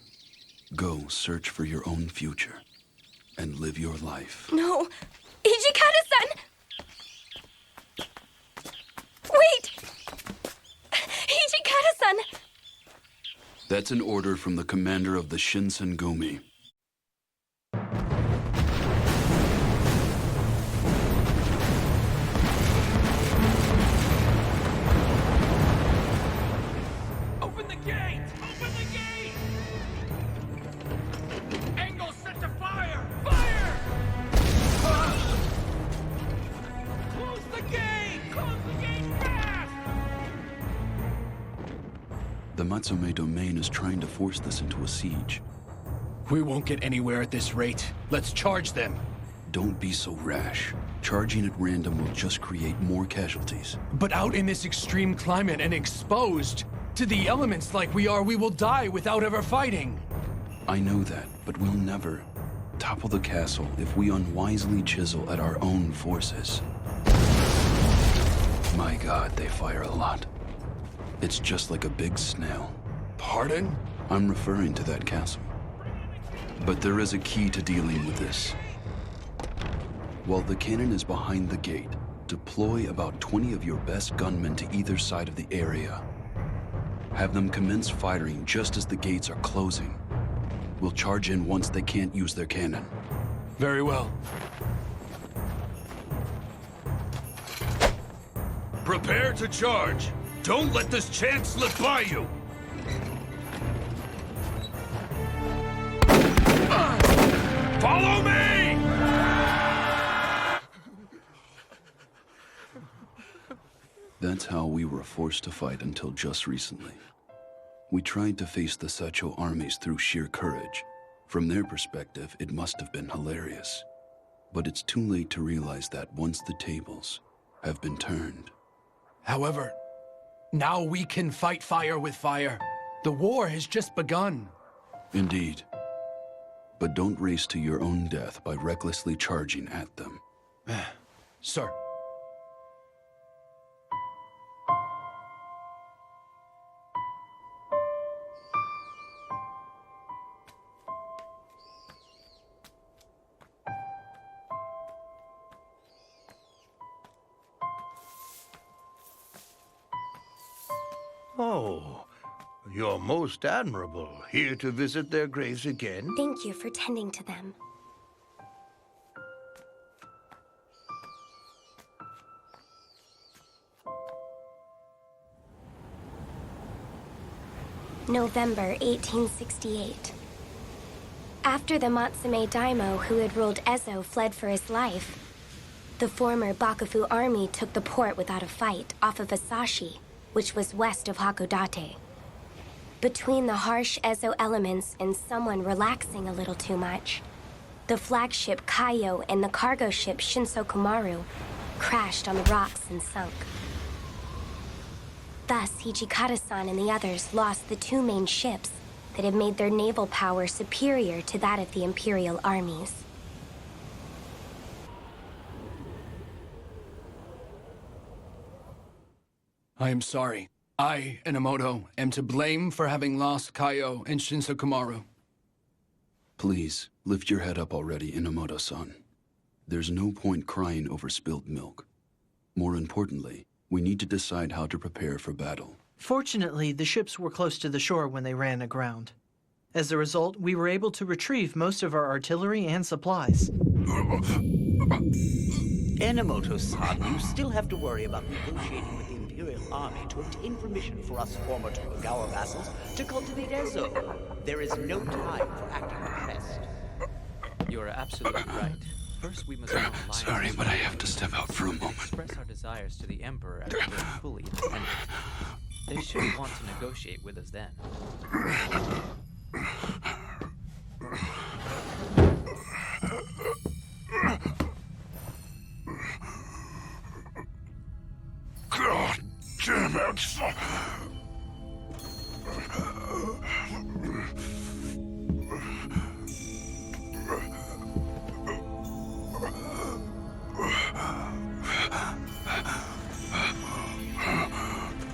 Go search for your own future and live your life. No. Hijikata-san! Wait! Hijikata-san! That's an order from the commander of the Shinsengumi. Open the gate! Open the gate! Angle set to fire! Fire! Close the gate! Close the gate fast! The Matsume domain is trying to force this into a siege. We won't get anywhere at this rate. Let's charge them. Don't be so rash. Charging at random will just create more casualties. But out in this extreme climate and exposed to the elements like we are, we will die without ever fighting. I know that, but we'll never topple the castle if we unwisely chisel at our own forces. My God, they fire a lot. It's just like a big snail. Pardon? I'm referring to that castle. But there is a key to dealing with this. While the cannon is behind the gate, deploy about 20 of your best gunmen to either side of the area. Have them commence firing just as the gates are closing. We'll charge in once they can't use their cannon. Very well. Prepare to charge. Don't let this chance slip by you. Follow me! That's how we were forced to fight until just recently. We tried to face the Sacho armies through sheer courage. From their perspective, it must have been hilarious. But it's too late to realize that once the tables have been turned. However, now we can fight fire with fire. The war has just begun. Indeed. But don't race to your own death by recklessly charging at them. Sir. Oh, you're most admirable. Here to visit their graves again? Thank you for tending to them. November 1868. After the Matsume Daimyo who had ruled Ezo fled for his life, the former Bakufu army took the port without a fight off of Asashi, which was west of Hakodate. Between the harsh Ezo elements and someone relaxing a little too much, the flagship Kaio and the cargo ship Shinsokumaru crashed on the rocks and sunk. Thus, Hijikata-san and the others lost the two main ships that had made their naval power superior to that of the Imperial armies. I am sorry. I, Enomoto, am to blame for having lost Kaio and Shinsokumaru. Please, lift your head up already, Enomoto-san. There's no point crying over spilled milk. More importantly, we need to decide how to prepare for battle. Fortunately, the ships were close to the shore when they ran aground. As a result, we were able to retrieve most of our artillery and supplies. Enomoto-san, you still have to worry about negotiating with the Imperial Army to obtain permission for us former Tokugawa vassals to cultivate Ezo. There is no time for acting repressed. You are absolutely right. First, we must form alliances. Sorry, but I have to step out for a moment. Express our desires to the Emperor as we are fully independent. They should want to negotiate with us then. God damn it!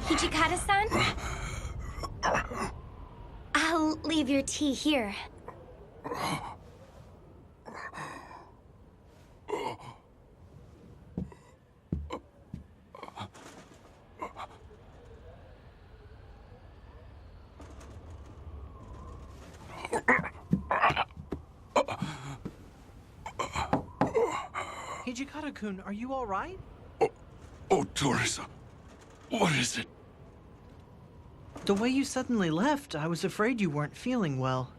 Hijikata-san? I'll leave your tea here. Hijikata-kun, are you all right? Oh, Teresa, what is it? The way you suddenly left, I was afraid you weren't feeling well.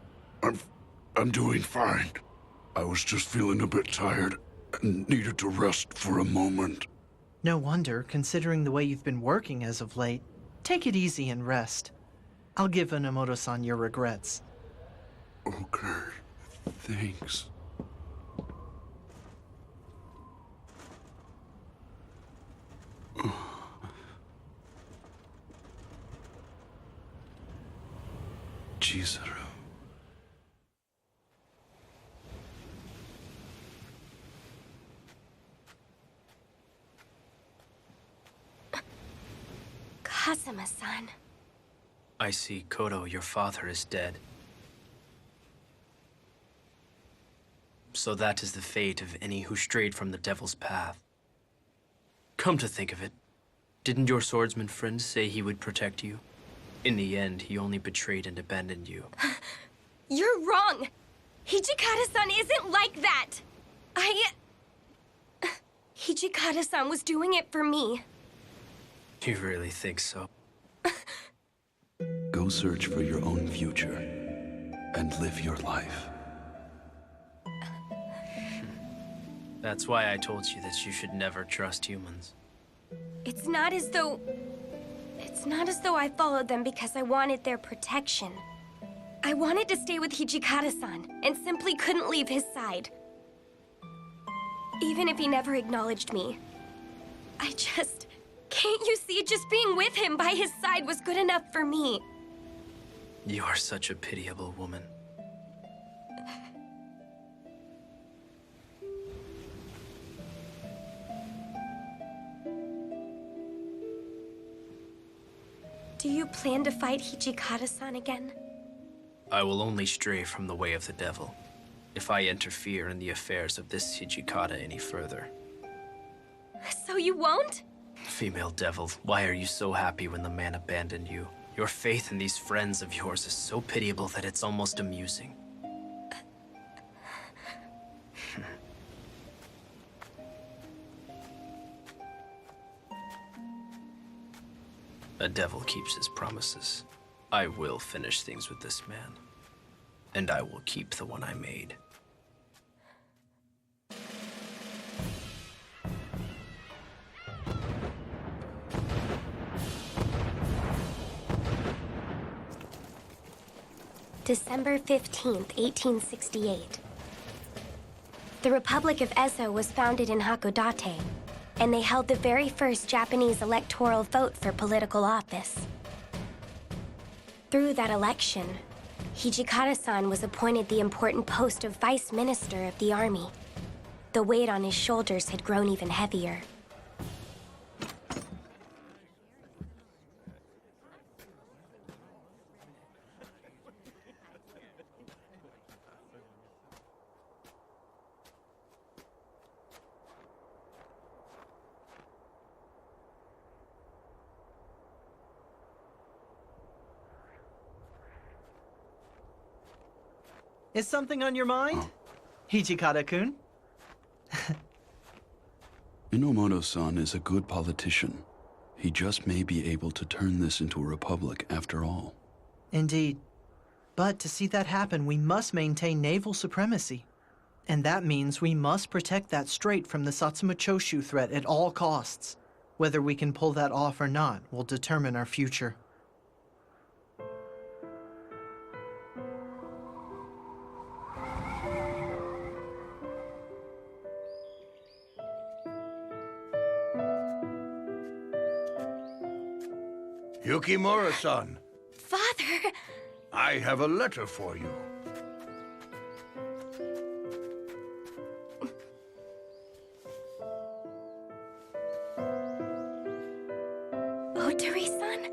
I'm doing fine. I was just feeling a bit tired and needed to rest for a moment. No wonder, considering the way you've been working as of late. Take it easy and rest. I'll give Enomoto-san your regrets. Okay, thanks. Chizuru. Kazuma-san. I see, Kodo, your father is dead. So that is the fate of any who strayed from the devil's path. Come to think of it, didn't your swordsman friend say he would protect you? In the end, he only betrayed and abandoned you. You're wrong! Hijikata-san isn't like that! Hijikata-san was doing it for me. You really think so? Go search for your own future and live your life. That's why I told you that you should never trust humans. It's not as though I followed them because I wanted their protection. I wanted to stay with Hijikata-san and simply couldn't leave his side. Even if he never acknowledged me. Can't you see, just being with him by his side was good enough for me. You are such a pitiable woman. Do you plan to fight Hijikata-san again? I will only stray from the way of the devil if I interfere in the affairs of this Hijikata any further. So you won't? Female devil, why are you so happy when the man abandoned you? Your faith in these friends of yours is so pitiable that it's almost amusing. A devil keeps his promises. I will finish things with this man. And I will keep the one I made. December 15th, 1868. The Republic of Ezo was founded in Hakodate, and they held the very first Japanese electoral vote for political office. Through that election, Hijikata-san was appointed the important post of Vice Minister of the Army. The weight on his shoulders had grown even heavier. Is something on your mind? Hijikata-kun? Inomoto-san is a good politician. He just may be able to turn this into a republic after all. Indeed. But to see that happen, we must maintain naval supremacy. And that means we must protect that strait from the Satsuma Choshu threat at all costs. Whether we can pull that off or not will determine our future. Yukimura-san, Father! I have a letter for you. Otori-san?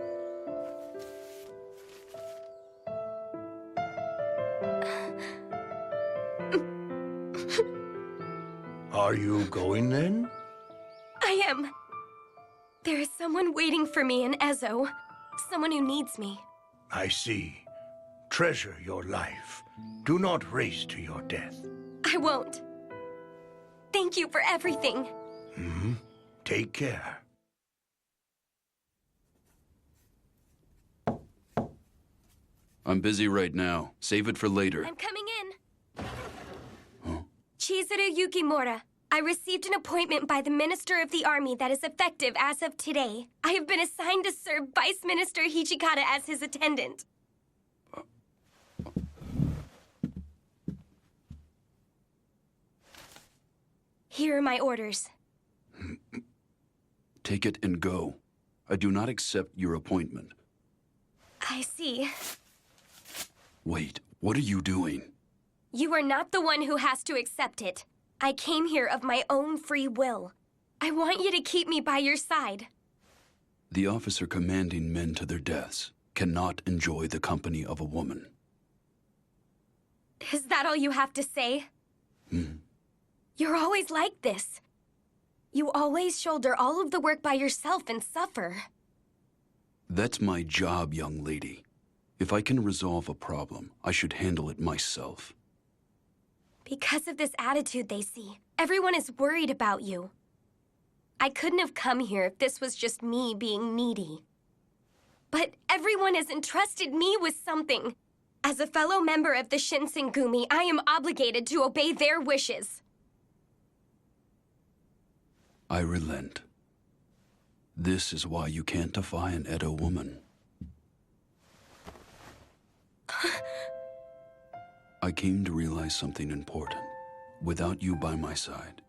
Are you going then? I am. There is someone waiting for me in Ezo. Someone who needs me. I see. Treasure your life. Do not race to your death. I won't. Thank you for everything. Take care. I'm busy right now. Save it for later. I'm coming in. Chizuru Yukimura. I received an appointment by the Minister of the Army that is effective as of today. I have been assigned to serve Vice Minister Hijikata as his attendant. Here are my orders. Take it and go. I do not accept your appointment. I see. Wait, what are you doing? You are not the one who has to accept it. I came here of my own free will. I want you to keep me by your side. The officer commanding men to their deaths cannot enjoy the company of a woman. Is that all you have to say? You're always like this. You always shoulder all of the work by yourself and suffer. That's my job, young lady. If I can resolve a problem, I should handle it myself. Because of this attitude they see, everyone is worried about you. I couldn't have come here if this was just me being needy. But everyone has entrusted me with something. As a fellow member of the Shinsengumi, I am obligated to obey their wishes. I relent. This is why you can't defy an Edo woman. I came to realize something important. Without you by my side,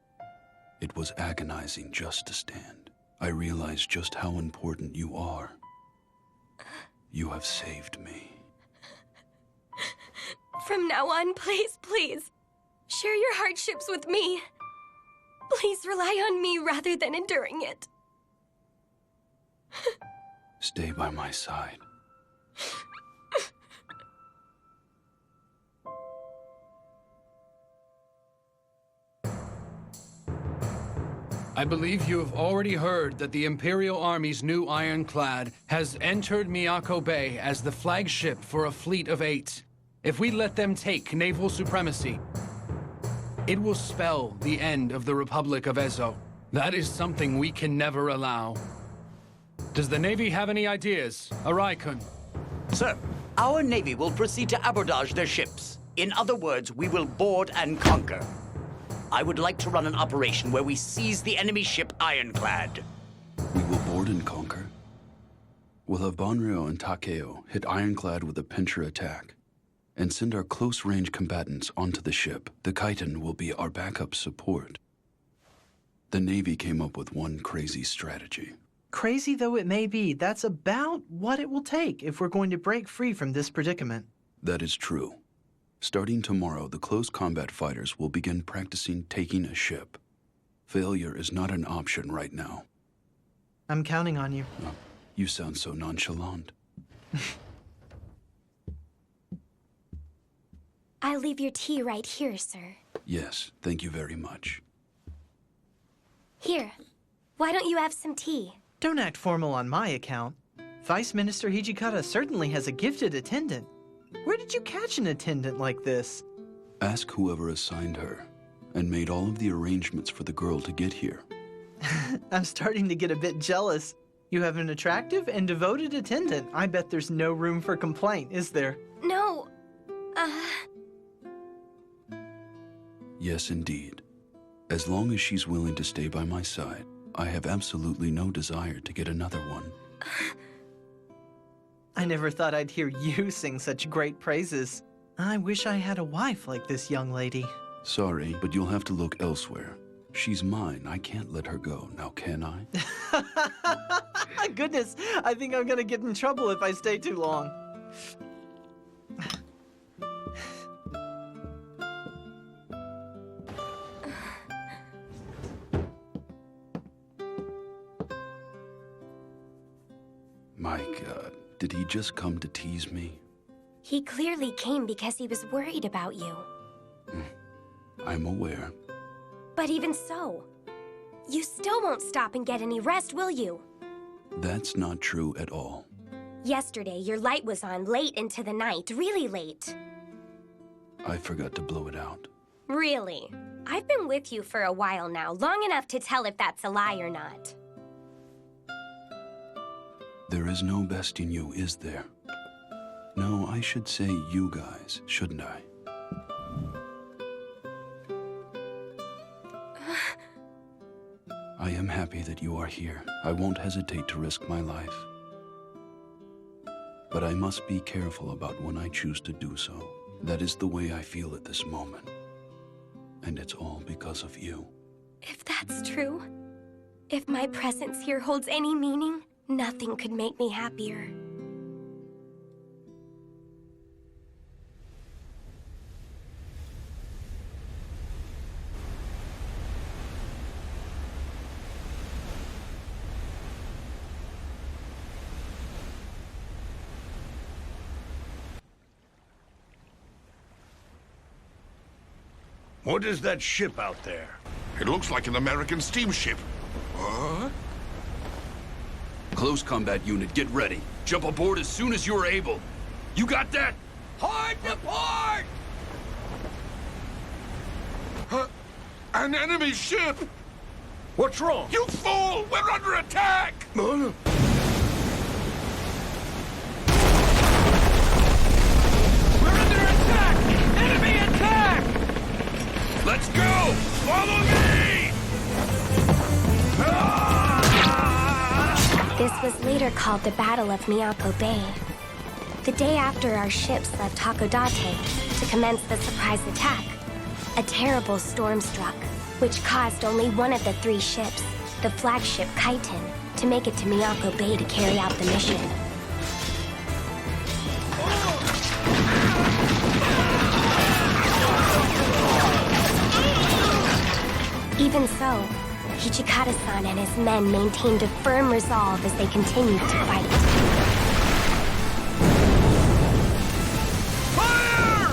it was agonizing just to stand. I realized just how important you are. You have saved me. From now on, please, please, share your hardships with me. Please rely on me rather than enduring it. Stay by my side. I believe you have already heard that the Imperial Army's new ironclad has entered Miyako Bay as the flagship for a fleet of 8. If we let them take naval supremacy, it will spell the end of the Republic of Ezo. That is something we can never allow. Does the Navy have any ideas? Arai-kun. Sir, our Navy will proceed to abordage their ships. In other words, we will board and conquer. I would like to run an operation where we seize the enemy ship Ironclad. We will board and conquer? We'll have Banryo and Takeo hit Ironclad with a pincher attack and send our close-range combatants onto the ship. The Kaiten will be our backup support. The Navy came up with one crazy strategy. Crazy though it may be, that's about what it will take if we're going to break free from this predicament. That is true. Starting tomorrow, the close combat fighters will begin practicing taking a ship. Failure is not an option right now. I'm counting on you. Oh, you sound so nonchalant. I'll leave your tea right here, sir. Yes, thank you very much. Here, why don't you have some tea? Don't act formal on my account. Vice Minister Hijikata certainly has a gifted attendant. Where did you catch an attendant like this? Ask whoever assigned her and made all of the arrangements for the girl to get here. I'm starting to get a bit jealous. You have an attractive and devoted attendant. I bet there's no room for complaint, is there? No. Yes, indeed. As long as she's willing to stay by my side, I have absolutely no desire to get another one. I never thought I'd hear you sing such great praises. I wish I had a wife like this young lady. Sorry, but you'll have to look elsewhere. She's mine. I can't let her go, now can I? Goodness, I think I'm gonna get in trouble if I stay too long. My God, did he just come to tease me? He clearly came because he was worried about you. I'm aware. But even so, you still won't stop and get any rest, will you? That's not true at all. Yesterday, your light was on late into the night, really late. I forgot to blow it out. Really? I've been with you for a while now, long enough to tell if that's a lie or not. There is no besting you, is there? No, I should say you guys, shouldn't I? I am happy that you are here. I won't hesitate to risk my life. But I must be careful about when I choose to do so. That is the way I feel at this moment. And it's all because of you. If that's true, if my presence here holds any meaning, nothing could make me happier. What is that ship out there? It looks like an American steamship. What? Close combat unit, get ready. Jump aboard as soon as you are able. You got that? Hard to port! An enemy ship! What's wrong? You fool! We're under attack! No. Let's go! Follow me! This was later called the Battle of Miyako Bay. The day after our ships left Hakodate to commence the surprise attack, a terrible storm struck, which caused only one of the 3 ships, the flagship Kaiten, to make it to Miyako Bay to carry out the mission. Even so, Hijikata-san and his men maintained a firm resolve as they continued to fight. Fire!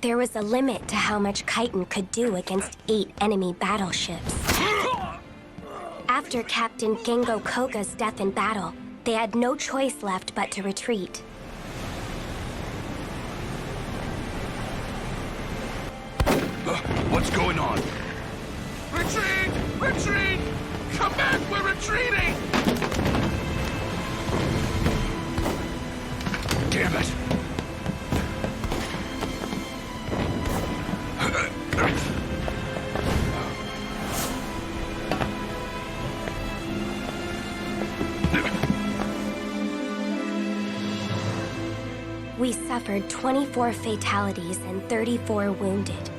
There was a limit to how much Kaiten could do against 8 enemy battleships. After Captain Gengo Koga's death in battle, they had no choice left but to retreat. What's going on? Retreat! Retreat! Come back, we're retreating! Damn it! We suffered 24 fatalities and 34 wounded.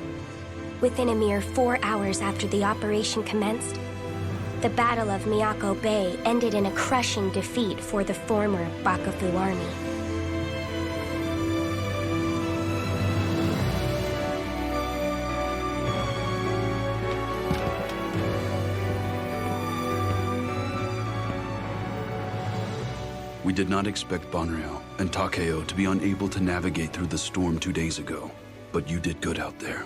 Within a mere 4 hours after the operation commenced, the Battle of Miyako Bay ended in a crushing defeat for the former Bakufu army. We did not expect Banryo and Takeo to be unable to navigate through the storm 2 days ago, but you did good out there.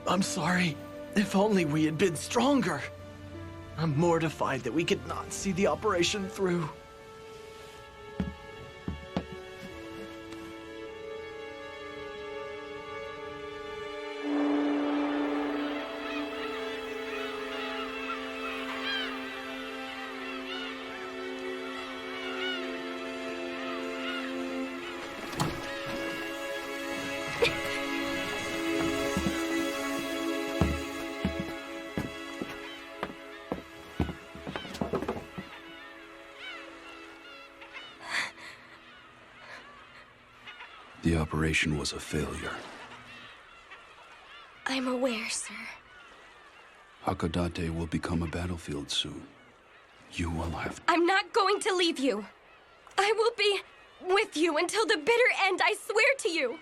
I'm sorry. If only we had been stronger. I'm mortified that we could not see the operation through. The operation was a failure. I'm aware, sir. Hakodate will become a battlefield soon. You will have to... I'm not going to leave you. I will be with you until the bitter end, I swear to you.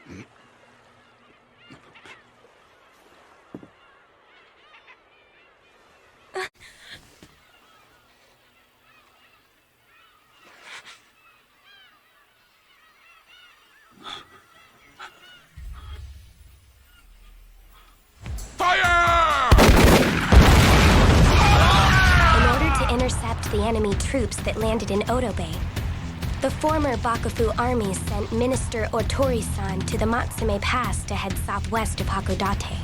Intercept the enemy troops that landed in Odo Bay. The former Bakufu army sent Minister Otori-san to the Matsume Pass to head southwest of Hakodate.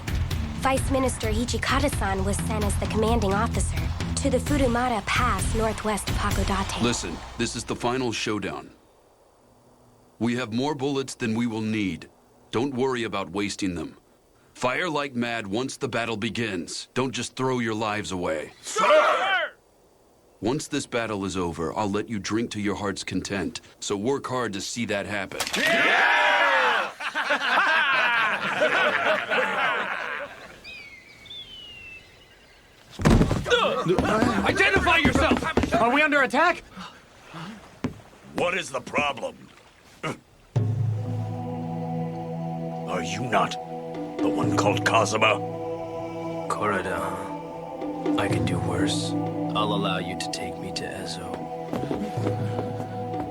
Vice Minister Hichikata-san was sent as the commanding officer to the Furumara Pass northwest of Hakodate. Listen, this is the final showdown. We have more bullets than we will need. Don't worry about wasting them. Fire like mad once the battle begins. Don't just throw your lives away. Sir! Once this battle is over, I'll let you drink to your heart's content. So work hard to see that happen. Yeah! Identify yourself! Are we under attack? What is the problem? Are you not the one called Kazuma? Korada, I could do worse. I'll allow you to take me to Ezo.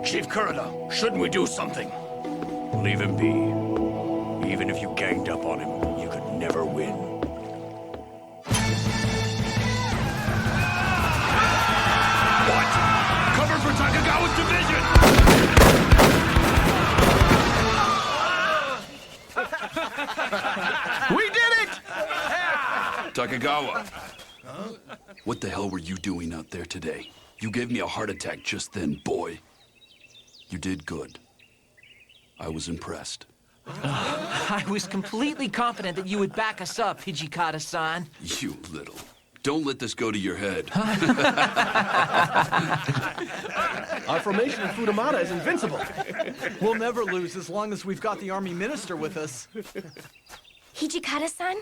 Chief Kurada, shouldn't we do something? Leave him be. Even if you ganged up on him, you could never win. What? Cover for Takagawa's division! We did it! Takagawa. What the hell were you doing out there today? You gave me a heart attack just then, boy. You did good. I was impressed. I was completely confident that you would back us up, Hijikata-san. You little. Don't let this go to your head. Our formation in Furumara is invincible. We'll never lose as long as we've got the army minister with us. Hijikata-san,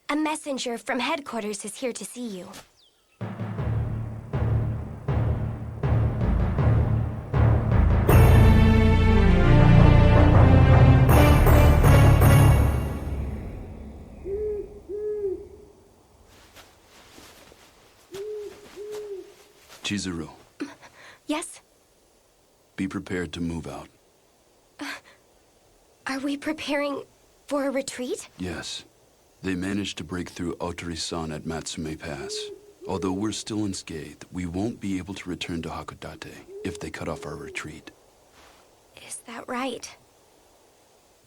a messenger from headquarters is here to see you. Chizuru. Yes? Be prepared to move out. Are we preparing For a retreat? Yes. They managed to break through Otori-san at Matsume Pass. Although we're still unscathed, we won't be able to return to Hakodate if they cut off our retreat. Is that right?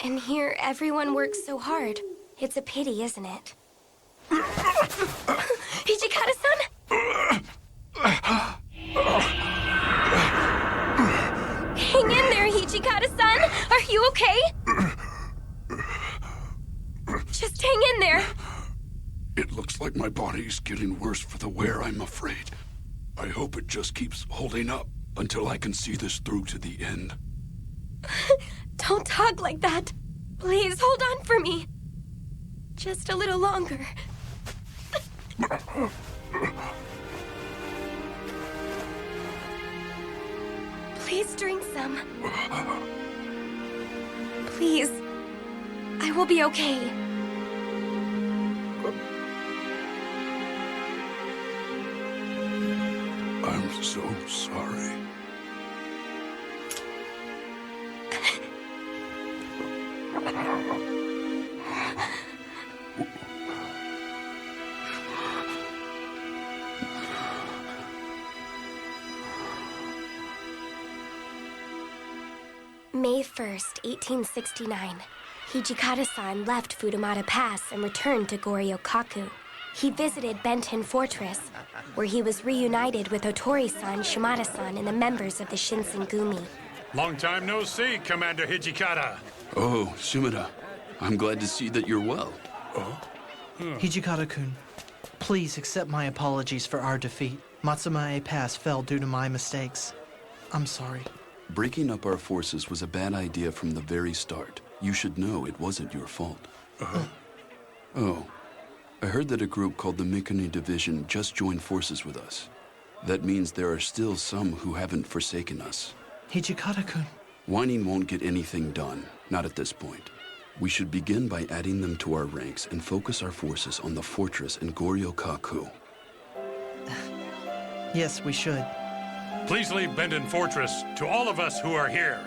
And here, everyone works so hard. It's a pity, isn't it? Hijikata-san? Hang in there, Hijikata-san! Are you okay? Just hang in there! It looks like my body's getting worse for the wear, I'm afraid. I hope it just keeps holding up until I can see this through to the end. Don't talk like that. Please, hold on for me. Just a little longer. Please drink some. Please. I will be okay. I'm so sorry. May 1st, 1869. Hijikata-san left Fudamata Pass and returned to Goryokaku. He visited Benten Fortress, where he was reunited with Otori-san, Shimada-san, and the members of the Shinsengumi. Long time no see, Commander Hijikata. Oh, Shimada. I'm glad to see that you're well. Hijikata-kun, please accept my apologies for our defeat. Matsumae Pass fell due to my mistakes. I'm sorry. Breaking up our forces was a bad idea from the very start. You should know it wasn't your fault. Oh, I heard that a group called the Mikuni Division just joined forces with us. That means there are still some who haven't forsaken us. Hijikata-kun. Whining won't get anything done, not at this point. We should begin by adding them to our ranks and focus our forces on the fortress in Goryokaku. Yes, we should. Please leave Benten Fortress to all of us who are here.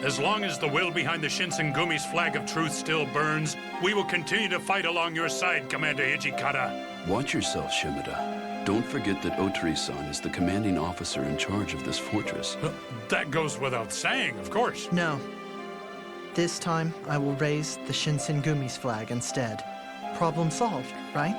As long as the will behind the Shinsengumi's flag of truth still burns, we will continue to fight along your side, Commander Hijikata. Watch yourself, Shimada. Don't forget that Otori-san is the commanding officer in charge of this fortress. That goes without saying, of course. No. This time, I will raise the Shinsengumi's flag instead. Problem solved, right?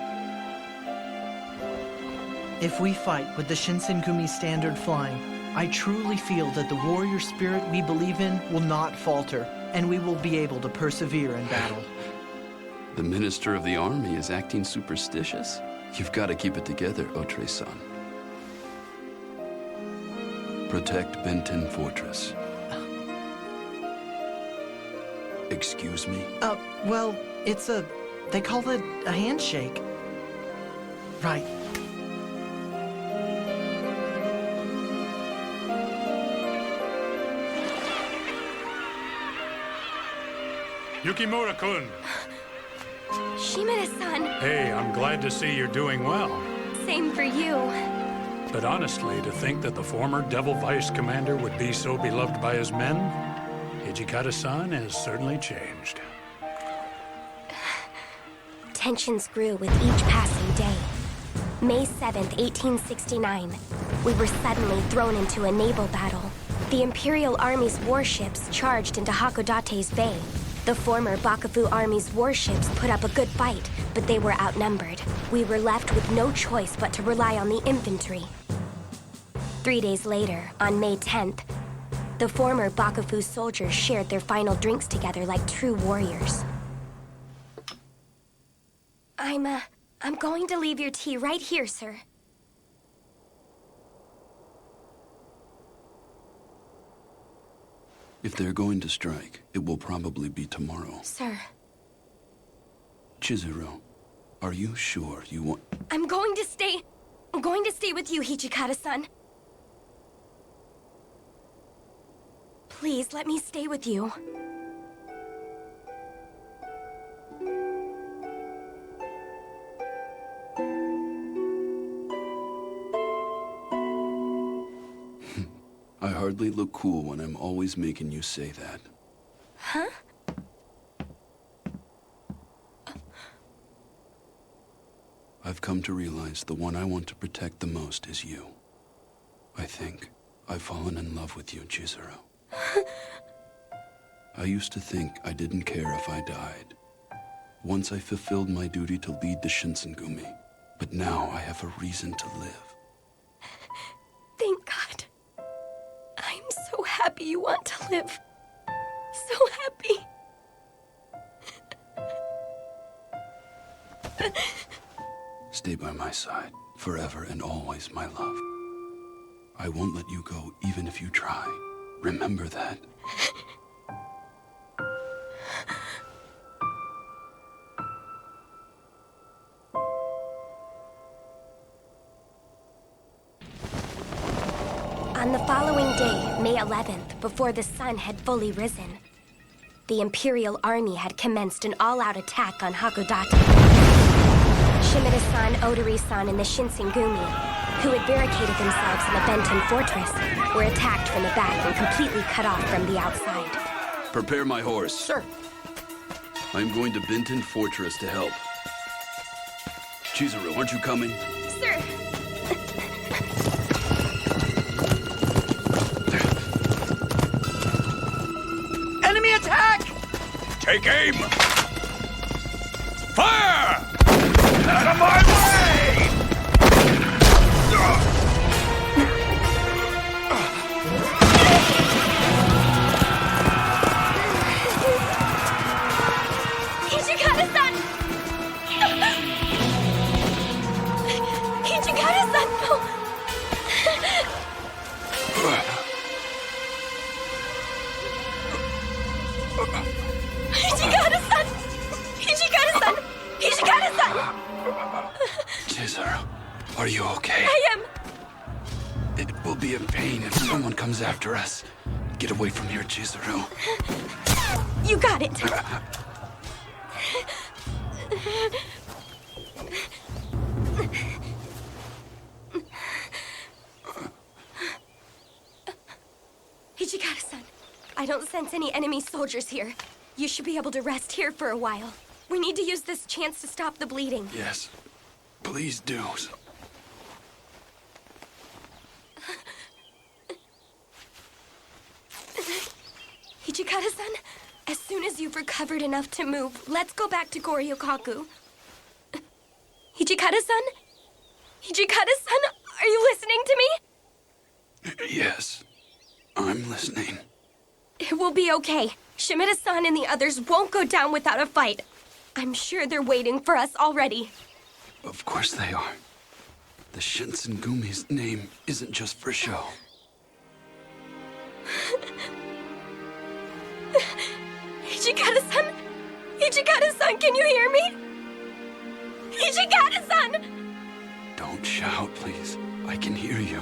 If we fight with the Shinsengumi standard flying, I truly feel that the warrior spirit we believe in will not falter, and we will be able to persevere in battle. The Minister of the Army is acting superstitious? You've got to keep it together, Otori-san. Protect Benten Fortress. Excuse me? Well, it's they call it a handshake. Right. Yukimura-kun. Shimada-san. Hey, I'm glad to see you're doing well. Same for you. But honestly, to think that the former Devil Vice Commander would be so beloved by his men, Hijikata-san has certainly changed. Tensions grew with each passing day. May 7th, 1869. We were suddenly thrown into a naval battle. The Imperial Army's warships charged into Hakodate's bay. The former Bakufu Army's warships put up a good fight, but they were outnumbered. We were left with no choice but to rely on the infantry. 3 days later, on May 10th, the former Bakufu soldiers shared their final drinks together like true warriors. I'm going to leave your tea right here, sir. If they're going to strike, it will probably be tomorrow. Sir. Chizuru, are you sure you want... I'm going to stay with you, Hijikata-san. Please, let me stay with you. I hardly look cool when I'm always making you say that. Huh? I've come to realize the one I want to protect the most is you. I think I've fallen in love with you, Chizuru. I used to think I didn't care if I died. Once I fulfilled my duty to lead the Shinsengumi, but now I have a reason to live. Thank God. I'm so happy you want to live. So happy. Stay by my side, forever and always, my love. I won't let you go, even if you try. Remember that. On the following day, May 11th, before the sun had fully risen, the Imperial Army had commenced an all-out attack on Hakodate. Shimada-san, Odori-san, and the Shinsengumi, who had barricaded themselves in the Benton Fortress, were attacked from the back and completely cut off from the outside. Prepare my horse. Sir. I'm going to Benton Fortress to help. Chizuru, aren't you coming? Sir. Enemy attack! Take aim! Fire! Out of my way! Hijikata-san! Hijikata-san, no! Hijikata-san! Hijikata-san! Hijikata-san! Chizuru, are you okay? I am! It will be a pain if someone comes after us. Get away from here, Chizuru. You got it! Hijikata-san, I don't sense any enemy soldiers here. You should be able to rest here for a while. We need to use this chance to stop the bleeding. Yes, please do. Hijikata-san, as soon as you've recovered enough to move, let's go back to Goryokaku. Hijikata-san? Hijikata-san, are you listening to me? Yes, I'm listening. It will be okay. Shimada-san and the others won't go down without a fight. I'm sure they're waiting for us already. Of course they are. The Shinsengumi's name isn't just for show. Hijikata-san? Hijikata-san, can you hear me? Hijikata-san! Don't shout, please. I can hear you.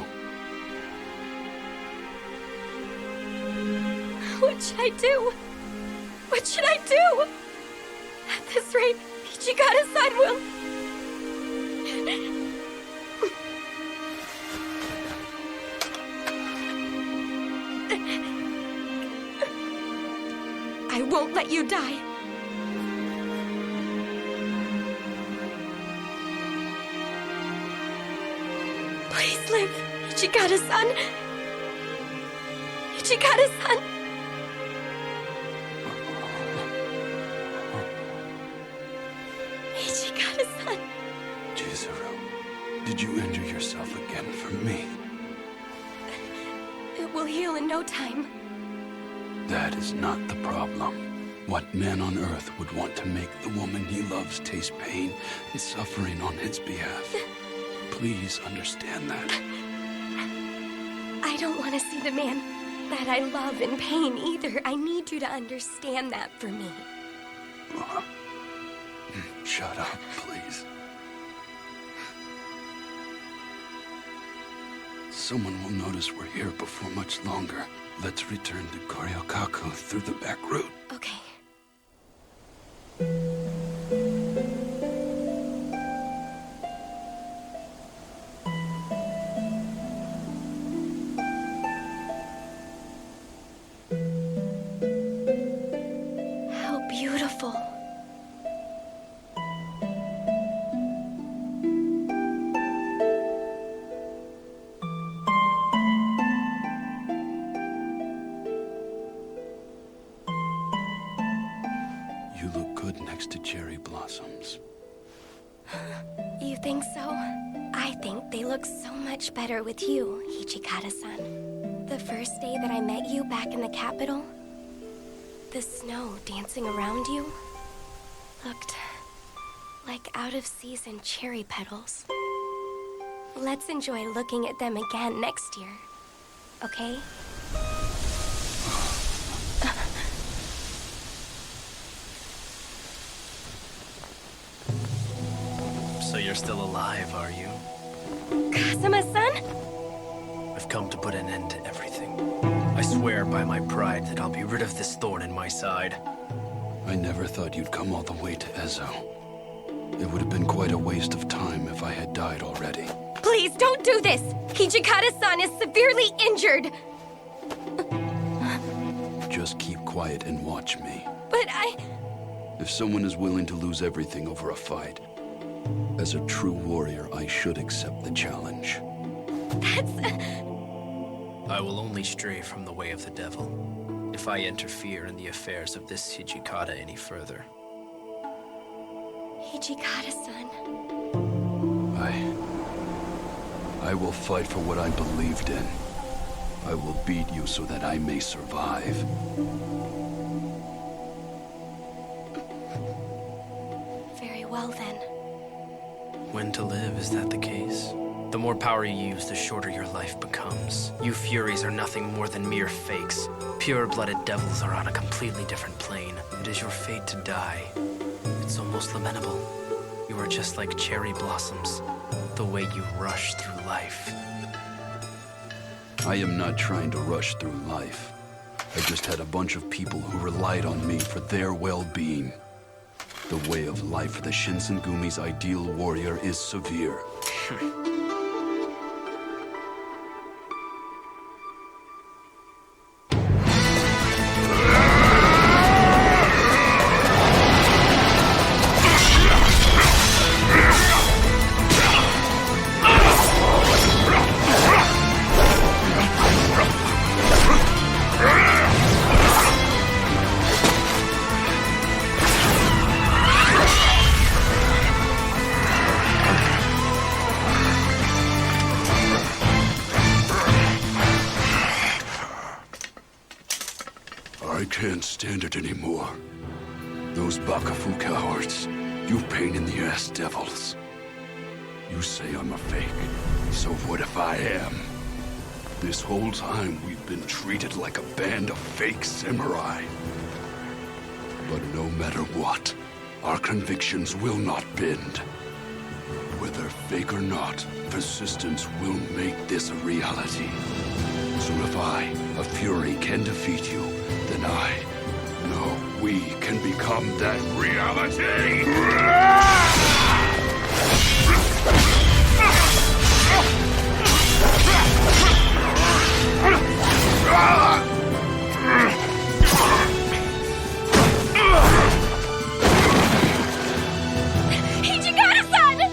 What should I do? What should I do? At this rate, Hijikata-san will... I won't let you die. Please live, Hijikata-san. Hijikata-san. Hijikata-san. Chizuru, did you injure yourself again for me? It will heal in no time. That is not the problem. What man on earth would want to make the woman he loves taste pain and suffering on his behalf? Please understand that. I don't want to see the man that I love in pain either. I need you to understand that for me. Shut up, please. Someone will notice we're here before much longer. Let's return to Goryokaku through the back route. Okay. How beautiful. good next to cherry blossoms. You think so? I think they look so much better with you, Hijikata-san. The first day that I met you back in the capital, the snow dancing around you looked like out-of-season cherry petals. Let's enjoy looking at them again next year, okay? So you're still alive, are you? Kazuma-san? I've come to put an end to everything. I swear by my pride that I'll be rid of this thorn in my side. I never thought you'd come all the way to Ezo. It would have been quite a waste of time if I had died already. Please don't do this! Hijikata-san is severely injured! Just keep quiet and watch me. But If someone is willing to lose everything over a fight, as a true warrior, I should accept the challenge. I will only stray from the way of the devil if I interfere in the affairs of this Hijikata any further. Hijikata-san... I will fight for what I believed in. I will beat you so that I may survive. Very well, then. When to live, is that the case? The more power you use, the shorter your life becomes. You Furies are nothing more than mere fakes. Pure-blooded devils are on a completely different plane. It is your fate to die. It's almost lamentable. You are just like cherry blossoms, the way you rush through life. I am not trying to rush through life. I just had a bunch of people who relied on me for their well-being. The way of life for the Shinsengumi's ideal warrior is severe. I can't stand it anymore. Those Bakufu cowards, you pain-in-the-ass devils. You say I'm a fake, so what if I am? This whole time we've been treated like a band of fake samurai. But no matter what, our convictions will not bend. Whether fake or not, persistence will make this a reality. So if I, a Fury, can defeat you, then we can become that reality! Hijikata-san!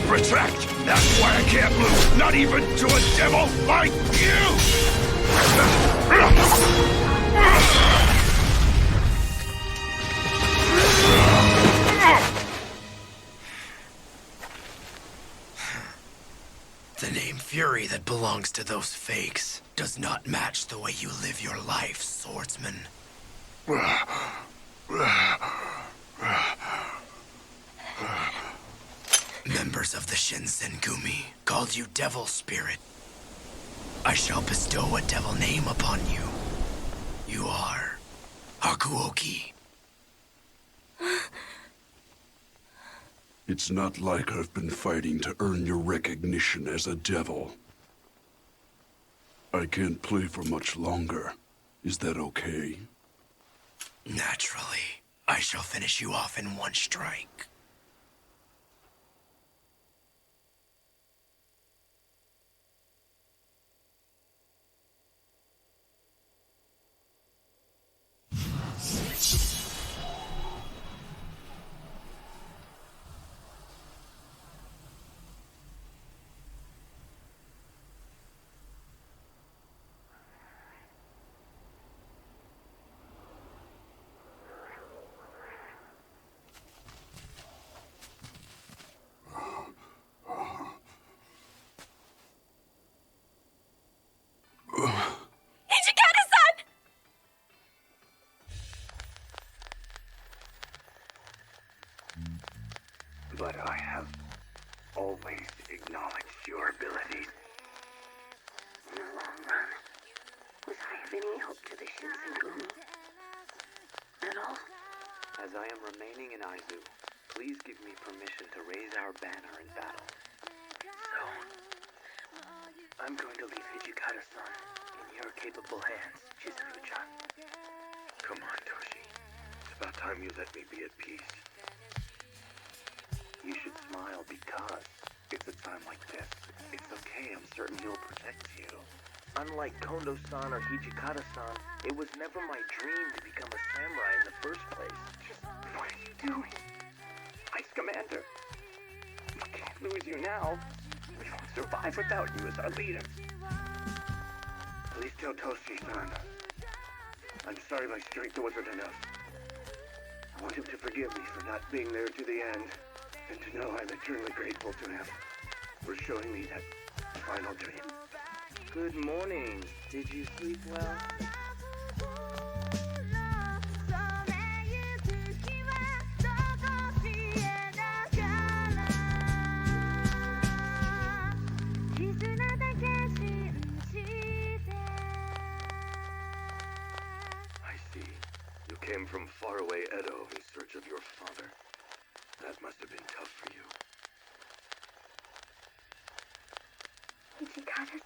Protect! That's why I can't lose, not even to a devil like you! The name Fury that belongs to those fakes does not match the way you live your life, swordsman. Members of the Shinsengumi called you Devil Spirit. I shall bestow a devil name upon you. You are Hakuoki. It's not like I've been fighting to earn your recognition as a devil. I can't play for much longer. Is that okay? Naturally. I shall finish you off in one strike. Hijikata-san! But I have always acknowledged your abilities. In the long run, was I of any help to the Shinsengumi? At all? As I am remaining in Aizu, please give me permission to raise our banner in battle. So, I'm going to leave Hijikata-san in your capable hands, Chizuru-chan. Come on, Toshi. It's about time you let me be at peace. You should smile because it's a time like this. It's okay, I'm certain he'll protect you. Unlike Kondo-san or Hijikata-san, it was never my dream to become a samurai in the first place. What are you doing? Ice Commander! We can't lose you now. We won't survive without you as our leader. Please tell Toshi-san. I'm sorry my strength wasn't enough. I want him to forgive me for not being there to the end. And to know I'm eternally grateful to him for showing me that final dream. Good morning. Did you sleep well? I see. You came from faraway Edo in search of your father. That must have been tough for you. Hijikata-san.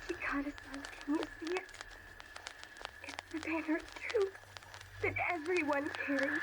Hijikata-san, can you see it? It's the banner of truth that everyone carries.